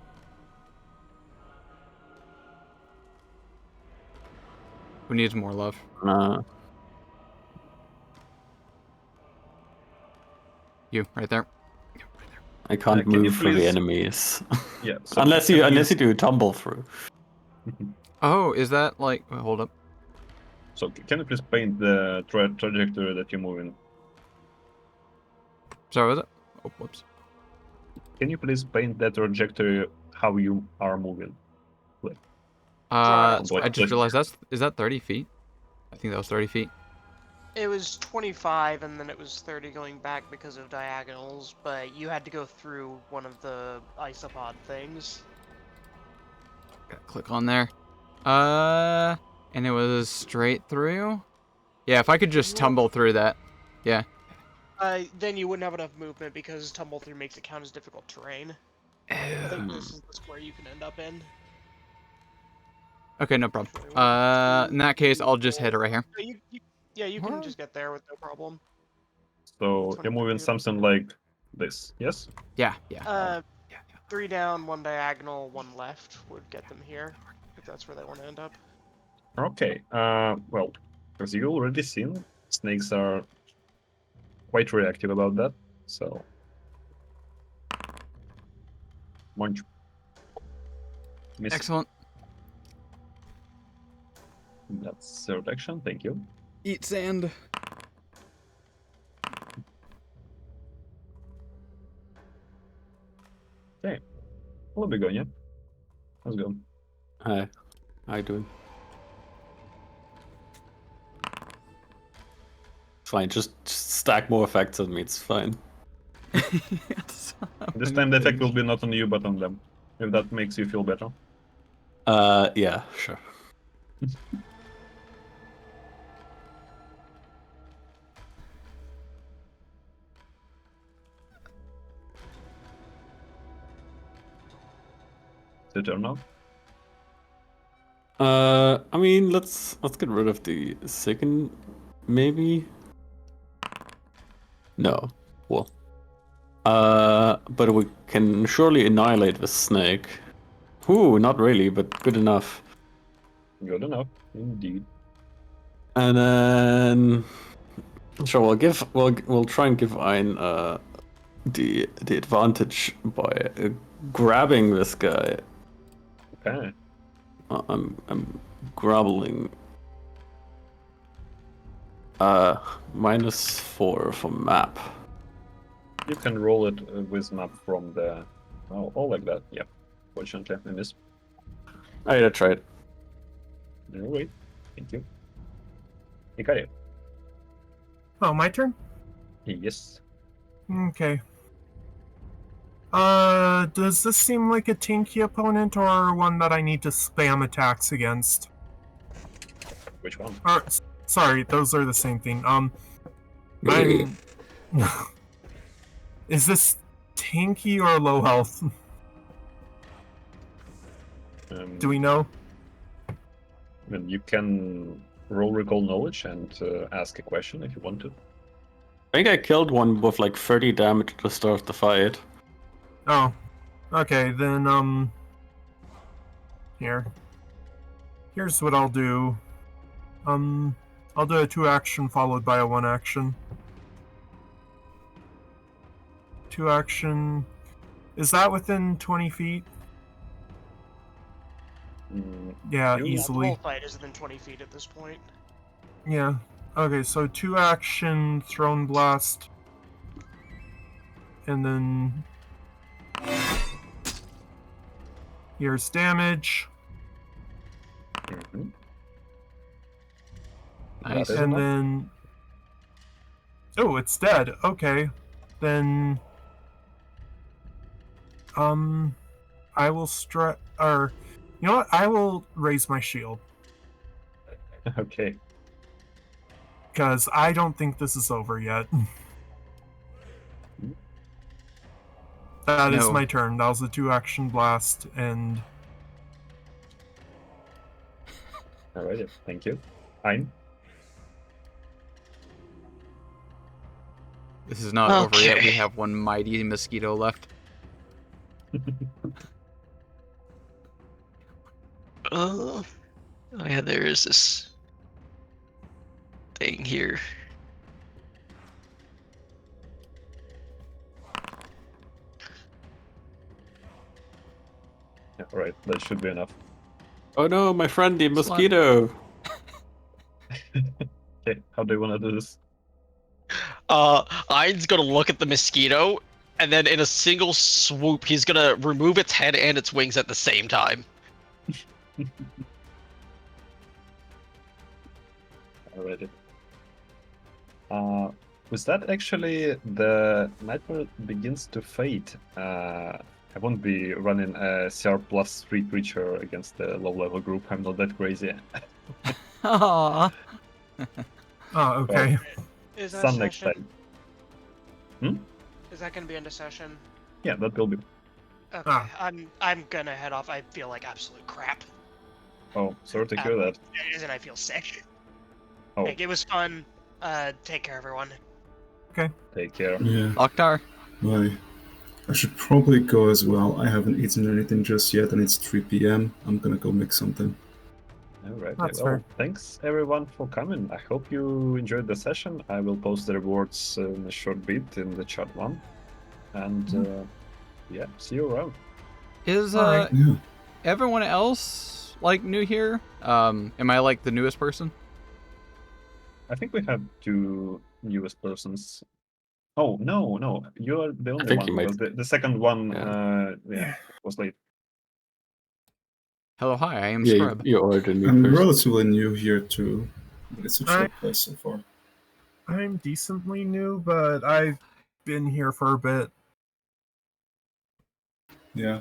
Who needs more love? You, right there. I can't can you move for the please- enemies. Yeah. So unless can you do tumble through. Oh, is that like... Wait, hold up. So can you please paint the trajectory that you're moving? Sorry, was it? Oh, whoops. Can you please paint that trajectory how you are moving? I Like- just realized is that 30 feet? I think that was 30 feet. It was 25, and then it was 30 going back because of diagonals, but you had to go through one of the isopod things. Gotta click on there. And it was straight through? Yeah, if I could just tumble through that. Yeah. Then you wouldn't have enough movement because tumble through makes it count as difficult terrain. I think this is the square you can end up in. Okay, no problem. In that case, I'll just hit it right here. Yeah, you can just get there with no problem. So you're moving something like this, yes? Yeah. 3 down, 1 diagonal, 1 left would get them here, if that's where they want to end up. Okay. Well, as you already seen, snakes are quite reactive about that. So, munch. Miss. Excellent. That's third action. Thank you. Eat sand. Okay. Hello, Begonia. How's it going? Hi. How you doing? Fine, just stack more effects on me, it's fine. This time the effect will be not on you, but on them. If that makes you feel better. Yeah, sure. It's your turn now. I mean, let's get rid of the second, maybe. No, well, But we can surely annihilate the snake. Ooh, not really, but good enough. Good enough, indeed. And then, sure, we'll try and give Ein the advantage by grabbing this guy. Okay. I'm groveling. -4 for map. You can roll it with map from the... Oh, all like that. Yeah. Fortunately, I missed. Alright, I tried. No, wait. Thank you. Ikari. Oh, my turn? Yes. Okay. Does this seem like a tanky opponent or one that I need to spam attacks against? Which one? Sorry, those are the same thing. I'm... Is this tanky or low health? Do we know? Then you can roll recall knowledge and ask a question if you want to. I think I killed one with like 30 damage to start the fight. Oh. Okay, then, Here's what I'll do. I'll do a 2 action followed by a 1 action. 2 action... Is that within 20 feet? Yeah, You- easily. The whole fight is within 20 feet at this point. Yeah. Okay, so 2 action, Throne Blast. And then... Here's damage. Mhm. Nice. That is And enough. then... Oh, it's dead. Okay. Then... I will or... You know what? I will raise my shield. Okay. Because I don't think this is over yet. That is No. my turn. That was a 2 action blast, and... Alright, thank you. Ein. This is not over yet. We Okay. have one mighty mosquito left. Oh yeah, there is this thing here. Yeah, alright, that should be enough. Oh no, my friend, the mosquito! Okay, how do you want to do this? Ein's gonna look at the mosquito, and then in a single swoop, he's gonna remove its head and its wings at the same time. Alrighty. Was that actually the nightmare begins to fade? I won't be running a CR plus 3 creature against the low level group. I'm not that crazy. Aww. Oh, okay. Is that Sun next session? time. Is that going to be into session? Yeah, that will be. Okay, Ah. I'm gonna head off. I feel like absolute crap. Oh, sorry to hear that. And I feel sick. Oh, Like, it was fun. Take care, everyone. take care. Yeah. Oktar. Bye. I should probably go as well. I haven't eaten anything just yet, and it's 3 p.m. I'm gonna go make something. Alright, That's well, fair. thanks everyone for coming. I hope you enjoyed the session. I will post the rewards in a short bit in the chat one. And yeah, see you around. Is Alright. Yeah. everyone else like new here? Am I like the newest person? I think we have 2 newest persons. Oh, no, you're the only think one, you might- because the second one Yeah. was late. Hello, hi, I am Yeah, Scrub. you are the new I'm person. relatively new here too, but it's a short place so far. I'm decently new, but I've been here for a bit. Yeah.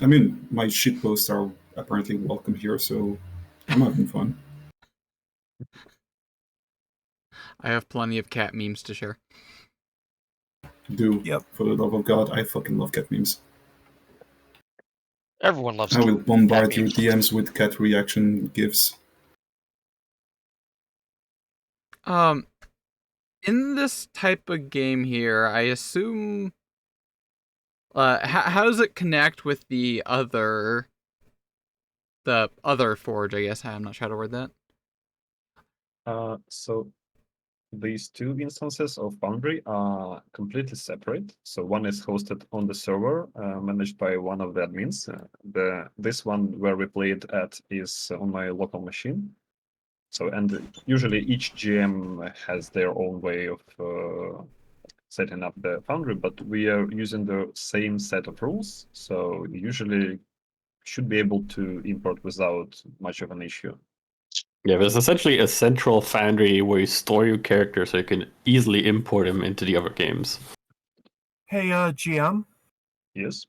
I mean, my shit posts are apparently welcome here, so I'm having fun. I have plenty of cat memes to share. Do. Yep. For the love of God, I fucking love cat memes. Everyone loves I will bombard cat your memes. DMs with cat reaction gifs. In this type of game here, I assume How does it connect with the other forge? I guess I'm not sure how to word that. So these two instances of Foundry are completely separate. So one is hosted on the server, managed by one of the admins. This one where we played at is on my local machine. So, and usually each GM has their own way of setting up the Foundry, but we are using the same set of rules. So usually should be able to import without much of an issue. Yeah, there's essentially a central foundry where you store your character so you can easily import them into the other games. Hey, GM. Yes.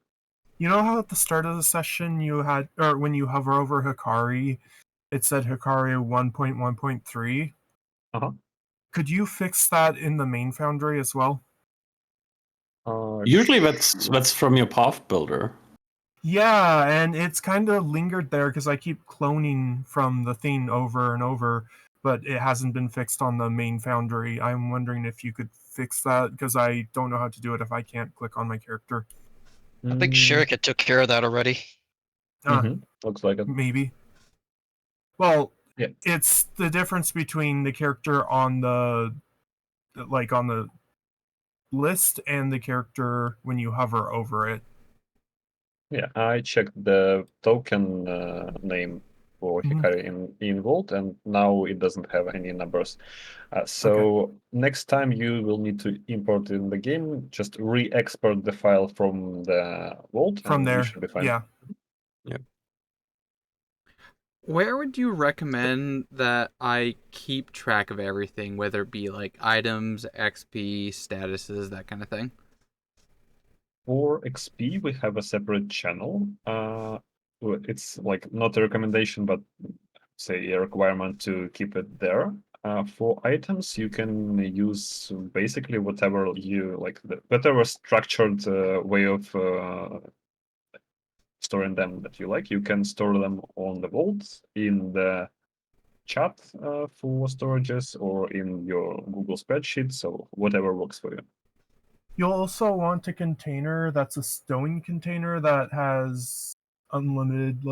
You know how at the start of the session you had, or when you hover over Hikari, it said Hikari 1.1.3? Uh-huh. Could you fix that in the main foundry as well? Usually that's from your path builder. Yeah, and it's kind of lingered there because I keep cloning from the thing over and over, but it hasn't been fixed on the main foundry. I'm wondering if you could fix that because I don't know how to do it if I can't click on my character. I think Sherika took care of that already. Looks like it. Maybe. Well, Yeah. it's the difference between the character on the list and the character when you hover over it. Yeah, I checked the token name for Mhm. Hikari in Vault, and now it doesn't have any numbers. So next time you will need to import in the game, just re-export the file from the Vault, From and you there, should be fine. yeah. Where would you recommend that I keep track of everything, whether it be like items, XP, statuses, that kind of thing? For XP, we have a separate channel. It's like not a recommendation, but say a requirement to keep it there. For items, you can use basically whatever you like, whatever structured way of storing them that you like. You can store them on the vault, in the chat for storages, or in your Google spreadsheet. So whatever works for you. You'll also want a container that's a stone container that has unlimited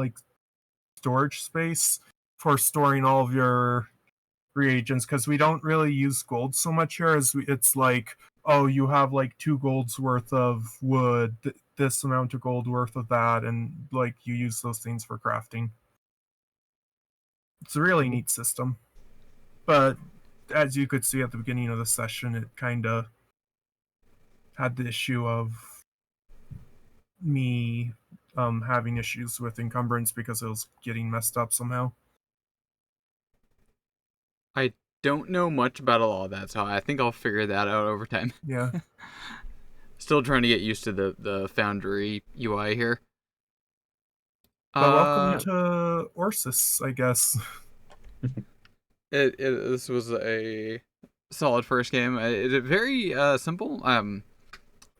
storage space for storing all of your reagents because we don't really use gold so much here as it's like, oh, you have like 2 golds worth of wood, this amount of gold worth of that, and like you use those things for crafting. It's a really neat system. But as you could see at the beginning of the session, it kind of had the issue of me having issues with encumbrance because it was getting messed up somehow. I don't know much about all of that, so I think I'll figure that out over time. Yeah. Still trying to get used to the Foundry UI here. But welcome to Orsus, I guess. This was a solid first game. It's very simple.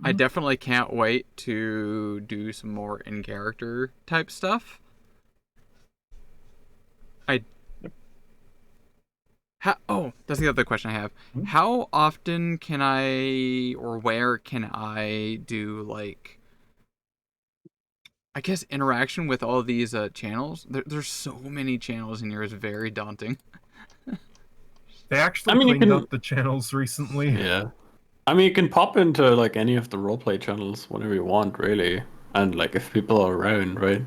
I definitely can't wait to do some more in-character type stuff. That's the other question I have. How often can I, or where can I do, like, I guess, interaction with all these there's so many channels in here. It's very daunting. They actually cleaned up the channels recently. Yeah. I mean, you can pop into like any of the roleplay channels whenever you want, really, and like if people are around, right?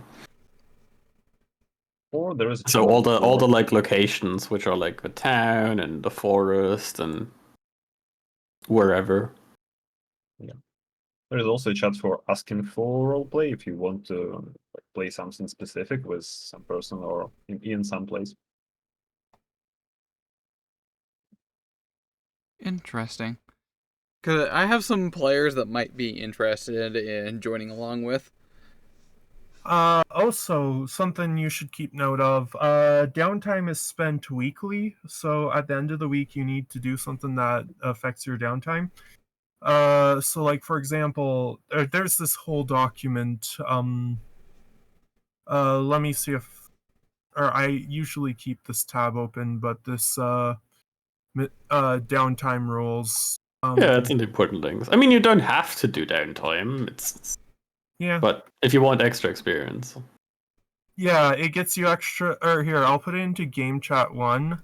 Or there is so all the like locations, which are like the town and the forest and wherever. Yeah, there is also a chat for asking for roleplay if you want to like, play something specific with some person or in some place. Interesting. Because I have some players that might be interested in joining along with. Also, something you should keep note of. Downtime is spent weekly, so at the end of the week, you need to do something that affects your downtime. So like for example, there's this whole document. Let me see if, or I usually keep this tab open, but this downtime rules. Yeah, it's an important thing. I mean, you don't have to do downtime. It's Yeah. But if you want extra experience, Yeah, it gets you extra. Or here, I'll put it into game chat 1.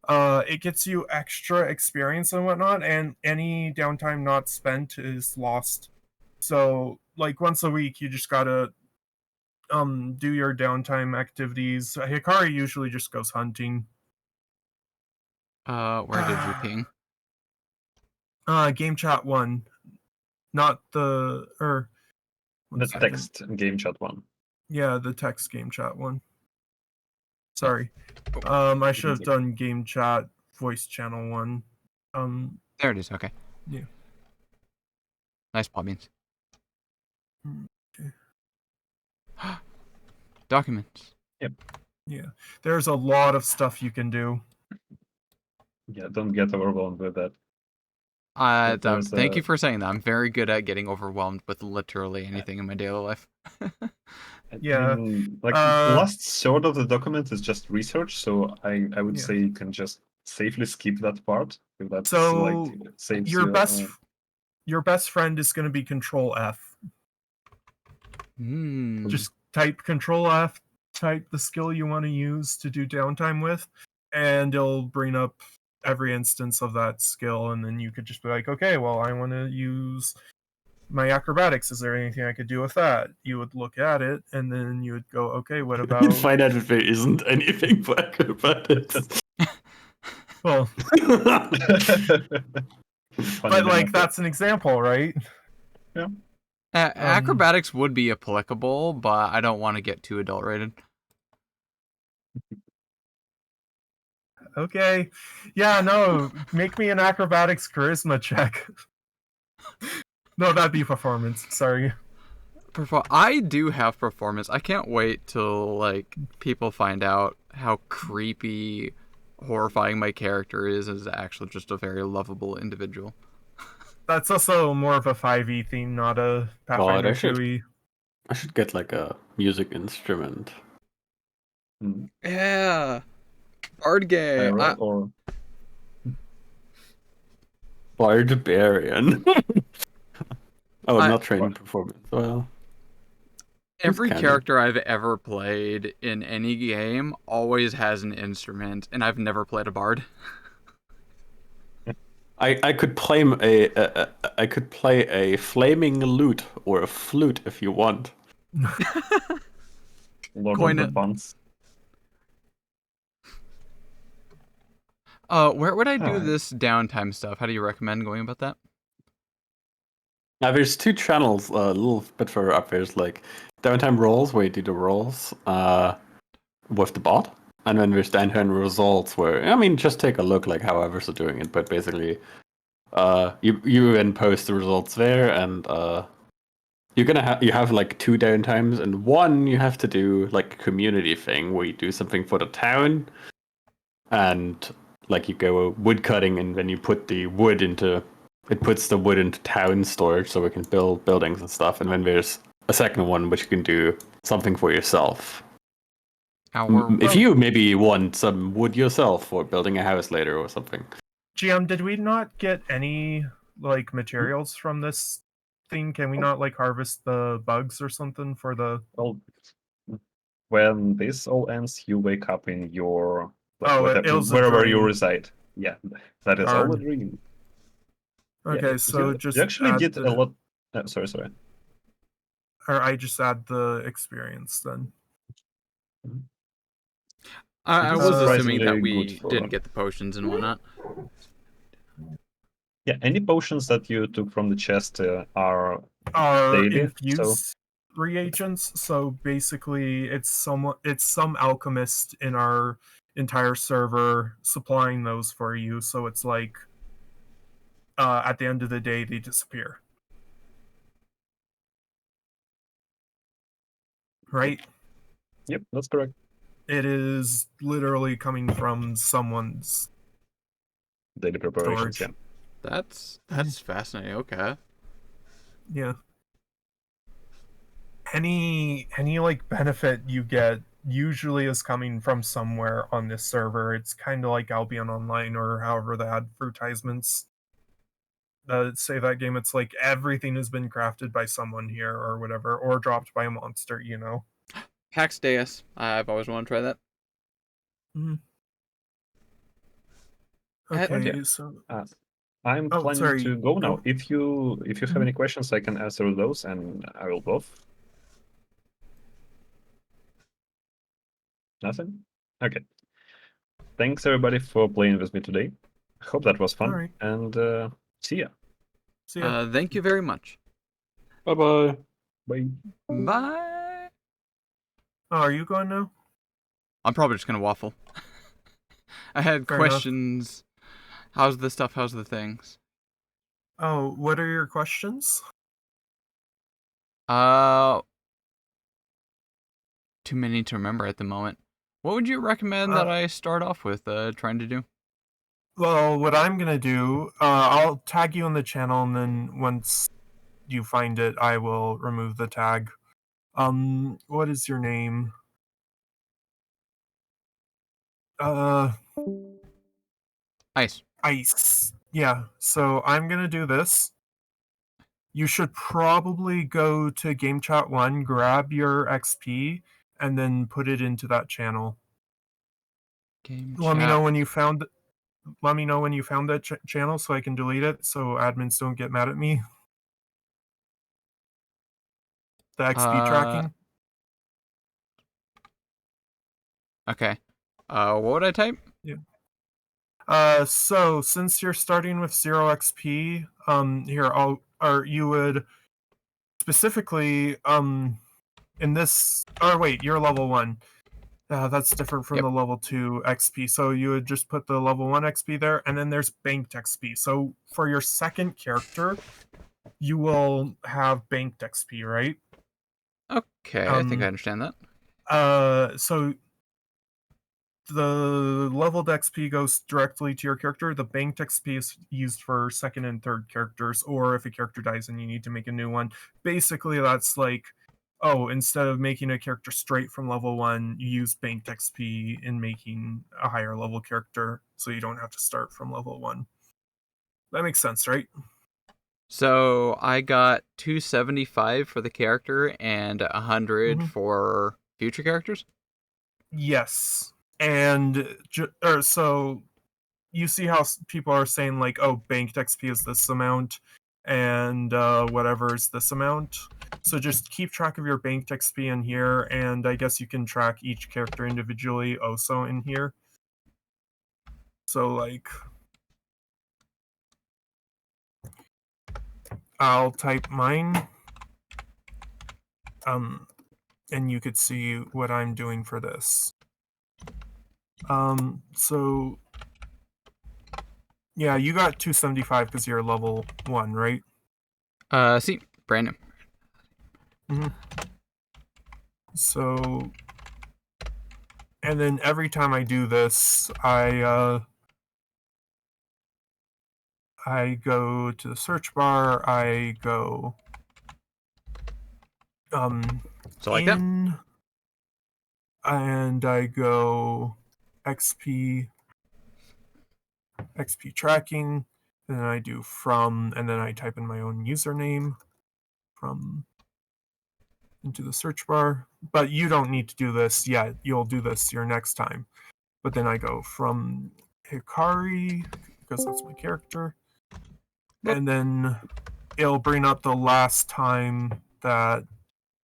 It gets you extra experience and whatnot, and any downtime not spent is lost. So, like once a week, you just gotta do your downtime activities. Hikari usually just goes hunting. Where did you ping? Game chat 1, not the one The second. text game chat one. Yeah, the text game chat 1. Sorry. I should have done game chat voice channel 1. There it is. Okay. Yeah. Nice paw beans. Okay. Documents. Yeah. There's a lot of stuff you can do. Yeah, don't get overwhelmed with that. There's Thank a- you for saying that. I'm very good at getting overwhelmed with literally anything in my daily life. Yeah. Like the last sort of the document is just research, so I would Yeah. say you can just safely skip that part if that's So, like saves Your you. your best friend is going to be Control F. Just type Control F, type the skill you want to use to do downtime with, and it'll bring up every instance of that skill, and then you could just be like, okay, well, I want to use my acrobatics. Is there anything I could do with that? You would look at it, and then you would go, okay, what you'd about... find out if there isn't anything for acrobatics. Well, but like that's an example, right? Acrobatics would be applicable, but I don't want to get too adult rated. Okay. Yeah, no, make me an acrobatics charisma check. No, that'd be performance. Sorry. I do have performance. I can't wait till like people find out how creepy, horrifying my character is actually just a very lovable individual. That's also more of a 5e theme, not a Pathfinder I should- 2e. I should get like a music instrument. Yeah. Bardgay. Or Barbarian. Oh, I- not training performance. Well, Every Kinda. character I've ever played in any game always has an instrument, and I've never played a bard. I could play I could play a flaming lute or a flute if you want. Lord Coin of it. the Buns. Where would I do Alright. this downtime stuff? How do you recommend going about that? Now there's 2 channels a little bit further up. There's like downtime rolls where you do the rolls with the bot, and then there's downtime results where just take a look like how others are doing it, but basically you then post the results there, and you have like 2 downtimes, and one you have to do like a community thing where you do something for the town, and like you go wood cutting, and then you put the wood into town storage so we can build buildings and stuff. And then there's a second one which you can do something for yourself. If you maybe want some wood yourself for building a house later or something. GM, did we not get any like materials from this thing? Can we not like harvest the bugs or something for the... Well, when this all ends, you wake up in your wherever you reside. Yeah, that is all a Darn. dream. Okay, Yeah, so you just actually add did the... a lot. Sorry. Or I just add the experience then. I It is was assuming surprisingly that we good for- didn't get the potions and whatnot. Yeah, any potions that you took from the chest are daily, infused reagents. So basically, it's some alchemist in our entire server supplying those for you. So it's like at the end of the day, they disappear. Right? Yep, that's correct. It is literally coming from someone's Daily preparations. storage. Yeah. That's fascinating. Okay. Yeah. Any like benefit you get usually is coming from somewhere on this server. It's kind of like Albion Online or however the advertisements save that game, it's like everything has been crafted by someone here or whatever, or dropped by a monster, you know. Pax Deus. I've always wanted to try that. Okay, so I'm Oh, planning sorry, to go now. go. If you have any questions, I can answer those, and I will both. Nothing? Okay. Thanks everybody for playing with me today. Hope that was fun, Alright. and see ya. See ya. Thank you very much. Bye-bye. Bye. Bye. Oh, are you going now? I'm probably just gonna waffle. I had Fair enough. questions. How's the stuff? How's the things? Oh, what are your questions? Too many to remember at the moment. What would you recommend that I start off with trying to do? Well, what I'm gonna do, I'll tag you in the channel, and then once you find it, I will remove the tag. What is your name? Ice. Ice. Yeah, so I'm gonna do this. You should probably go to Game Chat 1, grab your XP, and then put it into that channel. Game Let me chat. know when you found that channel so I can delete it so admins don't get mad at me. The XP tracking. Okay. What would I type? So since you're starting with 0 XP, you would specifically, in this, wait, you're level 1. That's different from the level 2 XP. So you would just put the level 1 XP there, and then there's banked XP. So for your second character, you will have banked XP, right? Okay, I think I understand that. So the leveled XP goes directly to your character. The banked XP is used for second and third characters, or if a character dies and you need to make a new one. Basically, that's like, instead of making a character straight from level 1, you use banked XP in making a higher level character, so you don't have to start from level 1. That makes sense, right? So I got 275 for the character and 100 for future characters? Yes. And so you see how people are saying like, banked XP is this amount and whatever is this amount. So just keep track of your banked XP in here, and I guess you can track each character individually also in here. So like, I'll type mine, and you could see what I'm doing for this. So yeah, you got 275 because you're level 1, right? See, brand new. So, and then every time I do this, I go to the search bar, I go So like that? and I go XP tracking, and then I do from, and then I type in my own username from into the search bar. But you don't need to do this yet. You'll do this your next time. But then I go from Hikari, because that's my character. And then it'll bring up the last time that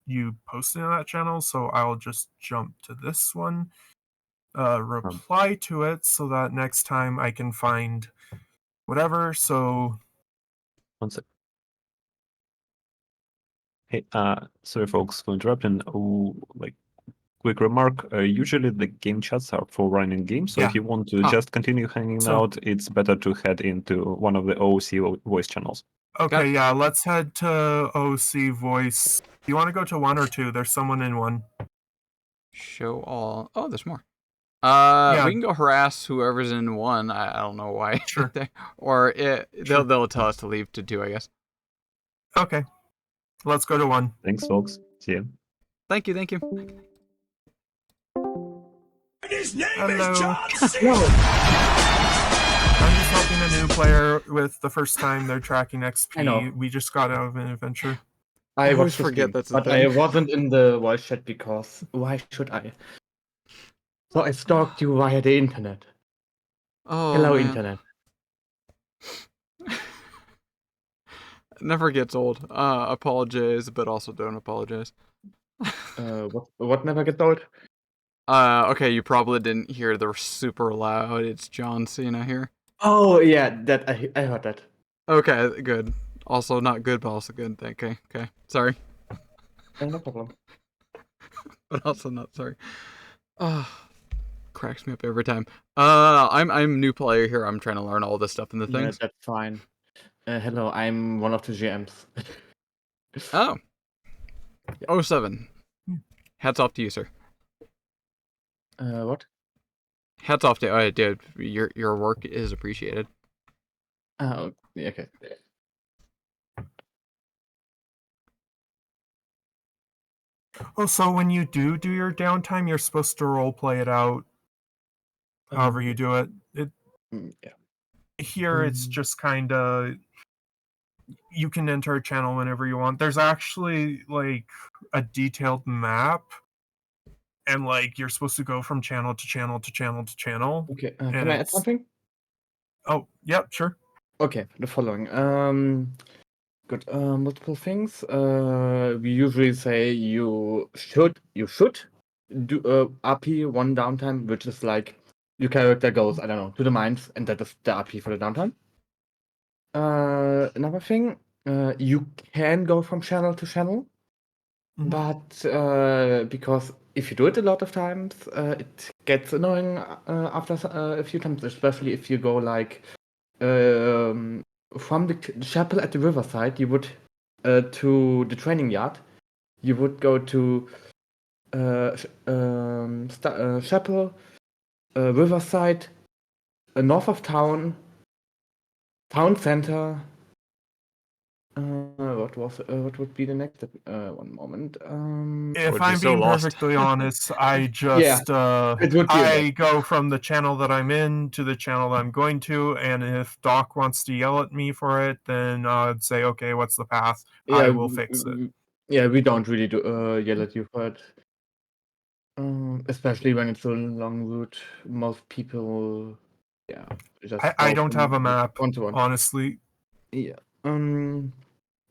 you posted on that channel. So I'll just jump to this one, reply to it so that next time I can find whatever. So One sec. Hey, sorry folks for interrupting. Quick remark. Usually the game chats are for running games, so if you want to just continue hanging out, it's better to head into one of the OC voice channels. Okay, yeah, let's head to OC voice. Do you want to go to 1 or 2? There's someone in 1. Show all. Oh, there's more. Yeah. We can go harass whoever's in 1. I don't know why. Sure. Or they'll tell us to leave to 2, I guess. Okay. Let's go to 1. Thanks, folks. See ya. Thank you. His name Hello. is John C. I'm just helping a new player with the first time they're tracking XP. I know. We just got out of an adventure. I always watched the forget stream, that's a but thing. I wasn't in the voice chat because why should I? So I stalked you via the internet. Oh, Hello, man. internet. Never gets old. Apologize, but also don't apologize. What never gets old? Okay, you probably didn't hear the super loud "It's John Cena" here. Oh yeah, that I heard that. Okay, good. Also not good, but also good. Okay, sorry. No problem. But also not sorry. Cracks me up every time. I'm a new player here. I'm trying to learn all this stuff and the Yeah, things. that's fine. Hello, I'm one of the GMs. Oh. 07. Hats off to you, sir. What? Hats off to dude. Your work is appreciated. Oh, yeah, okay. Oh, so when you do your downtime, you're supposed to role play it out. However you do it. Yeah. Here it's just kind of you can enter a channel whenever you want. There's actually like a detailed map, and like you're supposed to go from channel to channel to channel to channel. Okay, can I add something? Oh, yep, sure. Okay, the following. Good. Multiple things. We usually say you should do RP one downtime, which is like your character goes, I don't know, to the mines, and that is the RP for the downtime. Another thing, you can go from channel to channel, but because if you do it a lot of times, it gets annoying after a few times, especially if you go like from the chapel at the riverside, you would to the training yard. You would go to chapel, riverside, north of town, town center. What would be the next step? One moment. If Would be I'm so being lost. perfectly honest, I just it would be I go from the channel that I'm in to the channel that I'm going to, and if Doc wants to yell at me for it, then I'd say, okay, what's the path? I will fix it. Yeah, we don't really do yell at you for it. Especially when it's a long route. Most people, yeah, just I go don't have a from map, one to one. honestly. Yeah.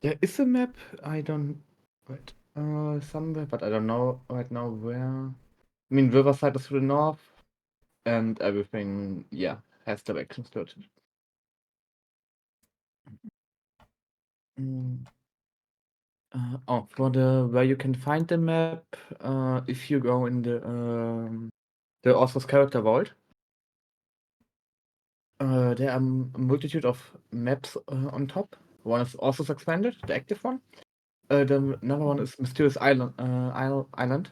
There is a map. I don't wait. Somewhere, but I don't know right now where. I mean, Riverside is to the north, and everything, yeah, has directions to it. For the where you can find the map, if you go in the Orsus character vault, there are a multitude of maps on top. One is Orsus expanded, the active one. Another one is Mysterious Island.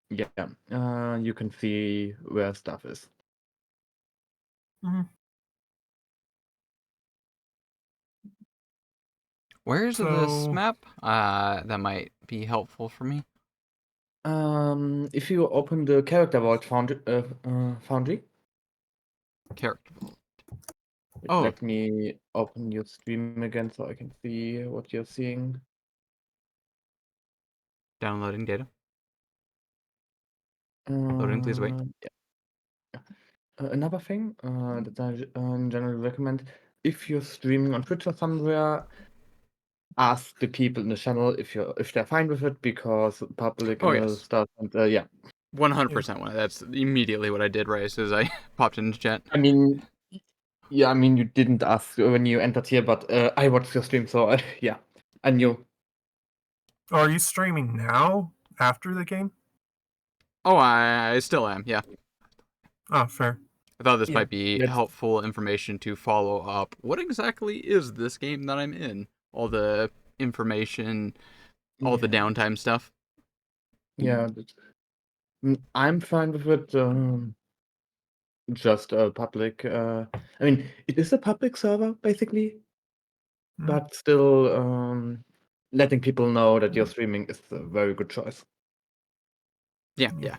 Yeah, you can see where stuff is. Where's this So- map? That might be helpful for me. If you open the character vault foundry. Character. Oh. Let me open your stream again so I can see what you're seeing. Downloading data. Loading, please wait. Yeah. Another thing that I generally recommend, if you're streaming on Twitch or somewhere, ask the people in the channel if they're fine with it, because public yes. stuff, and yeah. 100%. That's immediately what I did right as soon as I popped into chat. I mean, yeah, I mean, you didn't ask when you entered here, but I watched your stream, so yeah, I knew. Oh, are you streaming now after the game? Oh, I still am, yeah. Oh, fair. I thought this Yeah, might be that's- helpful information to follow up. What exactly is this game that I'm in? All the information, all the Yeah. downtime stuff? Yeah, I'm fine with it. Just a public. I mean, it is a public server basically, but still, letting people know that you're streaming is a very good choice. Yeah.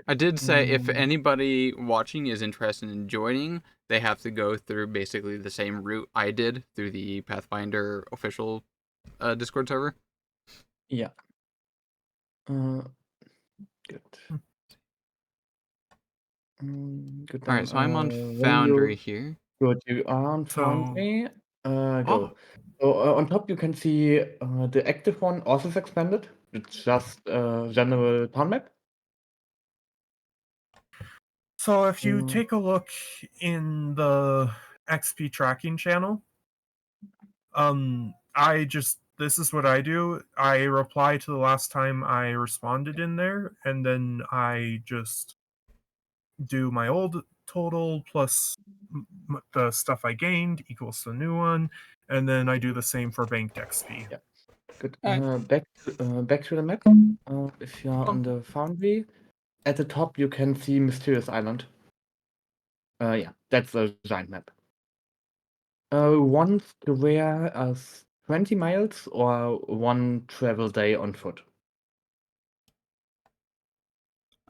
I did say if Mm. anybody watching is interested in joining, they have to go through basically the same route I did through the Pathfinder official Discord server. Yeah. Good. Good All then. right, so I'm on When Foundry you here. good, you are on So- Foundry. Oh. Go. So on top you can see the active one, Orsus expanded. It's just general town map. So if you Mm. take a look in the XP tracking channel, this is what I do. I reply to the last time I responded in there, and then I just do my old total plus the stuff I gained equals the new one, and then I do the same for banked XP. Yeah. Good. Alright. Back to the map. If you are on the Foundry, at the top you can see Mysterious Island. Yeah, that's a giant map. One square as 20 miles or one travel day on foot.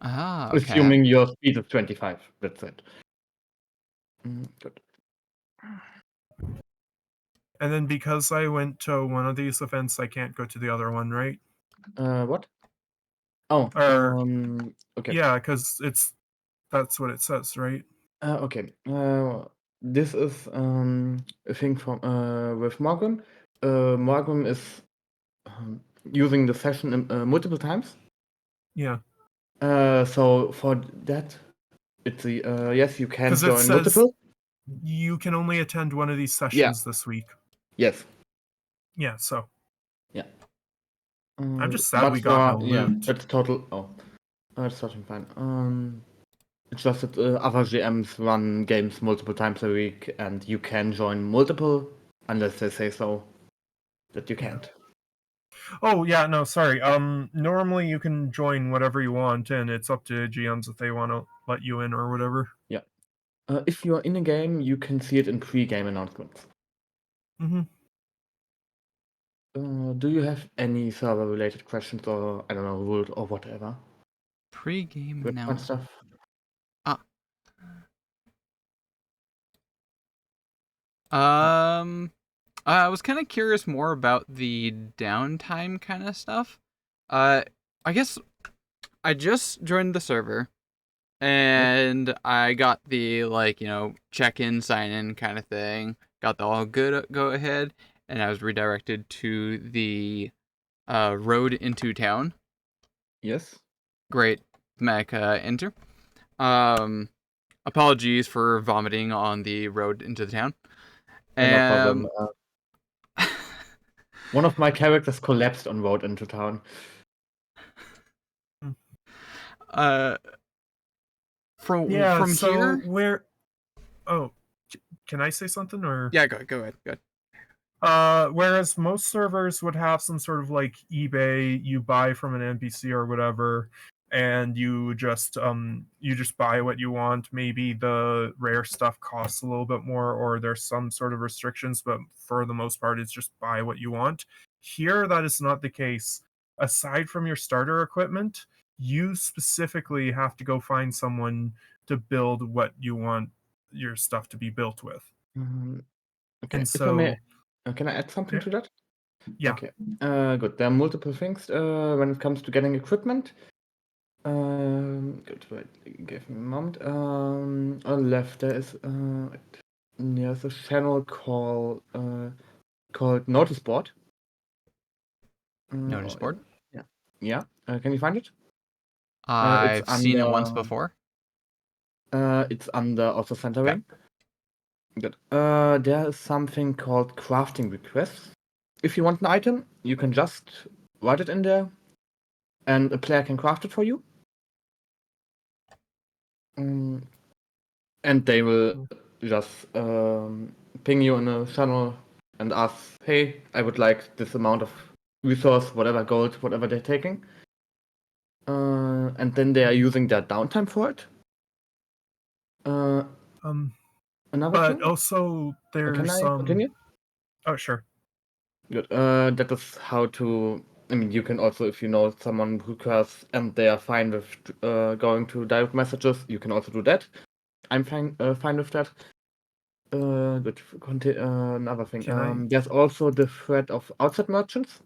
Ah, okay. Assuming your speed is 25. That's it. Good. And then because I went to one of these events, I can't go to the other one, right? What? Oh, okay. Yeah, because that's what it says, right? Okay. This is a thing from with Morgan. Morgan is using the session multiple times. Yeah. So for that, it's a yes, you can 'Cause it join says- multiple. You can only attend one of these sessions this week. Yes. Yeah, so Yeah. I'm just sad we got no loot. That's total. Oh, that's totally fine. It's just that other GMs run games multiple times a week, and you can join multiple unless they say so that you can't. Oh yeah, no, sorry. Normally you can join whatever you want, and it's up to GMs if they want to let you in or whatever. Yeah. If you are in a game, you can see it in pre-game announcements. Mm-hmm. Do you have any server-related questions or I don't know, rule or whatever? Pre-game Good fun announcement. stuff. I was kind of curious more about the downtime kind of stuff. I guess I just joined the server, and I got the check-in, sign-in kind of thing. Got the all good go ahead, and I was redirected to the road into town. Yes. Great, Mac enter. Apologies for vomiting on the road into the town. No problem. One of my characters collapsed on road into town. From so here. where? Oh, can I say something or? Yeah, go ahead. Go ahead. Whereas most servers would have some sort of like eBay, you buy from an NPC or whatever, and you just buy what you want. Maybe the rare stuff costs a little bit more, or there's some sort of restrictions, but for the most part, it's just buy what you want. Here, that is not the case. Aside from your starter equipment, you specifically have to go find someone to build what you want your stuff to be built with. Okay. And If I may, so, can I add something to that? yeah. Okay. Good. There are multiple things when it comes to getting equipment. Good. Wait, give me a moment. On the left there is there's a channel called Notice Board. Notice board. Yeah. Can you find it? I've seen it once before. It's under also centering. Good. There is something called crafting requests. If you want an item, you can just write it in there, and a player can craft it for you. And they will just ping you in a channel and ask, hey, I would like this amount of resource, whatever gold, whatever they're taking. And then they are using their downtime for it. Another But thing? also there's Can I continue? Oh, sure. Good. That is how to I mean, you can also, if you know someone who cares and they are fine with going to direct messages, you can also do that. I'm fine with that. Good. Another thing. Can I- There's also the threat of outside merchants.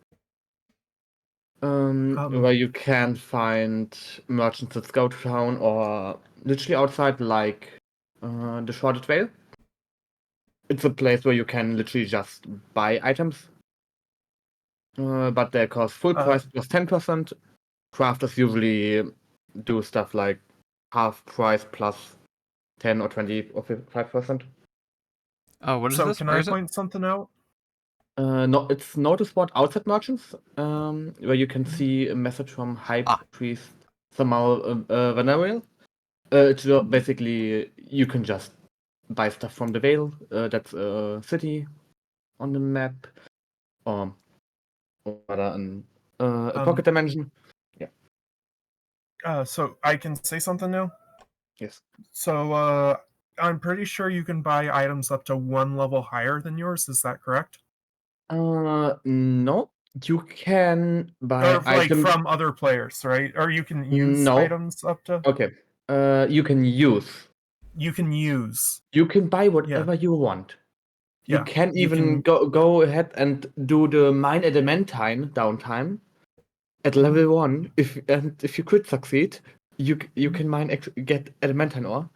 Where you can find merchants that go to town or literally outside, like the Shrouded Vale. It's a place where you can literally just buy items, but they cost full price plus 10%. Crafters usually do stuff like half price plus 10 or 20 or 5%. Oh, what is So this? can Where I is it? point something out? No, it's notice board outside merchants, where you can see a message from High Priest Samal Vanariel. It's basically you can just buy stuff from the Vale. That's a city on the map, or rather a pocket dimension. Yeah. So I can say something now? Yes. So I'm pretty sure you can buy items up to 1 level higher than yours. Is that correct? No. You can buy Or like items from other players, right? Or you can use No. items up to. Okay. You can use. You can use. You can buy whatever you want. You Yeah, can you even can- go ahead and do the mine adamantine downtime at level 1. If you could succeed, you can get adamantine ore,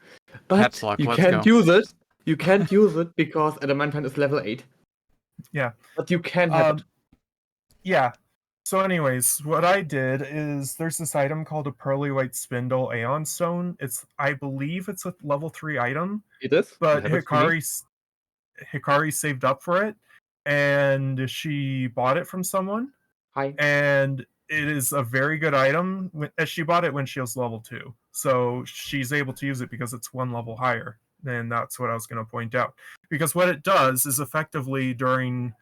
but Cat's luck, you let's can't go. use it. You can't use it because adamantine is level 8. Yeah. But you can have it. Yeah. So, anyways, what I did is there's this item called a Pearly White Spindle Aeon Stone. I believe it's a level 3 item, It is. but You have it for me. Hikari saved up for it, and she bought it from someone. Hi. And it is a very good item. She bought it when she was level 2, so she's able to use it because it's 1 level higher. And that's what I was going to point out. Because what it does is effectively during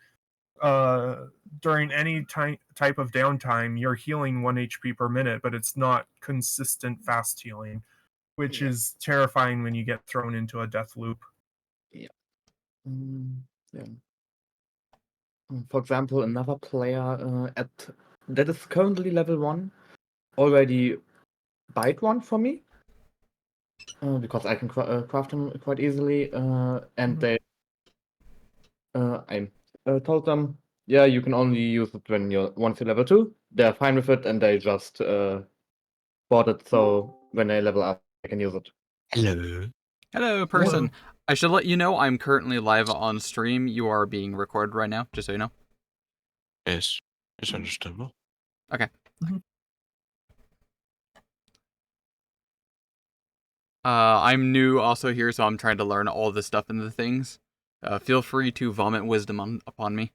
any type of downtime, you're healing 1 HP per minute, but it's not consistent fast healing, which is terrifying when you get thrown into a death loop. Yeah. Yeah. For example, another player that is currently level 1 already buyed one for me because I can craft them quite easily, and they I told them, yeah, you can only use it when once you're level 2. They're fine with it, and they just bought it so when they level up, they can use it. Hello. Hello, person. I should let you know I'm currently live on stream. You are being recorded right now, just so you know. Yes, it's understandable. Okay. Mhm. I'm new also here, so I'm trying to learn all this stuff and the things. Feel free to vomit wisdom upon me.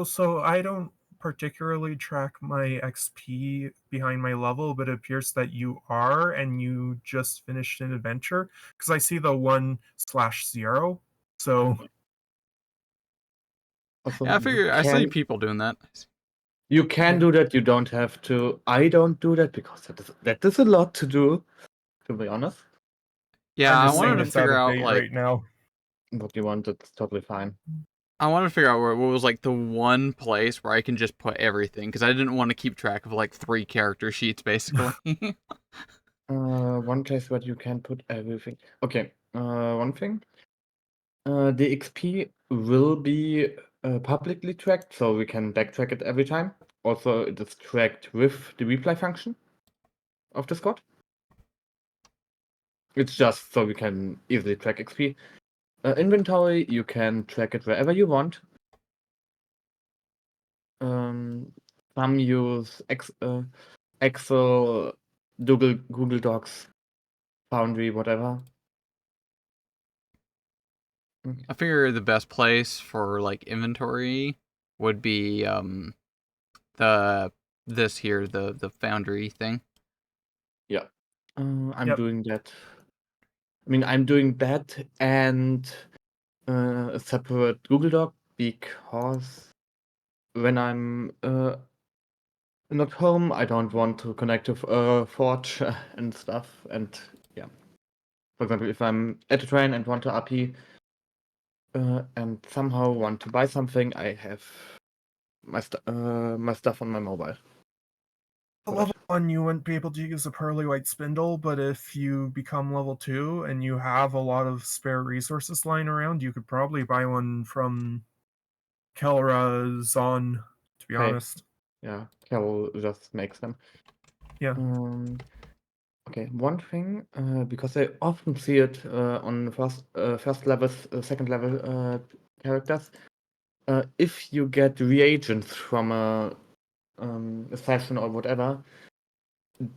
So I don't particularly track my XP behind my level, but it appears that you are, and you just finished an adventure because I see the 1/0. So Also, Yeah, I figure I see people doing that. You can do that. You don't have to. I don't do that because that is a lot to do, to be honest. Yeah, I'm I just saying wanted to it's out figure of out date like right now. What you want, it's totally fine. I wanted to figure out what was like the one place where I can just put everything because I didn't want to keep track of like 3 character sheets basically. One place where you can put everything. Okay. One thing. The XP will be publicly tracked, so we can backtrack it every time. Also, it is tracked with the replay function of Discord. It's just so we can easily track XP. Inventory, you can track it wherever you want. Some use Excel, Google Docs, Foundry, whatever. I figure the best place for like inventory would be the foundry thing. Yeah. I'm doing that. I mean, I'm doing that and a separate Google Doc because when I'm not home, I don't want to connect to Forge and stuff. And yeah, for example, if I'm at a train and want to RP and somehow want to buy something, I have my stuff on my mobile. At level 1, you wouldn't be able to use a pearly white spindle, but if you become level 2 and you have a lot of spare resources lying around, you could probably buy one from Kelra Zon, to be Okay. honest. Yeah, Carol just makes them. Yeah. Okay, one thing, because I often see it on first levels, second level characters. If you get reagents from a session or whatever,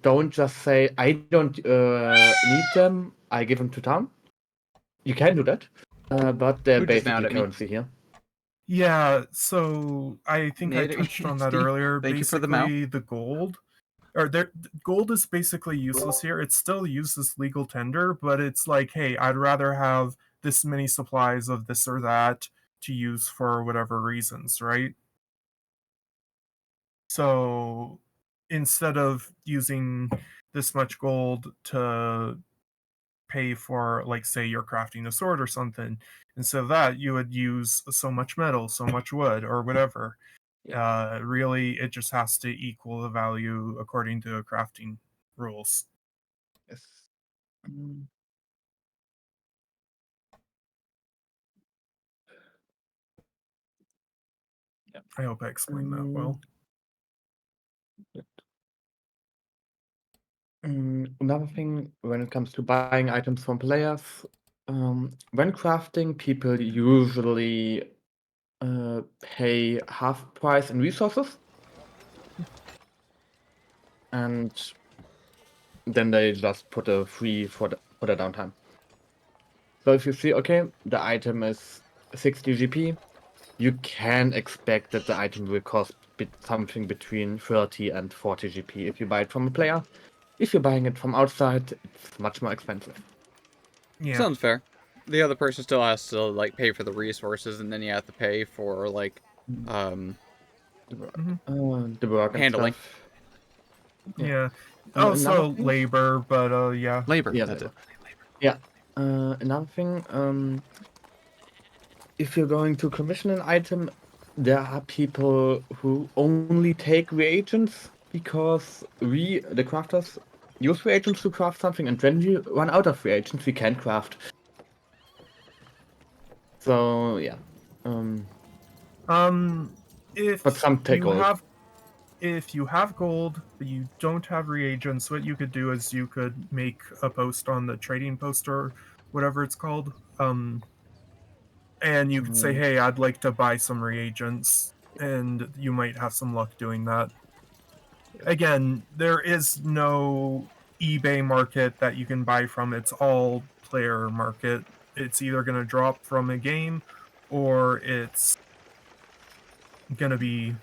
don't just say I don't need them. I give them to town. You can do that, but they're Who just basically nodded at me? currency here. Yeah, so I think I Nate, touched on that Steve, earlier. thank you for the mouth. Basically, the gold, gold is basically useless here. It's still used as legal tender, but it's like, hey, I'd rather have this many supplies of this or that to use for whatever reasons, right? So instead of using this much gold to pay for, like, say you're crafting a sword or something, instead of that you would use so much metal, so much wood, or whatever. Really, it just has to equal the value according to crafting rules. Yes. Mm, I hope I explained that well. Another thing when it comes to buying items from players, when crafting, people usually pay half price in resources, and then they just put a free for the downtime. So if you see, okay, the item is 60 GP, you can expect that the item will cost something between 30 and 40 GP if you buy it from a player. If you're buying it from outside, it's much more expensive. Yeah. Sounds fair. The other person still has to like pay for the resources, and then you have to pay for like The work and handling. stuff. Yeah. Another Also thing? labor, but yeah. Labor. Yeah, That's labor. it. Yeah. Another thing, if you're going to commission an item, there are people who only take reagents because we, the crafters, use reagents to craft something, and when we run out of reagents, we can't craft. So yeah. If But some take you gold. have if you have gold but you don't have reagents, what you could do is you could make a post on the trading post or whatever it's called. And you could say, hey, I'd like to buy some reagents, and you might have some luck doing that. Again, there is no eBay market that you can buy from. It's all player market. It's either going to drop from a game or it's going to be,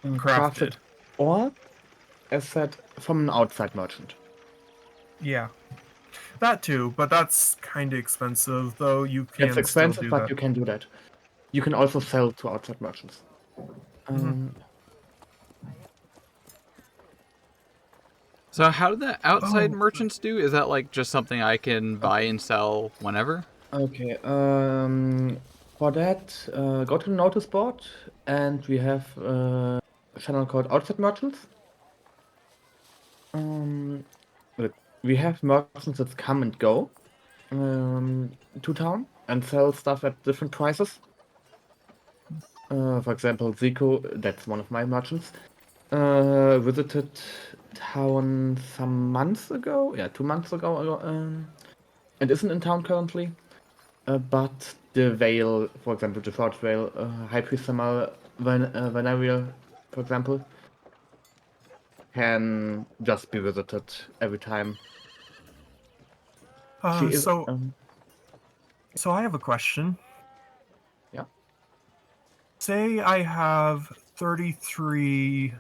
crafted. Or, as said, from an outside merchant. Yeah. That too, but that's kind of expensive, though. You can It's expensive, still do but that. you can do that. You can also sell to outside merchants. So how do the outside Oh. merchants do? Is that like just something I can buy and sell whenever? Okay. For that, go to the notice board, and we have a channel called Outside Merchants. Look, we have merchants that come and go to town and sell stuff at different prices. For example, Zico, that's one of my merchants, visited town some months ago. Yeah, 2 months ago, and isn't in town currently. But the Veil, for example, the Short Veil, High Priest Samal, Venarial, for example, can just be visited every time. She is. So I have a question. Yeah. Say I have 33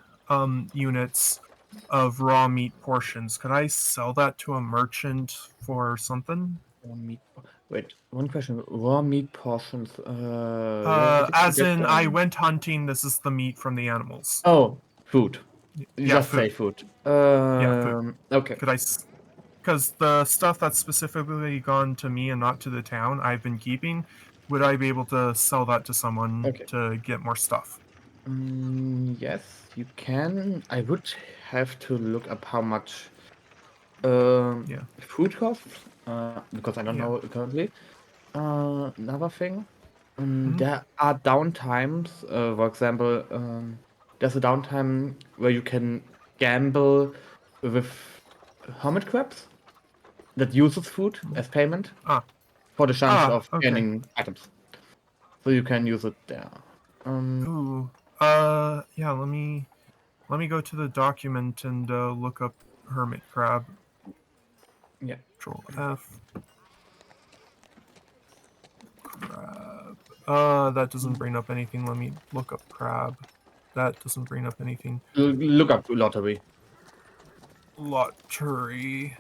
units of raw meat portions. Could I sell that to a merchant for something? Raw meat. Wait, one question. Raw meat portions. As in, I went hunting. This is the meat from the animals. Oh, food. You Yeah, just food. say food. Yeah, food. Okay. Could I? Because the stuff that's specifically gone to me and not to the town, I've been keeping. would I be able to sell that to someone Okay. to get more stuff? Yes, you can. I would have to look up how much Yeah. food costs, because I don't Yeah. know currently. Another thing, Mhm. there are downtimes. For example, there's a downtime where you can gamble with hermit crabs that uses food as payment Ah. for the chance of Okay. gaining items. So you can use it there. Ooh. Yeah. Let me go to the document and look up hermit crab. Yeah. Control F. Crab. That doesn't bring up anything. Let me look up crab. That doesn't bring up anything. Look up lottery. Lottery.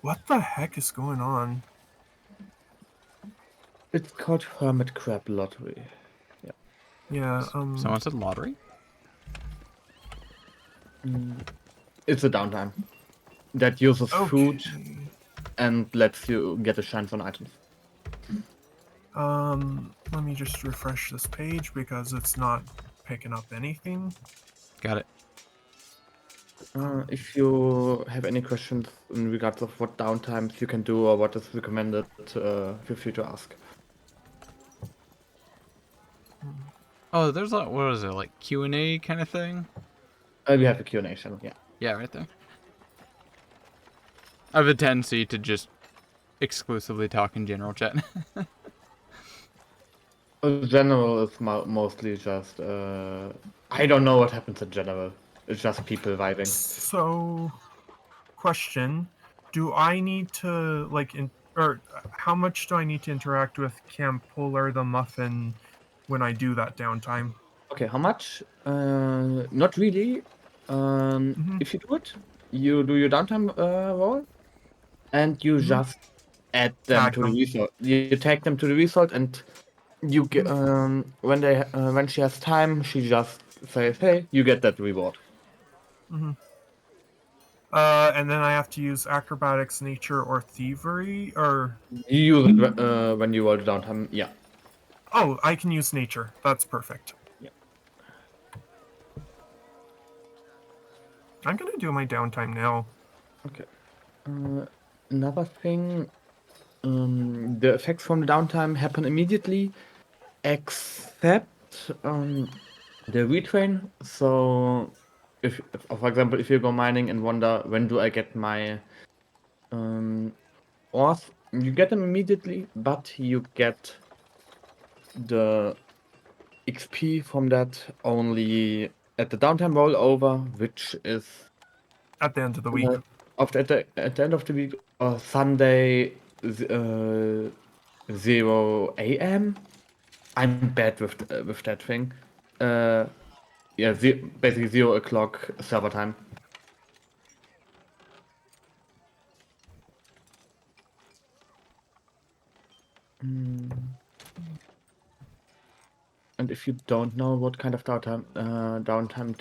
What the heck is going on? It's called hermit crab lottery. Yeah. Someone said lottery? It's a downtime that uses food Okay. and lets you get a chance on items. Let me just refresh this page because it's not picking up anything. Got it. If you have any questions in regards of what downtimes you can do or what is recommended, feel free to ask. Oh, there's a, what is it, like Q&A kind of thing? We have a Q&A channel, yeah. Yeah, right there. I have a tendency to just exclusively talk in general chat. General is mostly just, I don't know what happens in general. It's just people vibing. So, question: do I need to or how much do I need to interact with Camp Polar the Muffin when I do that downtime? Okay, how much? Not really. Mhm. If you do it, you do your downtime roll, and you Mhm. just add them Tag to the them. result. You tag them to the result, and you get when she has time, she just says, "Hey, you get that reward." Mhm. And then I have to use acrobatics, nature, or thievery, or You use it when you roll the downtime. Yeah. oh, I can use nature. That's perfect. Yeah. I'm gonna do my downtime now. Okay. Another thing, the effects from the downtime happen immediately, except the retrain. So, if for example, if you go mining and wonder when do I get my ores, you get them immediately, but you get the XP from that only at the downtime rollover, which is At the end of the week. at the end of the week or Sunday, 0 a.m. I'm bad with that thing. Yeah, basically 0 o'clock server time. And if you don't know what kind of downtime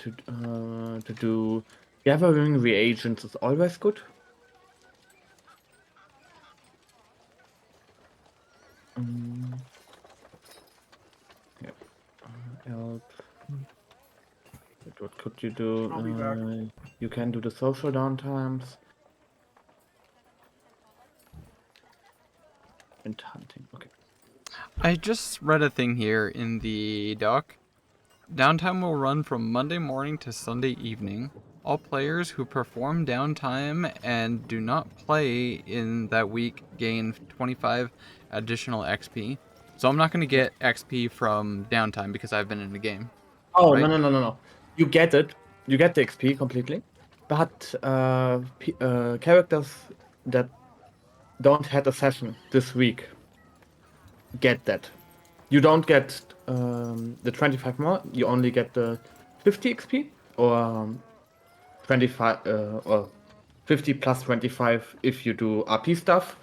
to do, gathering reagents is always good. Yeah. Help. What could you do? I'll be back. You can do the social downtimes and hunting. Okay. I just read a thing here in the doc. Downtime will run from Monday morning to Sunday evening. All players who perform downtime and do not play in that week gain 25 additional XP. So I'm not going to get XP from downtime because I've been in the game. Oh, right? no. You get it. You get the XP completely. But characters that don't had a session this week get that. You don't get the 25 more. You only get the 50 XP or 25 or 50 plus 25 if you do RP stuff.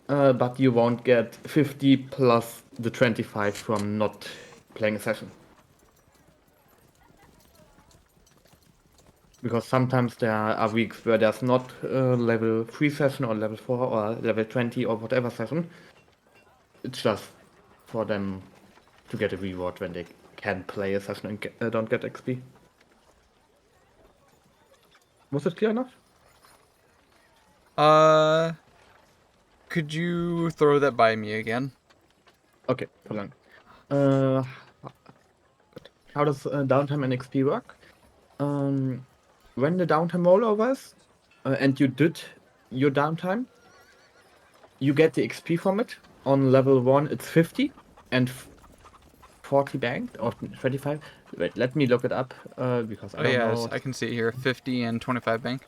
But you won't get 50 plus the 25 from not playing a session. Because sometimes there are weeks where there's not a level 3 session or level 4 or level 20 or whatever session. it's just for them to get a reward when they can play a session and don't get XP. Was it clear enough? Could you throw that by me again? Okay, hold on. How does downtime and XP work? When the downtime rollovers and you did your downtime, you get the XP from it. On level 1, it's 50 and 40 banked or 25. Wait, let me look it up because I Oh don't yeah, know. I can see here 50 and 25 bank.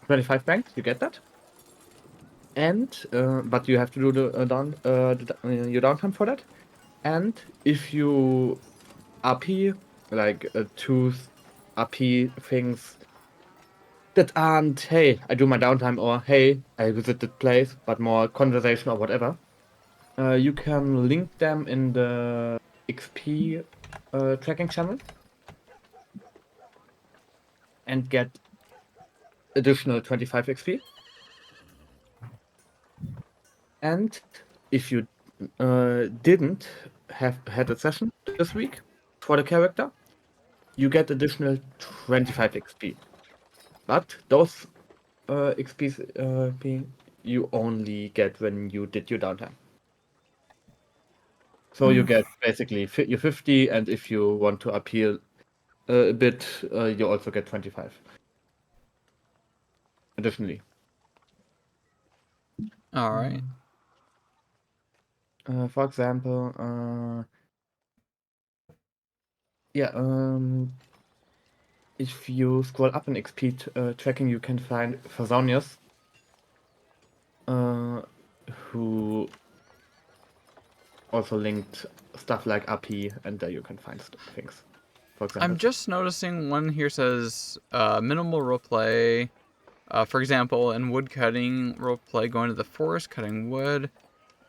25 banked, you get that. And but you have to do your downtime for that. And if you RP, like choose RP things that aren't, hey, I do my downtime, or hey, I visit the place, but more conversation or whatever, you can link them in the XP tracking channel and get additional 25 XP. And if you didn't have had a session this week for the character, you get additional 25 XP. But those XPs you only get when you did your downtime. So you get basically your 50, and if you want to appeal a bit, you also get 25 additionally. All right. For example, yeah, if you scroll up in XP tracking, you can find Phasonius, who also linked stuff like API, and there you can find things. For example, I'm just noticing one here says minimal roleplay. For example, in woodcutting roleplay, going to the forest, cutting wood.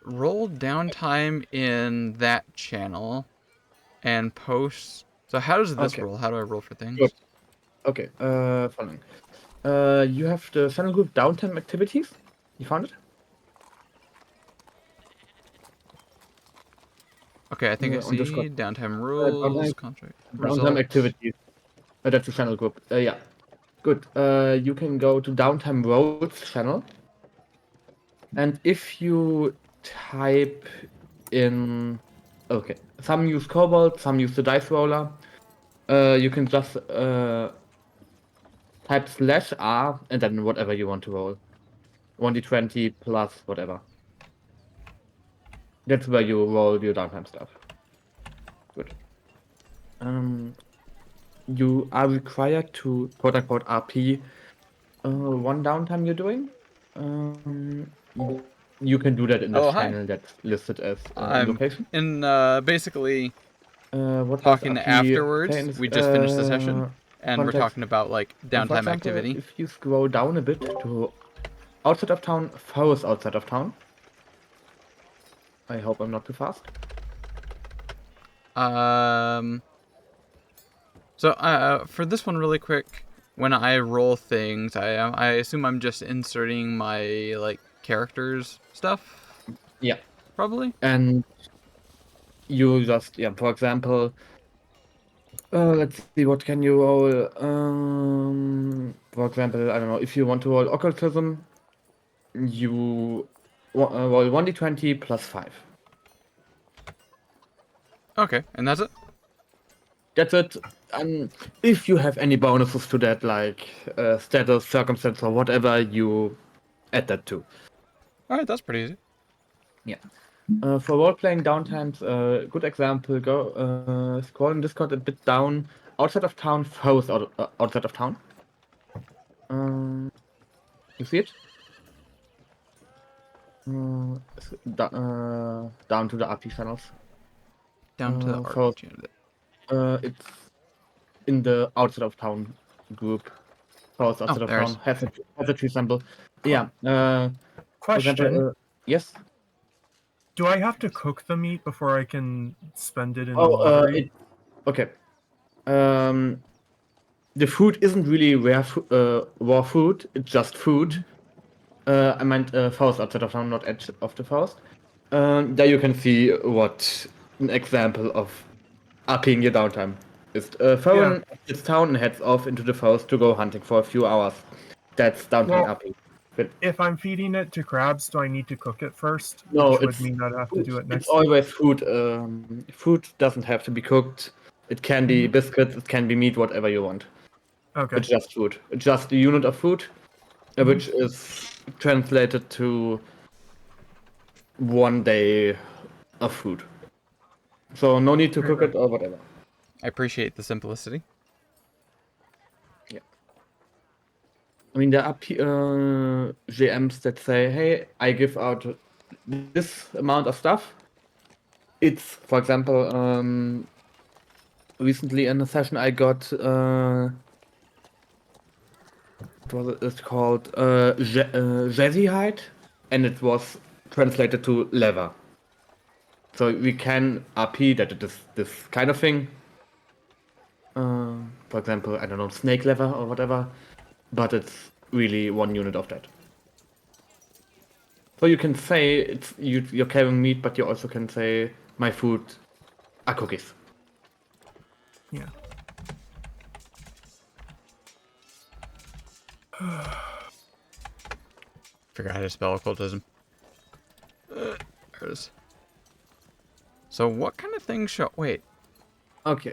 Roll downtime in that channel and post. So how does this Okay. roll? How do I roll for things? Good. Okay, following. You have the channel group downtime activities. You found it? Okay, I think I on see Discord. downtime rules, contract Downtime results. activities. That's the channel group. Yeah. Good. You can go to downtime roles channel. And if you type in, okay, some use Cobalt, some use the dice roller. You can just type /R and then whatever you want to roll. 1d20 plus whatever. That's where you roll your downtime stuff. Good. You are required to quote unquote RP one downtime you're doing. You can do that in the Oh, hi. channel that's listed as I'm location. in basically What does talking RP say afterwards. in this, We just finished the session, and we're context? talking about like For downtime example, activity. if you scroll down a bit to outside of town, foes outside of town. I hope I'm not too fast. So for this one, really quick, when I roll things, I assume I'm just inserting my like characters stuff. Yeah. Probably. And you just, yeah, for example, let's see, what can you roll? For example, I don't know, if you want to roll occultism, you roll 1d20 plus 5. Okay, and that's it. That's it. And if you have any bonuses to that, like status, circumstance, or whatever, you add that too. All right, that's pretty easy. Yeah. For role-playing downtimes, good example, go scroll in Discord a bit down. Outside of town, foes outside of town. You see it? Down to the RP channels. Down to the So, art channel. it's in the outside of town group. Foes outside of there it town is. has a tree symbol. Yeah. For Question. example, yes. Do I have to cook the meat before I can spend it in the Oh, lottery? okay. The food isn't really raw food. It's just food. I meant Faust outside of town, not edge of the Faust. There you can see what an example of upping your downtime is. Phone its town and heads off into the forest to go hunting for a few hours. That's downtime Well, upping. But If I'm feeding it to crabs, do I need to cook it first? no, Which would it's mean I'd have to do it it's next. always food. Food doesn't have to be cooked. It can be biscuits. It can be meat. Whatever you want. Okay. It's just food. It's just a unit of food, which is translated to 1 day of food. So no need to cook it or whatever. I appreciate the simplicity. I mean, there are GMs that say, "Hey, I give out this amount of stuff." It's, for example, recently in a session I got what was it? It's called Jazzy hide, and it was translated to leather. So we can RP that it is this kind of thing. For example, I don't know, snake leather or whatever, but it's really 1 unit of that. So you can say you're carrying meat, but you also can say my food are cookies. Yeah. Figure out how to spell occultism. There it is. So what kind of things should... Wait. Okay.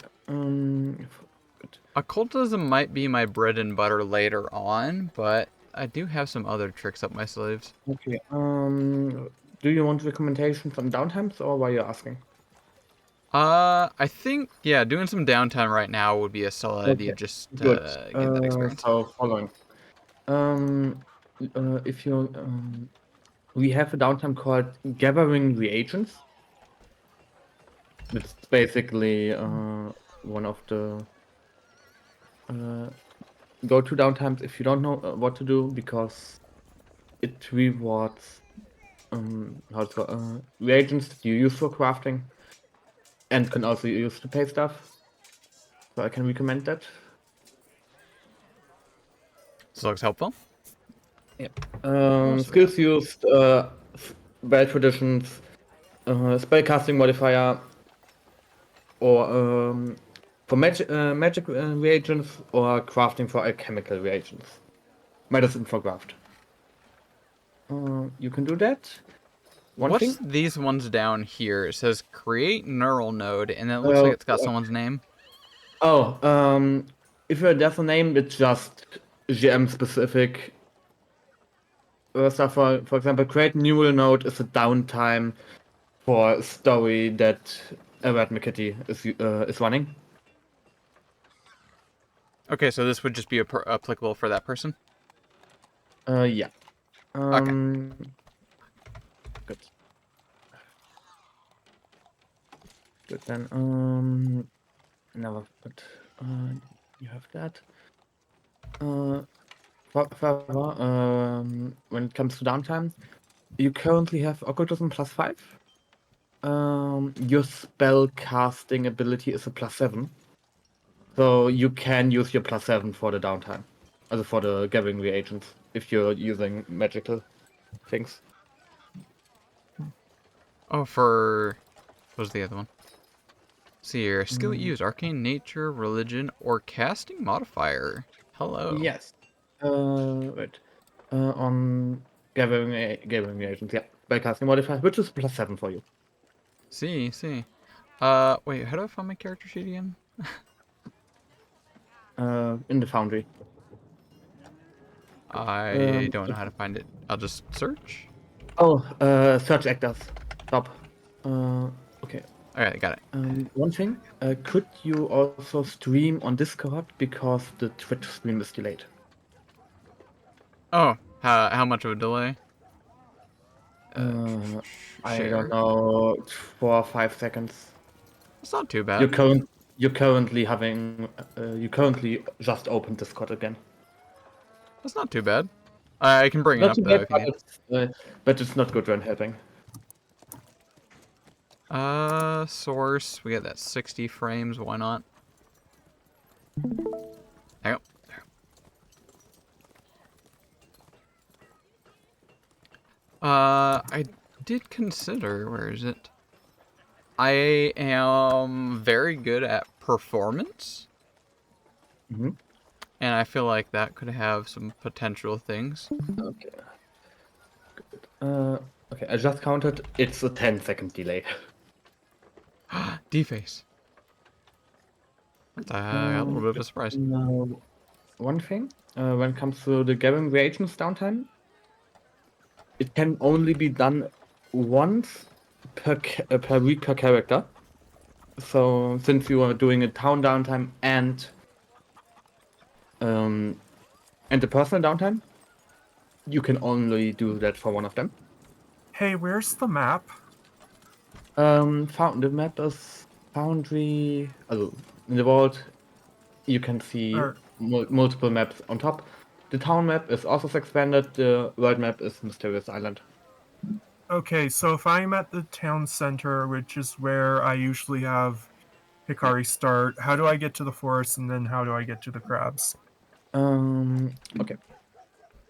Occultism might be my bread and butter later on, but I do have some other tricks up my sleeves. Okay. Do you want recommendations on downtimes, or why are you asking? I think, yeah, doing some downtime right now would be a solid idea just to Good. get that experience. So following. If you we have a downtime called gathering reagents. It's basically one of the go-to downtimes if you don't know what to do, because it rewards reagents that you use for crafting and can also use to pay stuff. So I can recommend that. This looks helpful. Skills used, bad traditions, spellcasting modifier, or for magic reagents, or crafting for alchemical reagents. Medicine for craft. You can do that. What's Thing. these ones down here? It says create neural node, and it looks like it's got someone's name. Oh, if there's a name, it's just GM specific stuff. For example, create neural node is a downtime for a story that Red McKitty is running. Okay, so this would just be applicable for that person? Yeah. Okay. Good. Good then. Never. But you have that. Further, when it comes to downtime, you currently have occultism +5. Your spell casting ability is a +7. So you can use your +7 for the downtime. Also for the gathering reagents, if you're using magical things. Oh, for... What was the other one? See here. Skill use arcane nature, religion, or casting modifier. Hello. Yes. Wait. On gathering reagents, yeah. By casting modifier, which is +7 for you. See. Wait, how do I find my character sheet again? In the foundry. I don't know how to find it. I'll just search. Oh, search actors. Stop. Okay. Alright, got it. One thing, could you also stream on Discord, because the Twitch stream is delayed? Oh, how much of a delay? I Share. don't know, 4 or 5 seconds. It's not too bad. You're currently having, you currently just opened Discord again. That's not too bad. I can bring it Not up too though bad, if you need. but it's not good when helping. Source. We got that 60 frames. Why not? There you go. I did consider, where is it? I am very good at performance. Mm-hmm. And I feel like that could have some potential things. Okay. Okay, I just counted. It's a 10-second delay. Deface. I got a little bit of a surprise. Now, one thing, when it comes to the gathering reagents downtime, it can only be done once per week per character. So since you are doing a town downtime and the personal downtime, you can only do that for one of them. Hey, where's the map? The map is Foundry. In the world, you can see Or- multiple maps on top. The town map is also expanded. The world map is Mysterious Island. Okay, so if I'm at the town center, which is where I usually have Hikari start, how do I get to the forest, and then how do I get to the crabs? Okay.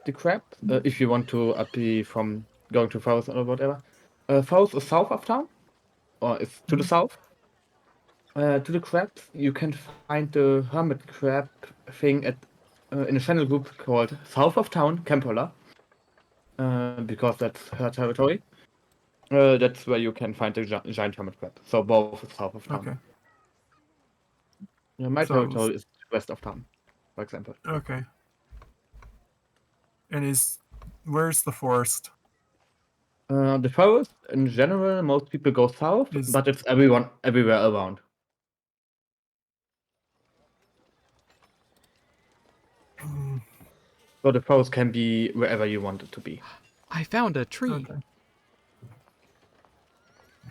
The crab, if you want to be from going to Forest or whatever, Forest is south of town, or it's to the south. To the crabs, you can find the hermit crab thing in a channel group called South of Town Campola, because that's her territory. That's where you can find the giant hermit crab. So both is south of town. Okay. My So- territory is west of town, for example. Okay. And where's the forest? The forest, in general, most people go south, but it's everywhere around. Mm, So the forest can be wherever you want it to be. I found a tree. okay.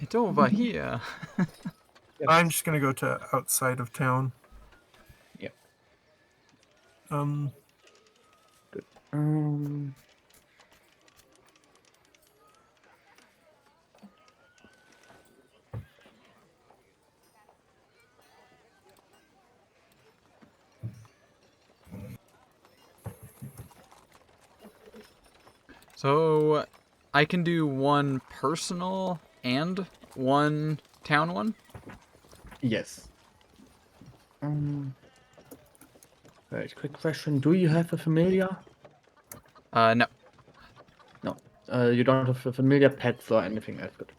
It's over here. I'm just gonna go to outside of town. Yeah. Good. So I can do one personal and one town one? Yes. Right, quick question. Do you have a familiar? No. No. You don't have a familiar pets or anything else good.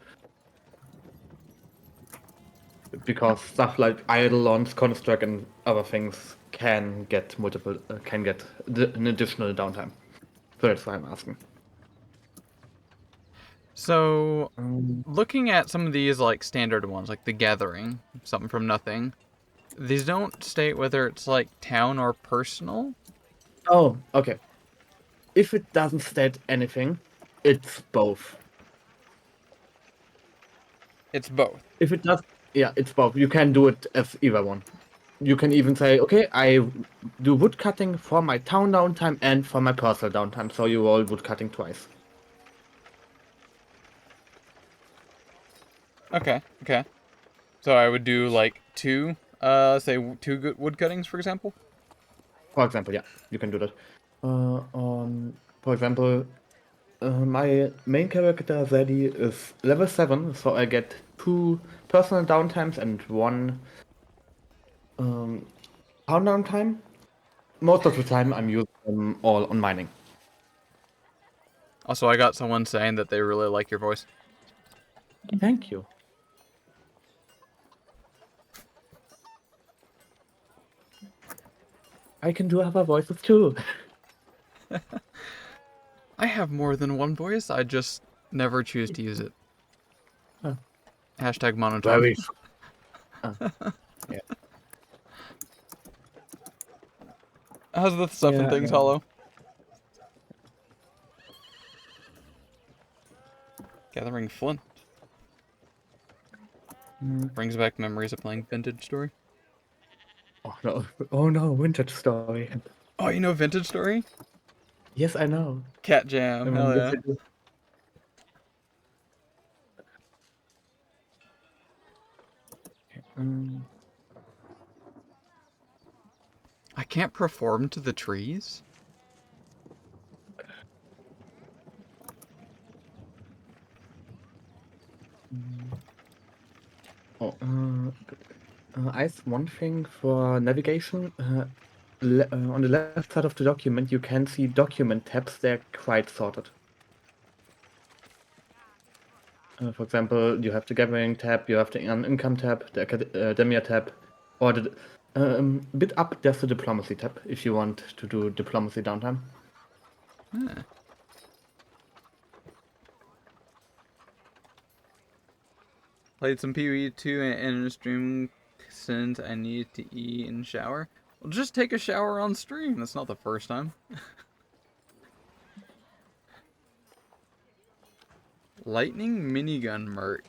Because stuff like Eidolons, Construct, and other things can get an additional downtime. So that's why I'm asking. So, looking at some of these like standard ones, like the Gathering, something from nothing, these don't state whether it's like town or personal. Oh, okay. If it doesn't state anything, it's both. It's both. If it does, yeah, it's both. You can do it as either one. You can even say, okay, I do wood cutting for my town downtime and for my personal downtime, so you roll wood cutting twice. Okay. So I would do like two, say two good wood cuttings, for example. For example, yeah, you can do that. For example, my main character Zadie is level 7, so I get 2 personal downtimes and 1 town downtime. Most of the time, I'm using them all on mining. Also, I got someone saying that they really like your voice. Thank you. I can do other voices too. I have more than one voice. I just never choose to use it. Huh. Hashtag monotone. Very. Yeah. How's the stuff and things, Hollow? Gathering flint. Brings back memories of playing Vintage Story. Oh no! Oh no! Vintage Story. Oh, you know Vintage Story? Yes, I know. Cat Jam. Hell yeah. I can't perform to the trees? Oh, good. Ice, one thing for navigation. On the left side of the document, you can see document tabs. They're quite sorted. For example, you have the gathering tab, you have the income tab, the academia tab, or the bit up there's the diplomacy tab if you want to do diplomacy downtime. Huh. Played some PvE2 in a stream since I needed to eat and shower. Well, just take a shower on stream. That's not the first time. Lightning minigun merc.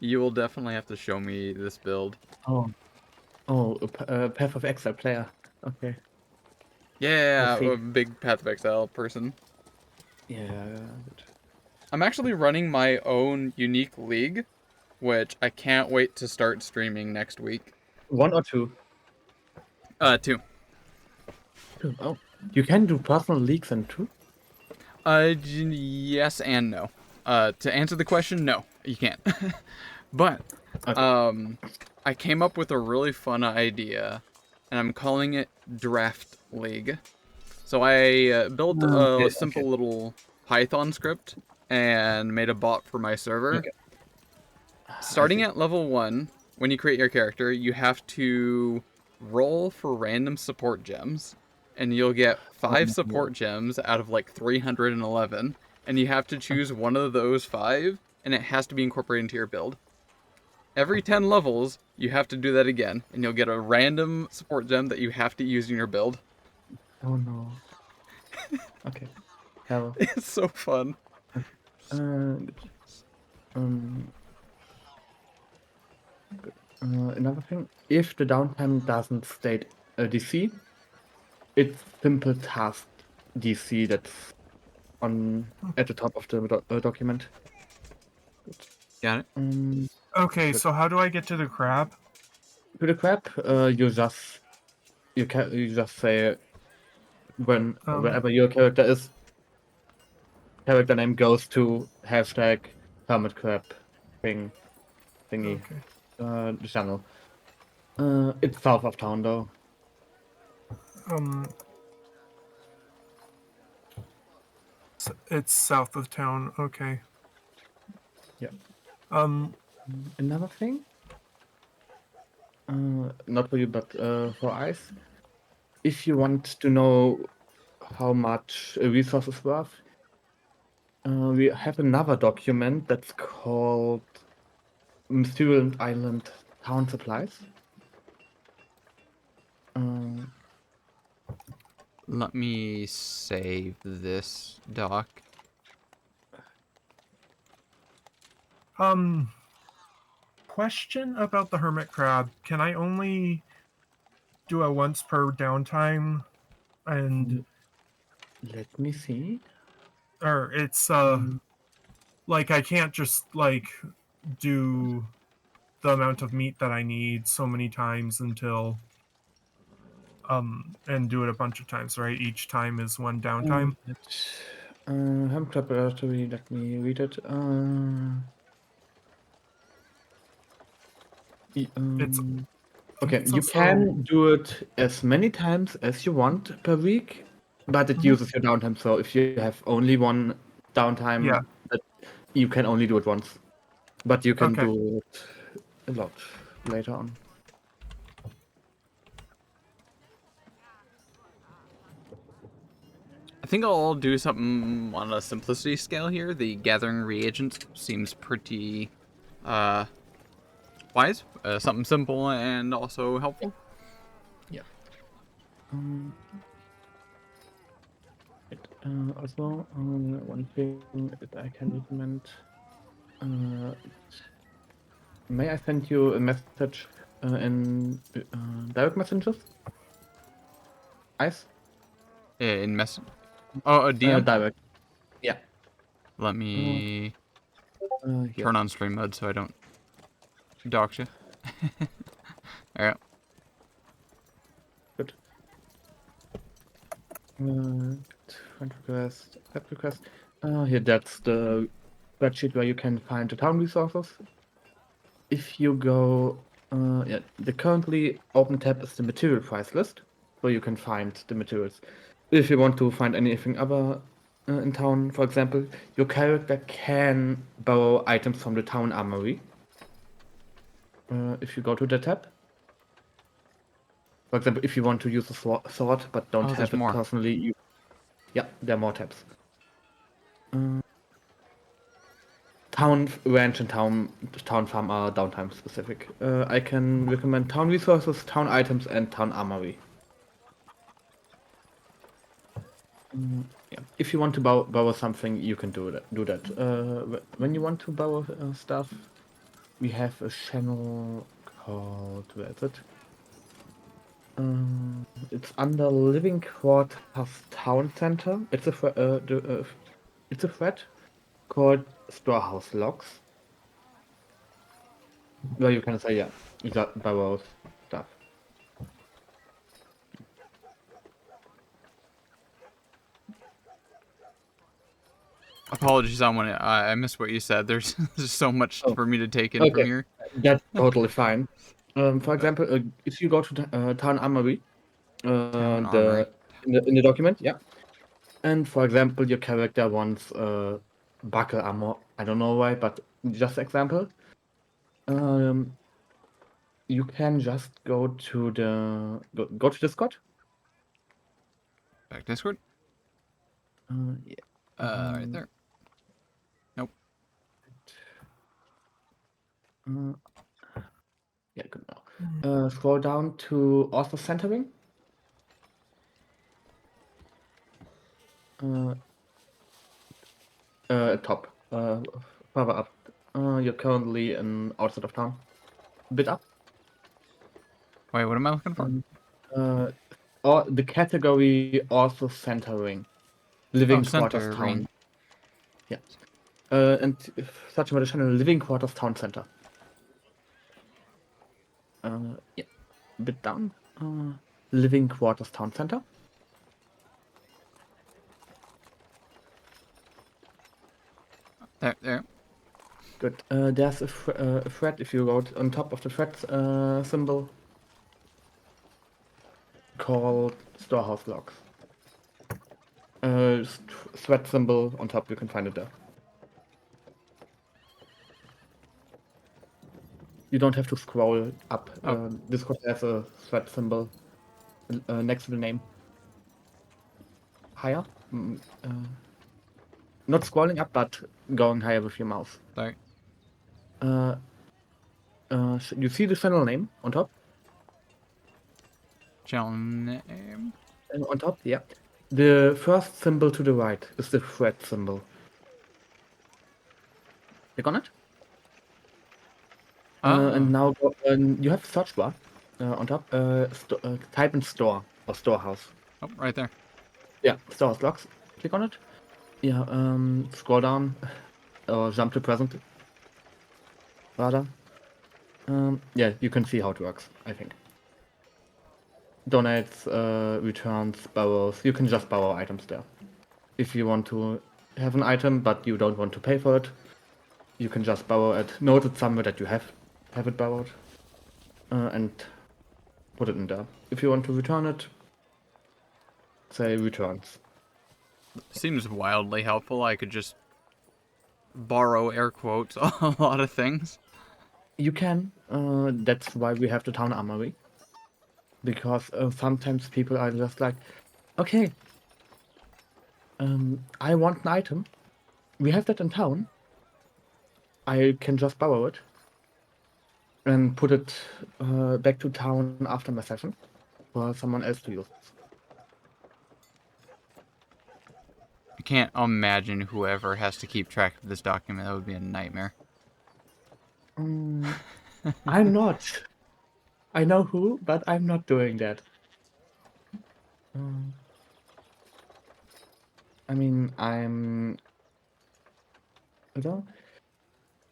You will definitely have to show me this build. Path of Exile player. Okay. Yeah, see. a big Path of Exile person. Yeah. I'm actually running my own unique league, which I can't wait to start streaming next week. 1 or 2? 2. 2. Oh, you can do personal leagues in 2? Yes and no. To answer the question, no, you can't. But, Okay. I came up with a really fun idea, and I'm calling it Draft League. So I built a simple little Python script and made a bot for my server. Okay. Starting at level 1, when you create your character, you have to roll for random support gems, and you'll get 5 support gems out of like 311, and you have to choose one of those 5, and it has to be incorporated into your build. Every 10 levels, you have to do that again, and you'll get a random support gem that you have to use in your build. Oh no. Okay. Hell. It's so fun. Another thing, if the downtime doesn't state DC, it's simple task DC that's on at the top of the document. Got it? Okay, Good. so how do I get to the crab? To the crab, you just say wherever your character is, character name goes to hashtag hermit crab thingy. Okay. The channel. It's south of town though. It's south of town. Okay. Yeah. Um. Another thing. Not for you, but for Ice. If you want to know how much a resource is worth, we have another document that's called Mysterious Island Town Supplies. Let me save this doc. Question about the hermit crab. Can I only do it once per downtime? And Let me see. or it's like I can't just like do the amount of meat that I need so many times until and do it a bunch of times, right? Each time is one downtime. Hermit crab directory. Let me read it. It's Okay, it's you also- can do it as many times as you want per week, but it uses your downtime. So if you have only one downtime, Yeah. that you can only do it once. But you can Okay. do it a lot later on. I think I'll do something on a simplicity scale here. The gathering reagents seems pretty wise. Something simple and also helpful. Yeah. Also, one thing that I can recommend. May I send you a message in direct messages? Ice? In mess. Oh, a DM. Direct. Yeah. Let me Here. turn on stream mode so I don't dox you. Alright. Good. Friend request, app request. Here, that's the spreadsheet where you can find the town resources. If you go, yeah, the currently open tab is the material price list, where you can find the materials. If you want to find anything other in town, for example, your character can borrow items from the town armory. If you go to the tab. For example, if you want to use a sword but don't Oh, have there's it more. personally, yeah, there are more tabs. Town ranch and town farm are downtime specific. I can recommend town resources, town items, and town armory. Yeah. If you want to borrow something, you can do that. When you want to borrow stuff, we have a channel called, where is it? It's under Living Quarters Town Center. It's a thread called Storehouse Logs, where you can say, yeah, that borrow stuff. Apologies, I missed what you said. There's so much Oh, for me to take in from okay, here. that's totally fine. For example, if you go to Town Armory, Town armory. in the document, yeah, and for example, your character wants buckle armor. I don't know why, but just example. You can just go to go to Discord. Back Discord. Yeah. Right there. Nope. Yeah, good now. Scroll down to author centering. Top. Further up. You're currently outside of town. A bit up. Wait, what am I looking for? Or the category author centering. Living Quarters centering. Town. Yeah. And such about the channel Living Quarters Town Center. Yeah. A bit down. Living Quarters Town Center. There. Good. There's a thread if you wrote on top of the thread symbol called Storehouse Logs. Thread symbol on top, you can find it there. You don't have to scroll up. Discord has a thread symbol next to the name. Higher. Not scrolling up, but going higher with your mouse. Sorry. You see the channel name on top? Channel name. On top, yeah. The first symbol to the right is the thread symbol. Click on it. And now you have search bar on top. Type in store or storehouse. Oh, right there. Yeah, storehouse logs. Click on it. Yeah, scroll down or jump to present. Rather. Yeah, you can see how it works, I think. Donates, returns, borrows. You can just borrow items there. If you want to have an item but you don't want to pay for it, you can just borrow it. Note it somewhere that you have it borrowed, and put it in there. If you want to return it, say returns. Seems wildly helpful. I could just borrow air quotes a lot of things. You can. That's why we have the town armory. Because sometimes people are just like, okay, I want an item. We have that in town. I can just borrow it and put it back to town after my session for someone else to use. I can't imagine whoever has to keep track of this document. That would be a nightmare. I'm not. I know who, but I'm not doing that. I mean,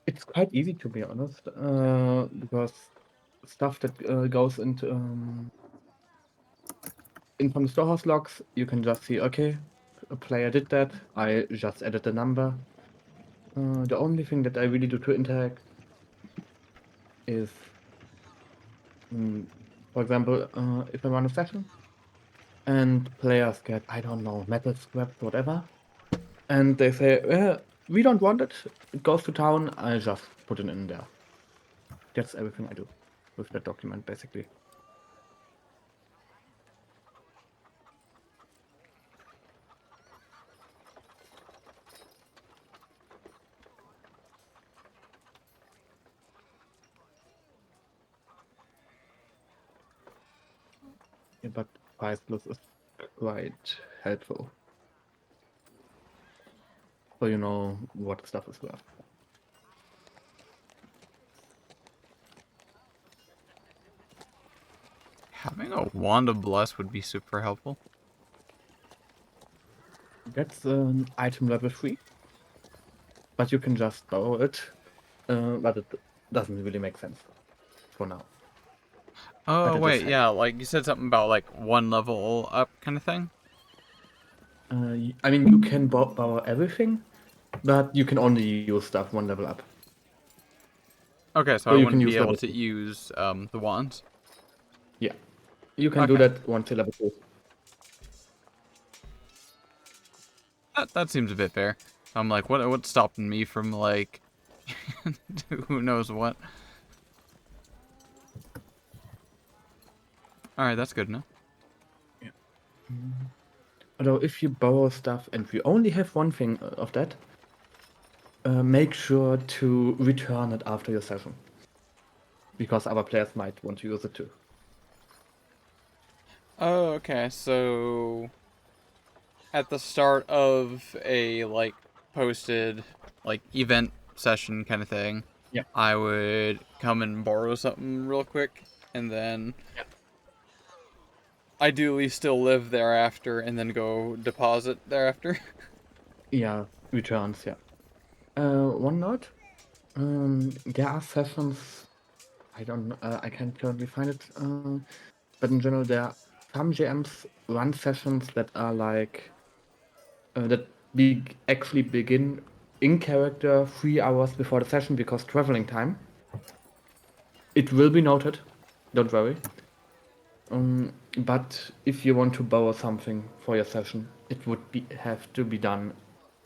it's quite easy to be honest, because stuff that goes into in from the storehouse logs, you can just see, okay, a player did that. I just added the number. The only thing that I really do to interact is, for example, if I run a session and players get, I don't know, metal scraps, whatever, and they say, we don't want it, it goes to town, I just put it in there. That's everything I do with that document, basically. Yeah, but priceless is quite helpful. So you know what stuff is worth. Having a wand of bless would be super helpful. That's an item level 3. But you can just borrow it. But it doesn't really make sense for now. Oh But it is wait, helpful. yeah, like you said something about like 1 level up kind of thing. I mean, you can borrow everything, but you can only use stuff 1 level up. Okay, so So I you can wouldn't use be able level to 2. use the wands. Yeah, you can do Okay. that once you level 2. That seems a bit fair. I'm like, what's stopping me from like who knows what? All right, that's good enough. Yeah. Although if you borrow stuff and we only have one thing of that, make sure to return it after your session. Because other players might want to use it too. Oh, okay. So at the start of a like posted like event session kind of thing, Yeah. I would come and borrow something real quick and then ideally still live thereafter and then go deposit thereafter. Yeah, returns, yeah. One note. There are sessions, I don't know, I can't currently find it, but in general, there are some GMs run sessions that are like, that actually begin in character 3 hours before the session because traveling time. It will be noted, don't worry. But if you want to borrow something for your session, it would have to be done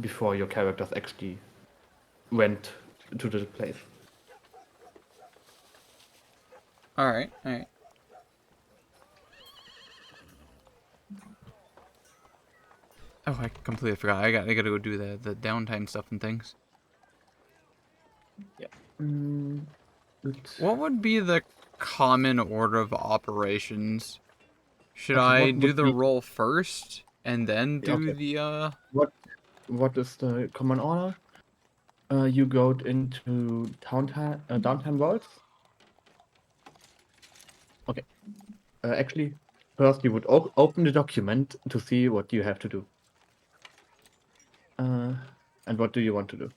before your characters actually went to the place. All right, all right. Oh, I completely forgot. I gotta go do the downtime stuff and things. Yeah. What would be the common order of operations? Should Okay, I what do would the be roll first and then do okay? the What is the common order? You go into downtime vaults. Okay. Actually, first you would open the document to see what you have to do. And what do you want to do?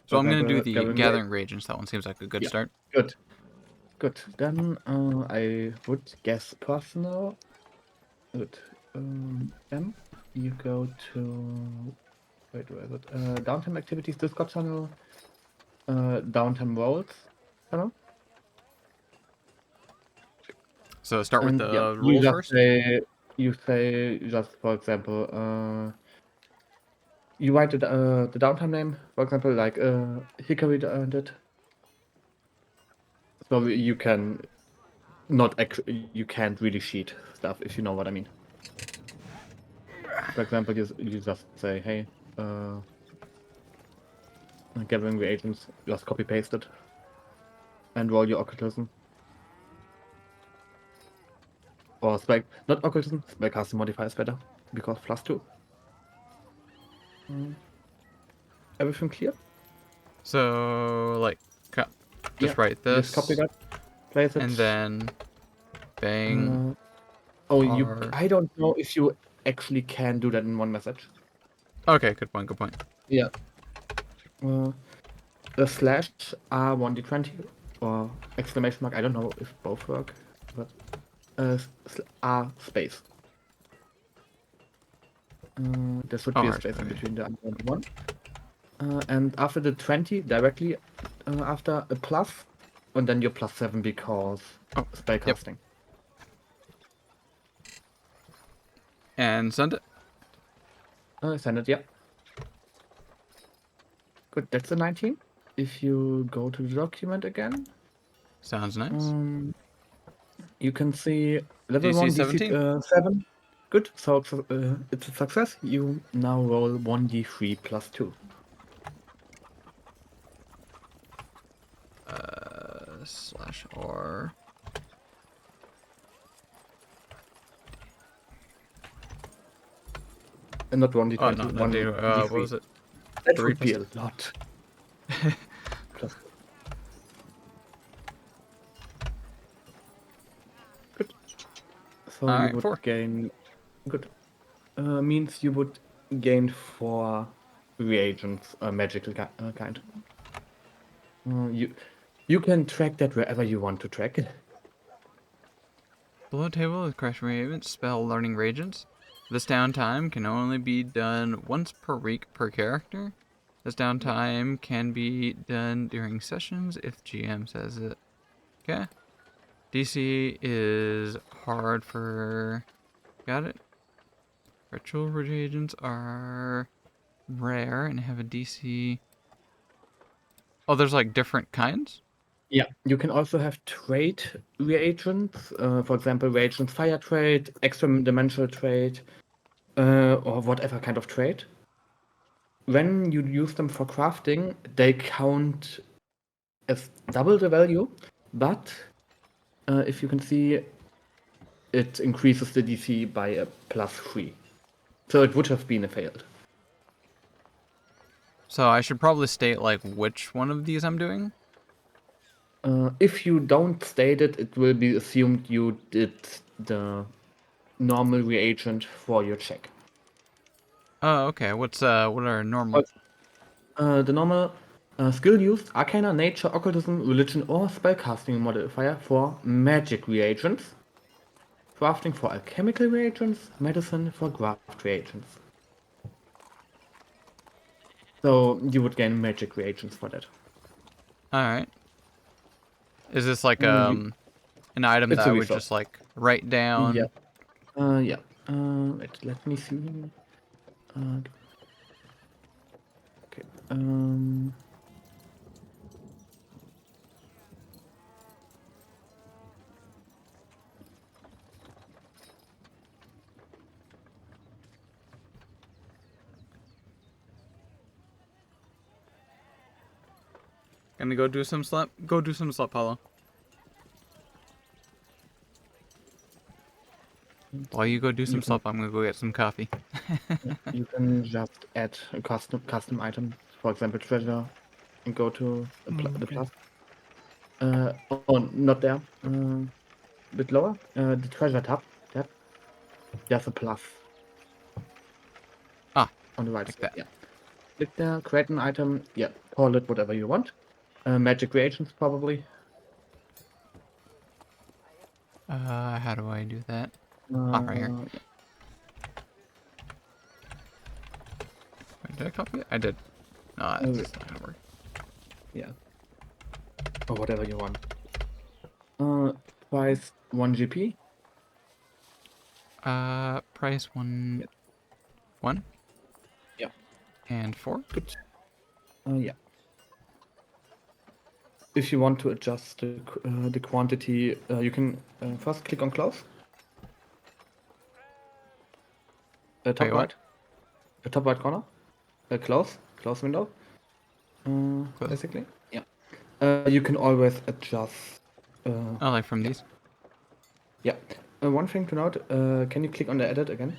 So For I'm gonna do example, the gathering reagents. That one seems like a good Yeah. start. Good. Good. Then I would guess personal. Good. Then you go to wait, where is it? Downtime activities, Discord channel, downtime roles channel. So start with And yeah, the rolls first. you say just for example, you write the downtime name, for example, like Hickory earned it. So you can not actually you can't really cheat stuff if you know what I mean. For example, you just say, hey, gathering reagents, just copy paste it and roll your occultism. Or spell, not occultism, spellcasting modifier is better because +2. Everything clear? So like, just Yeah, write just copy this, that, place it. and then bang. I don't know if you actually can do that in one message. Okay, good point. Good point. Yeah. The slash R1D20 or exclamation mark, I don't know if both work, but R space. There should Oh, be a hard space in space. between the unknown one. And after the 20, directly after a plus, and then your +7 because Oh, spellcasting. And send it. Send it, yeah. Good, that's a 19. If you go to the document again, Sounds nice. you can see level DC 1 17. DC 7. Good, so it's a success. You now roll 1d3 plus 2. /R. And not 1d20, Oh, no, not D. 1d3. What was it? That 3 would be plus- a lot. Plus. Good. So you Alright, would 4. gain. Good. Means you would gain 4 reagents, magical kind. You can track that wherever you want to track it. Below table is Crash Raven spell learning reagents. This downtime can only be done once per week per character. This downtime can be done during sessions if GM says it. Okay. DC is hard for... Got it. Ritual reagents are rare and have a DC... Oh, there's like different kinds? Yeah, you can also have trait reagents, for example, reagents fire trait, extra dimensional trait, or whatever kind of trait. When you use them for crafting, they count as double the value, but if you can see, it increases the DC by a +3. So it would have been a failed. So I should probably state like which one of these I'm doing? If you don't state it, it will be assumed you did the normal reagent for your check. Oh, okay. What are normal? The normal skill used: Arcana, Nature, Occultism, Religion, or Spellcasting modifier for magic reagents. Crafting for alchemical reagents. Medicine for craft reagents. So you would gain magic reagents for that. Alright. Is this like You- an item It's that a I would resource. just like write down? Yeah. Yeah. Let me see. Okay. Gonna go do some slap. Go do some slap hollow. While you go do some You can- slap, I'm gonna go get some coffee. You can just add a custom item, for example, treasure, and go to the Okay. plus. Oh, not there. A bit lower. The treasure tab. There's a plus. Ah, On the right like side. that. Yeah. Click there. Create an item. Yeah. Call it whatever you want. Magic reagents probably. How do I do that? Right here. Yeah. Wait, did I copy it? I did. No, that's not gonna work. Yeah. Or whatever you want. Price 1 GP. Price 1. Yeah. 1? Yeah. And 4? Good. Yeah. If you want to adjust the quantity, you can first click on close. Top Wait, what? right. The top right corner. Close window. Close. Basically. Yeah. You can always adjust. Oh, like from these? Yeah. One thing to note. Can you click on the edit again?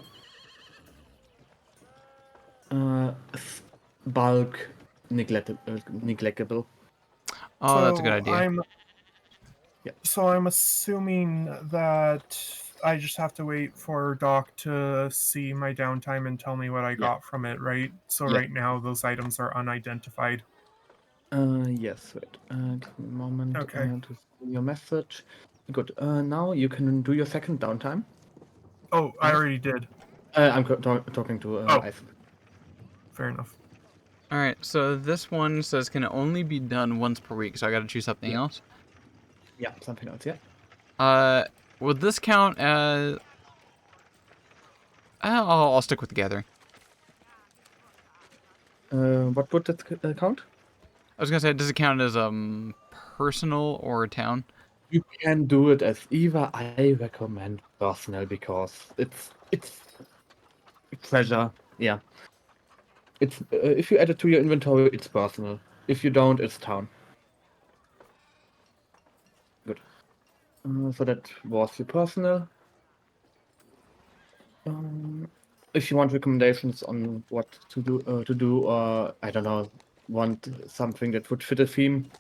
Bulk neglectable. Oh, that's a good idea. So I'm assuming that I just have to wait for Doc to see my downtime and tell me what I got from it, right? So Yeah. right now those items are unidentified. Yes. Wait. Give me a moment. Okay. To see your message. Good. Now you can do your second downtime. Oh, I already did. I'm talking to Oh. Ice. Fair enough. All right, so this one says can only be done once per week, so I got to choose something else. Yeah, something else. Yeah. Would this count as? I'll stick with the gathering. What would that count? I was gonna say, does it count as personal or a town? You can do it as either. I recommend personal because it's treasure. Yeah. It's if you add it to your inventory, it's personal. If you don't, it's town. Good. So that was your personal. If you want recommendations on what to do, or I don't know, want something that would fit a theme,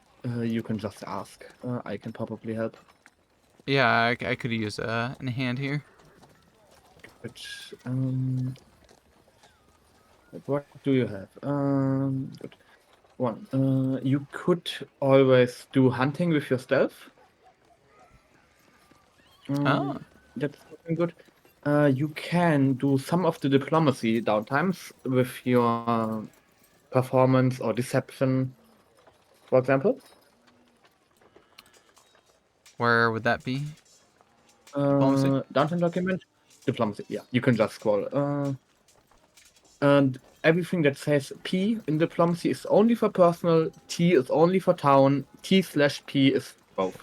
you can just ask. I can probably help. Yeah, I could use in hand here. Which what do you have? Good. One. You could always do hunting with your stealth. Oh. That's something good. You can do some of the diplomacy downtimes with your performance or deception, for example. Where would that be? Diplomacy? Downtime document, diplomacy. Yeah, you can just scroll. And everything that says P in diplomacy is only for personal. T is only for town. T/P is both.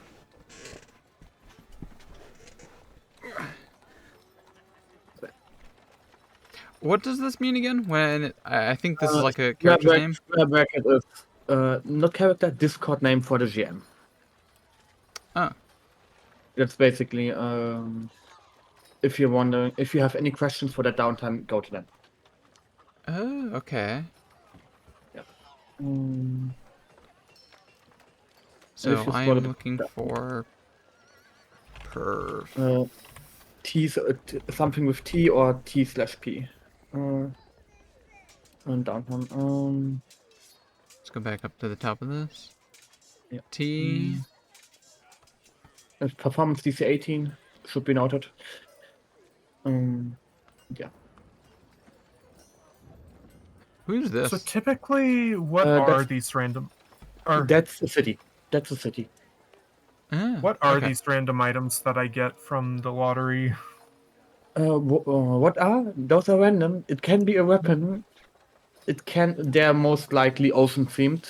What does this mean again? When I think this is like a character's name. Square bracket is not character, Discord name for the GM. Oh. That's basically if you're wondering, if you have any questions for that downtime, go to them. Oh, okay. Yeah. So I'm looking for perf. T something with T or T/P. And downtime. Let's go back up to the top of this. Yeah. T. Performance DC 18 should be noted. Yeah. Who's this? So typically, what are these random? That's a city. That's a city. What are these random items that I get from the lottery? What are those? Are random. It can be a weapon. It can. They're most likely ocean themed.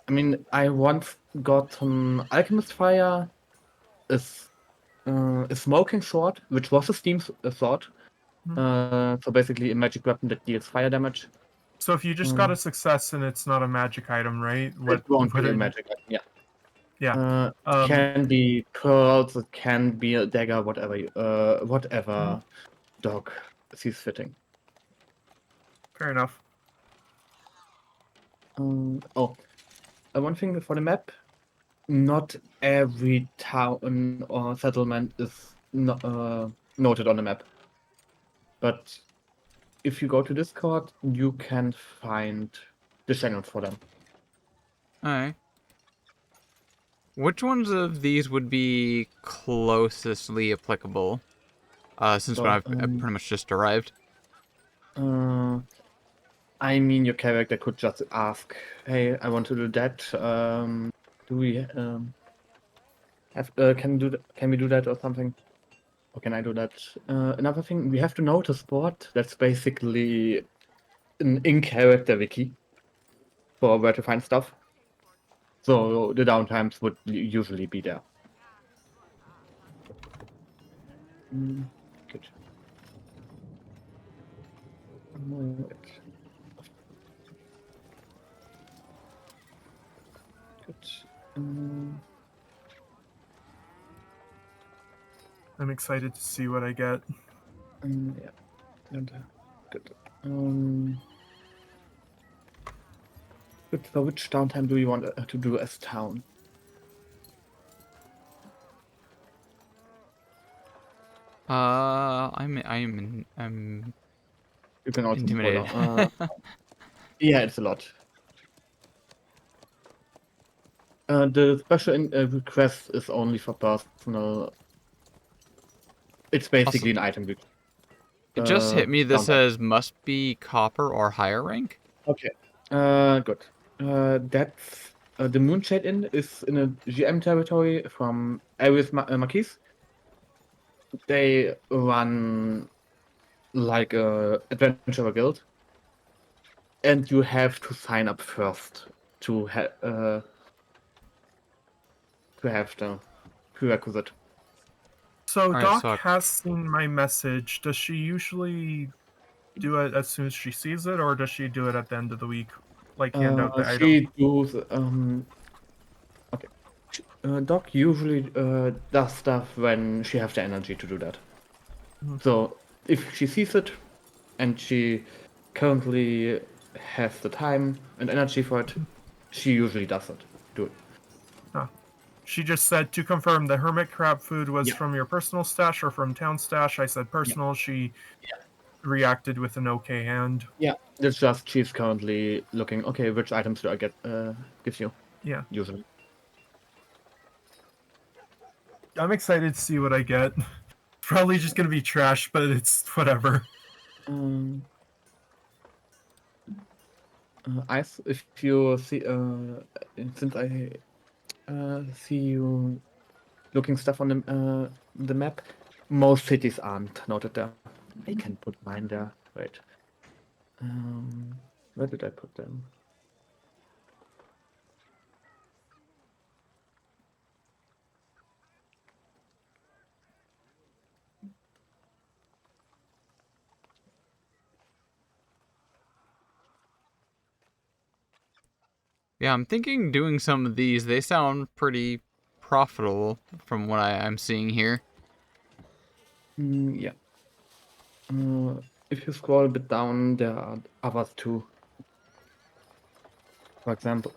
I mean, I once got an alchemist fire, a smoking sword, which was a steam sword. So basically, a magic weapon that deals fire damage. So if you just got a success and it's not a magic item, right? It won't be a magic item. Yeah. Yeah. It can be pearls. It can be a dagger. Whatever dog sees fitting. Fair enough. One thing for the map. Not every town or settlement is noted on the map. But if you go to Discord, you can find the channels for them. Alright. Which ones of these would be closestly applicable? Since I've pretty much just arrived. I mean, your character could just ask, "Hey, I want to do that. Do we can we do that or something? Or can I do that?" Another thing, we have to notice board. That's basically an in-character wiki for where to find stuff. So the downtimes would usually be there. Good. Good. I'm excited to see what I get. Yeah. Good. Good. So which downtime do you want to do as town? I'm You can also intimidated. Yeah, it's a lot. The special request is only for personal. It's basically an item. It just hit me. This downtime. says must be copper or higher rank. Okay. Good. That's the Moonshade Inn is in a GM territory from Aris Marquis. They run like a adventurer guild, and you have to sign up first to have the prerequisite. So Alright, Doc so has seen my message. Does she usually do it as soon as she sees it, or does she do it at the end of the week? Like hand out the item? She does. Okay. Doc usually does stuff when she has the energy to do that. Mhm. So if she sees it, and she currently has the time and energy for it, she usually does it. Do it. She just said to confirm the hermit crab food was Yeah. from your personal stash or from town stash. I said personal. She reacted with an okay hand. Yeah, it's just she's currently looking. Okay, which items do I get? Gives you Yeah, usually. I'm excited to see what I get. It's probably just gonna be trash, but it's whatever. Ice, if you see, since I see you looking stuff on the map, most cities aren't noted there. I can put mine there. Wait. Where did I put them? yeah, I'm thinking doing some of these. They sound pretty profitable from what I'm seeing here. Yeah. If you scroll a bit down, there are others too. For example,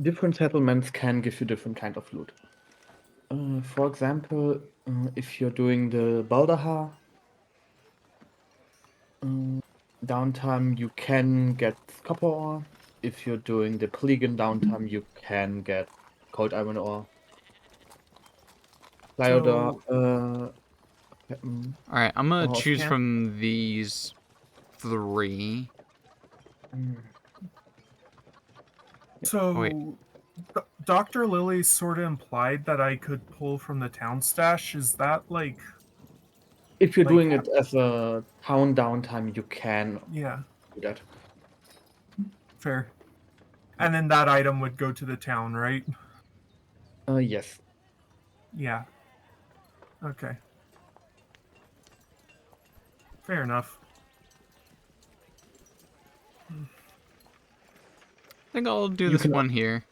different settlements can give you different kind of loot. For example, if you're doing the Baldahar downtime, you can get copper ore. If you're doing the Polygon downtime, you can get cold iron ore. Lyodor, Alright, I'm gonna ore of choose Pan. from these 3. So, Wait. Dr. Lily sort of implied that I could pull from the town stash. Is that like, If you're like doing it as a town downtime, you can yeah, do that. fair? And then that item would go to the town, right? Yes. Yeah. Okay. Fair enough. I think I'll do You this can- one here.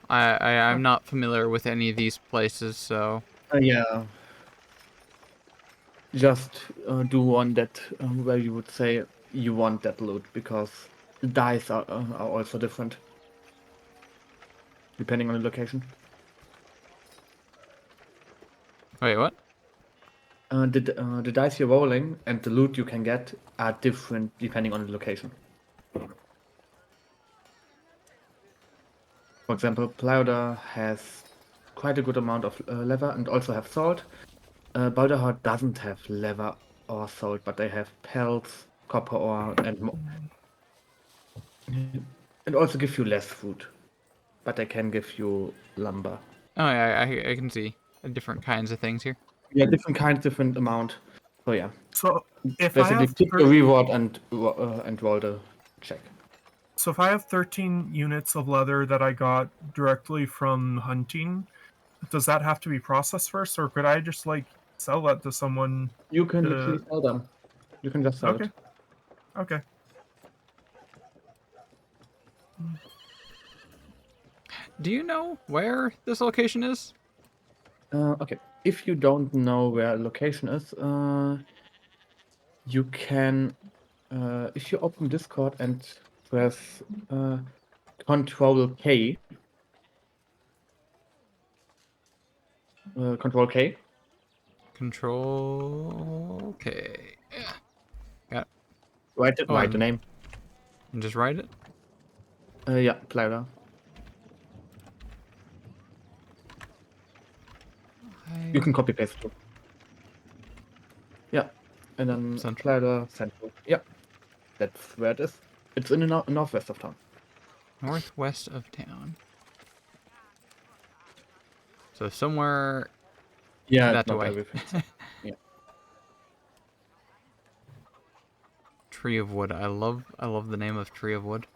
I'm not familiar with any of these places, so Yeah. Just do one that where you would say you want that loot, because the dice are also different depending on the location. wait, what? The dice you're rolling and the loot you can get are different depending on the location. For example, Plowder has quite a good amount of leather and also have salt. Baldahar doesn't have leather or salt, but they have pelts, copper ore, and also give you less food, but they can give you lumber. Oh yeah, I can see different kinds of things here. Yeah, different kinds, different amount. So yeah, So if I basically have pick the reward and roll the check. So if I have 13 units of leather that I got directly from hunting, does that have to be processed first, or could I just like sell that to someone? You can literally sell them. You can just sell Okay. it. Okay. Do you know where this location is? Okay. If you don't know where a location is, you can, if you open Discord and press Control K, Control K. Control. Okay. Yeah. Got it. Write Oh, the name. and just write it. Yeah, Clyda. You can copy paste too. Yeah, and then Central. Clyda Central. Yeah, that's where it is. It's in the northwest of town. Northwest of town. So somewhere Yeah, that it's not way. everything. So, yeah. Tree of Wood. I love the name of Tree of Wood.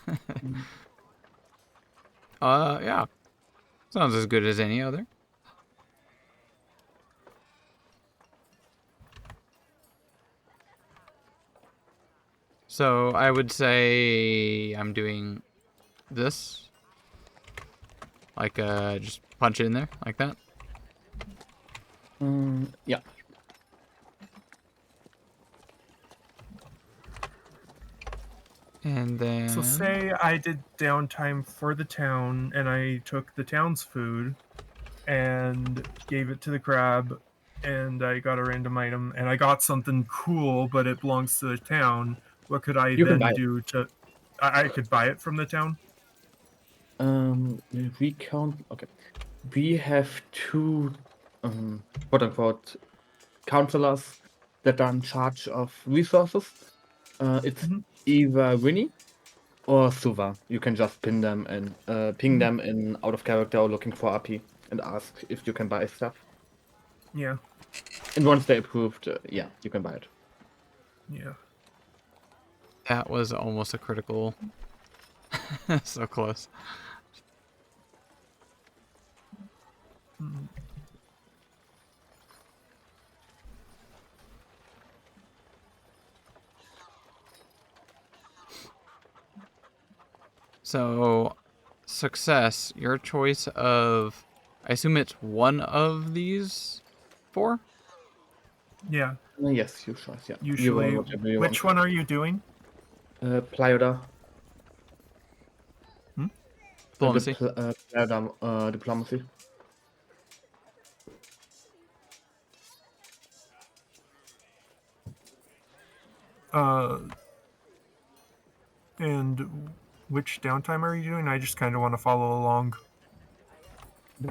Mm. Yeah. Sounds as good as any other. So I would say I'm doing this. Like just punch it in there like that. Yeah. And then So say I did downtime for the town and I took the town's food and gave it to the crab and I got a random item and I got something cool but it belongs to the town. What could I You can buy then it. do to I could buy it from the town? We count. Okay, we have two, quote unquote, counselors that are in charge of resources. It's Mhm. either Winnie or Suva. You can just ping them in out of character or looking for RP and ask if you can buy stuff. Yeah. And once they approved, yeah, you can buy it. Yeah. that was almost a critical. So close. Mm. So success, your choice of I assume it's one of these four? Yeah. Yes, you choice. Yeah, you Usually. want whatever you Which want. one are you doing? Plyoda. Hmm? Diplomacy. Plyoda, diplomacy. Uh and which downtime are you doing? I just kind of want to follow along.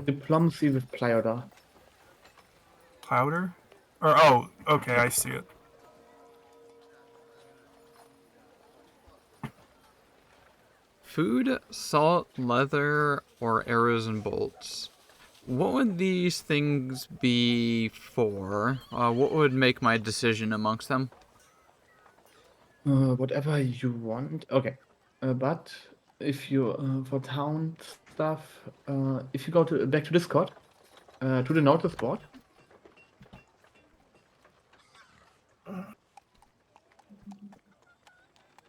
Diplomacy with Plyoda. Powder? Or oh, okay, I see it. Food, salt, leather, or arrows and bolts. What would these things be for? What would make my decision amongst them? Whatever you want. Okay. But if you for town stuff, if you go to back to Discord, to the notice board.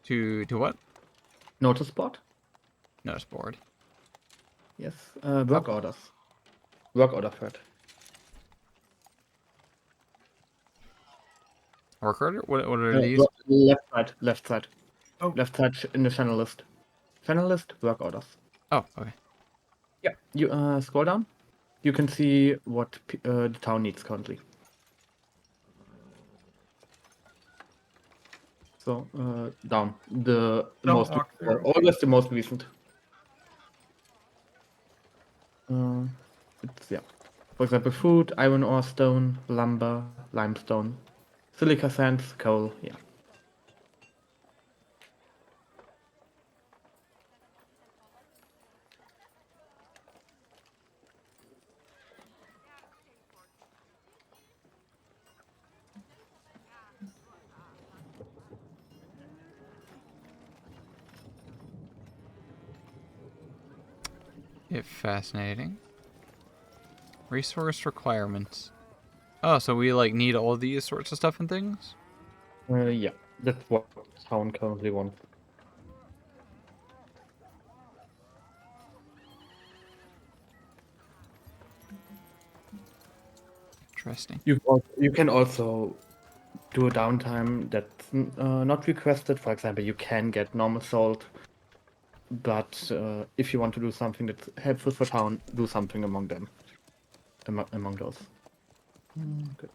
To what? Notice board. Notice board. Yes. Work orders. Work order thread. Work order? What are these? Left side. Left side. Oh. Left side in the channel list. Channel list. Work orders. Oh, okay. Yeah. You scroll down. You can see what the town needs currently. So down the Don't most walk through. always the most recent. It's yeah. For example, food, iron ore, stone, lumber, limestone, silica sands, coal. Yeah. It's fascinating. Resource requirements. Oh, so we like need all these sorts of stuff and things? Yeah. That's what town currently wants. Interesting. You can also do a downtime that's not requested. For example, you can get normal salt, but if you want to do something that's helpful for town, do something among them. Among those. Good.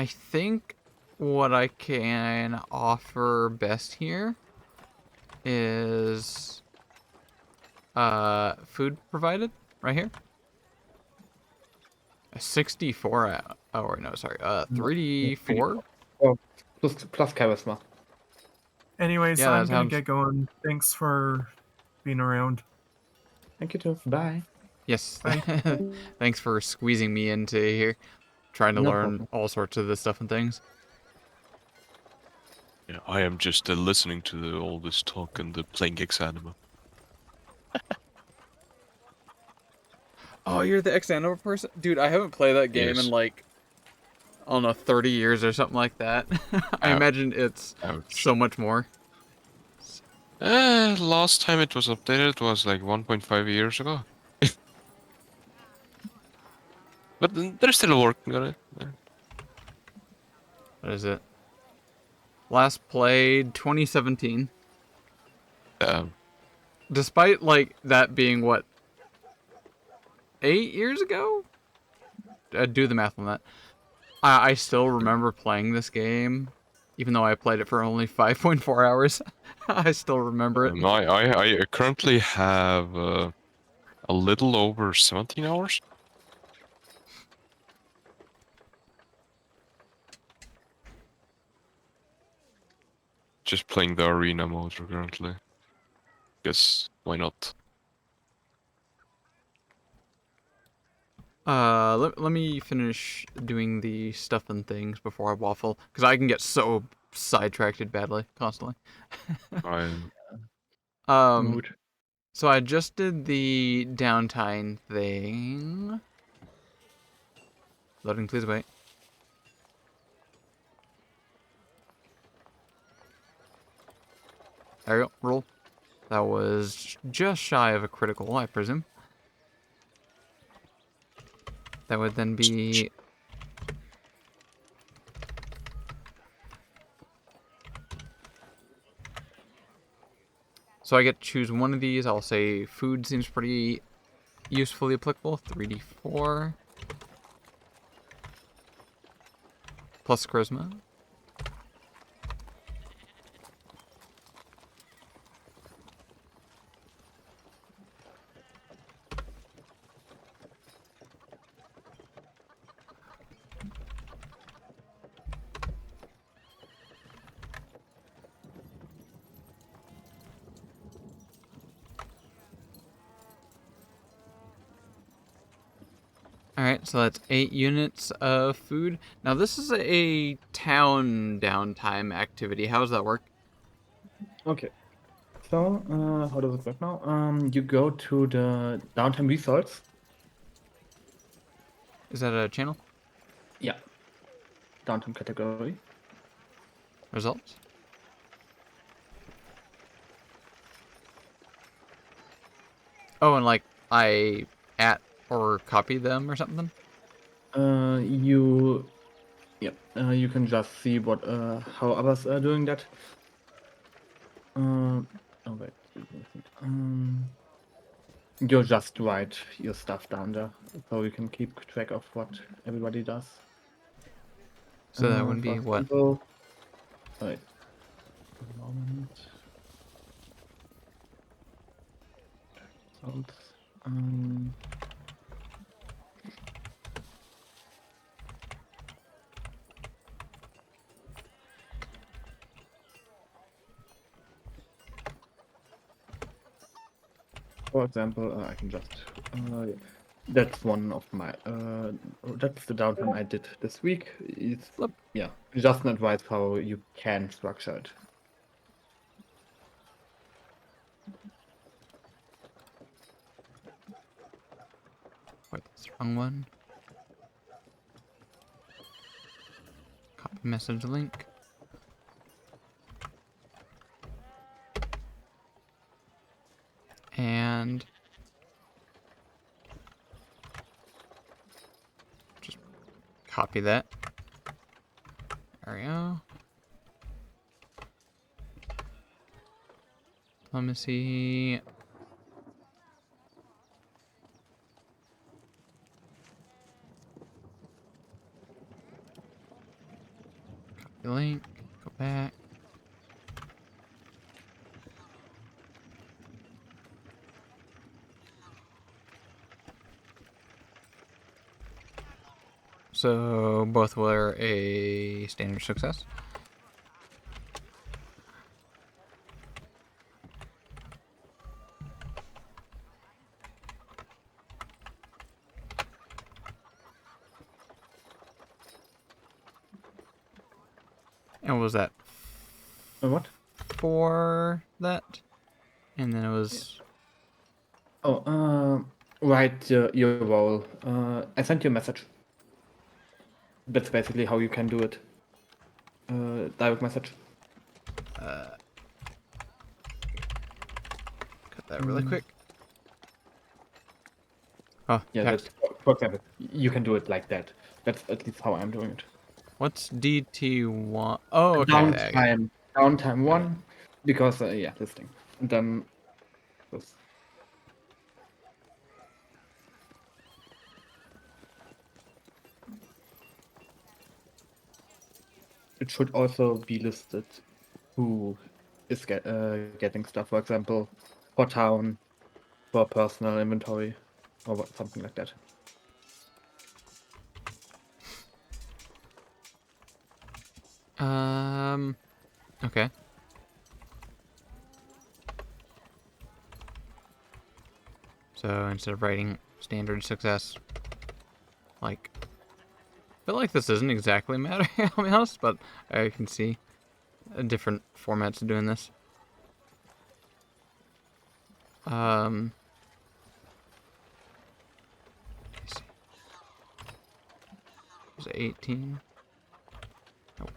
I think what I can offer best here is food provided right here. A 64 hour, no, sorry, 34? Oh, plus charisma. Anyways, Yeah, I'm that gonna sounds... get going. Thanks for being around. Thank you, too. Bye. Yes, Bye. thanks for squeezing me into here, trying to No learn problem. all sorts of this stuff and things. Yeah, I am just listening to all this talk and playing Gex Anima. Oh, you're the ex-Anima person? Dude, I haven't played that game in Yes. like, I don't know, 30 years or something like that. I imagine it's Ouch. so much more. Last time it was updated was like 1.5 years ago. But they're still working on it. What is it? Last played 2017. Despite, like, that being, what, 8 years ago? Do the math on that. I still remember playing this game, even though I played it for only 5.4 hours. I still remember it. I currently have a little over 17 hours. Just playing the arena mode currently. Guess why not? Let me finish doing the stuff and things before I waffle, because I can get so sidetracked badly, constantly. I Mood. So I just did the downtime thing. Loading, please wait. There you go, roll. That was just shy of a critical, I presume. That would then be... So I get to choose one of these. I'll say food seems pretty usefully applicable. 3d4. Plus charisma. Alright, so that's 8 units of food. Now this is a town downtime activity. How does that work? Okay. So, how does it work now? You go to the downtime results. Is that a channel? Yeah. Downtime category. Results? Oh, and like I at or copy them or something? You can just see what how others are doing that. Oh wait, you just write your stuff down there, so you can keep track of what everybody does. So that would For be what? example, wait, a moment. Results. For example, I can just that's one of my that's the downtime I did this week. It's Flip. yeah, just an advice how you can structure it. Wait, that's the wrong one. Copy message link. And just copy that. There we go. Diplomacy. link. Go back. So both were a standard success. And was that What? for that? And then it was... Oh, write your role. I sent you a message. That's basically how you can do it. Direct message. cut that really quick. Oh, Yeah, text. that's, for example, you can do it like that. That's at least how I'm doing it. What's DT1? Oh, okay. Downtime Got it. 1, because, yeah, this thing. And then this. It should also be listed who is getting stuff, for example, for town, for personal inventory, or something like that. Okay. So instead of writing standard success, like, I feel like this isn't exactly matter, I'll be honest, but I can see different formats of doing this. Let me see. Was it 18? Nope.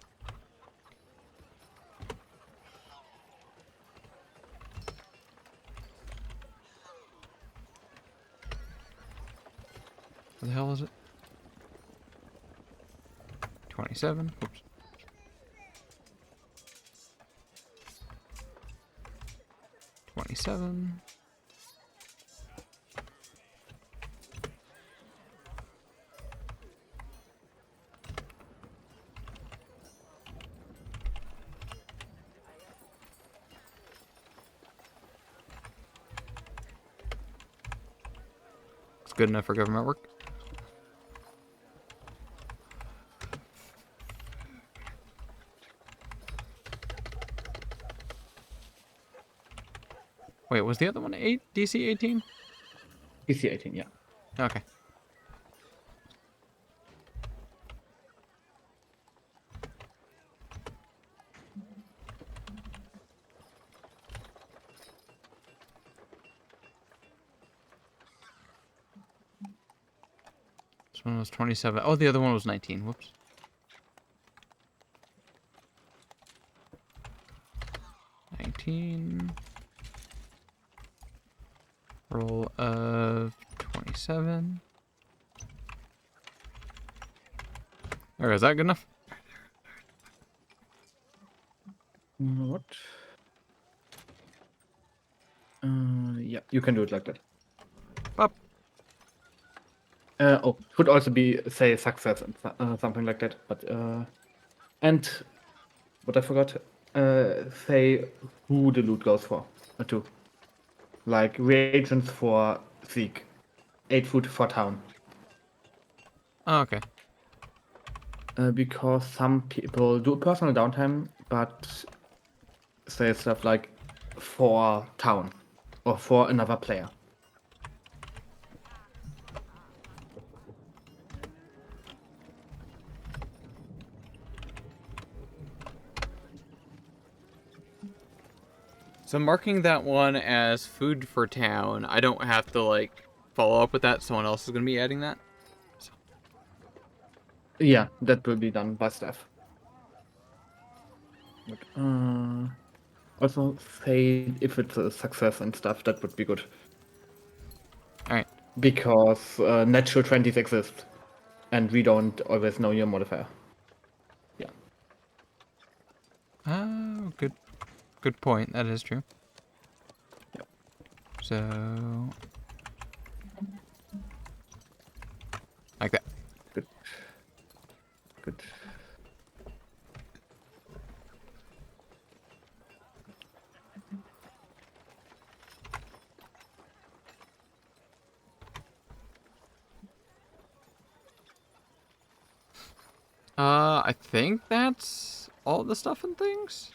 What the hell is it? 27. Oops. $27. It's good enough for government work. Wait, was the other one DC 18? DC 18, yeah. Okay. This one was 27. Oh, the other one was 19. Whoops. Roll of 27. Or is that good enough? What? Yeah, you can do it like that. Up. Could also be, say, success and something like that. But and what I forgot, say who the loot goes for, to. Like reagents for Zeke, 8 food for town. Oh, okay. Because some people do personal downtime, but say stuff like for town or for another player. So marking that one as food for town, I don't have to, like, follow up with that. Someone else is going to be adding that. Yeah, that will be done by staff. But, also say if it's a success and stuff, that would be good. Alright. Because natural 20s exist, and we don't always know your modifier. Yeah. Oh, good point. That is true. Yep. So, like that. Good. I think that's all the stuff and things.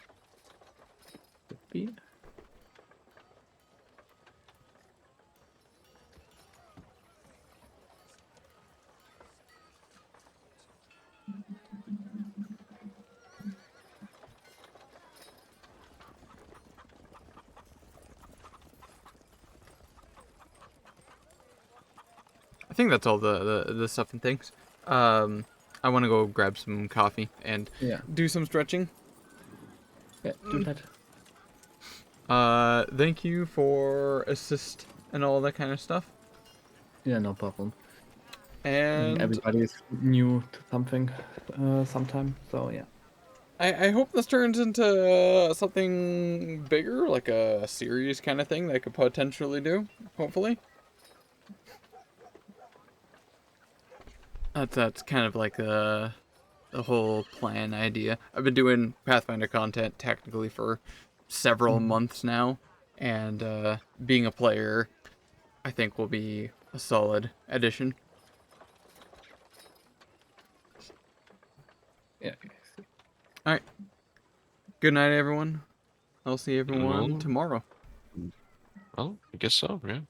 Could be. I think that's all the stuff and things. I want to go grab some coffee and Yeah. do some stretching. Yeah. Do that. Thank you for assist and all that kind of stuff. Yeah. No problem. And Everybody is new to something, sometime. So yeah. I hope this turns into something bigger, like a series kind of thing that I could potentially do. Hopefully. That's kind of like the whole plan idea. I've been doing Pathfinder content technically for several months now, and being a player, I think will be a solid addition. Yeah. All right. Good night, everyone. I'll see everyone Well, tomorrow. well, I guess so. Yeah.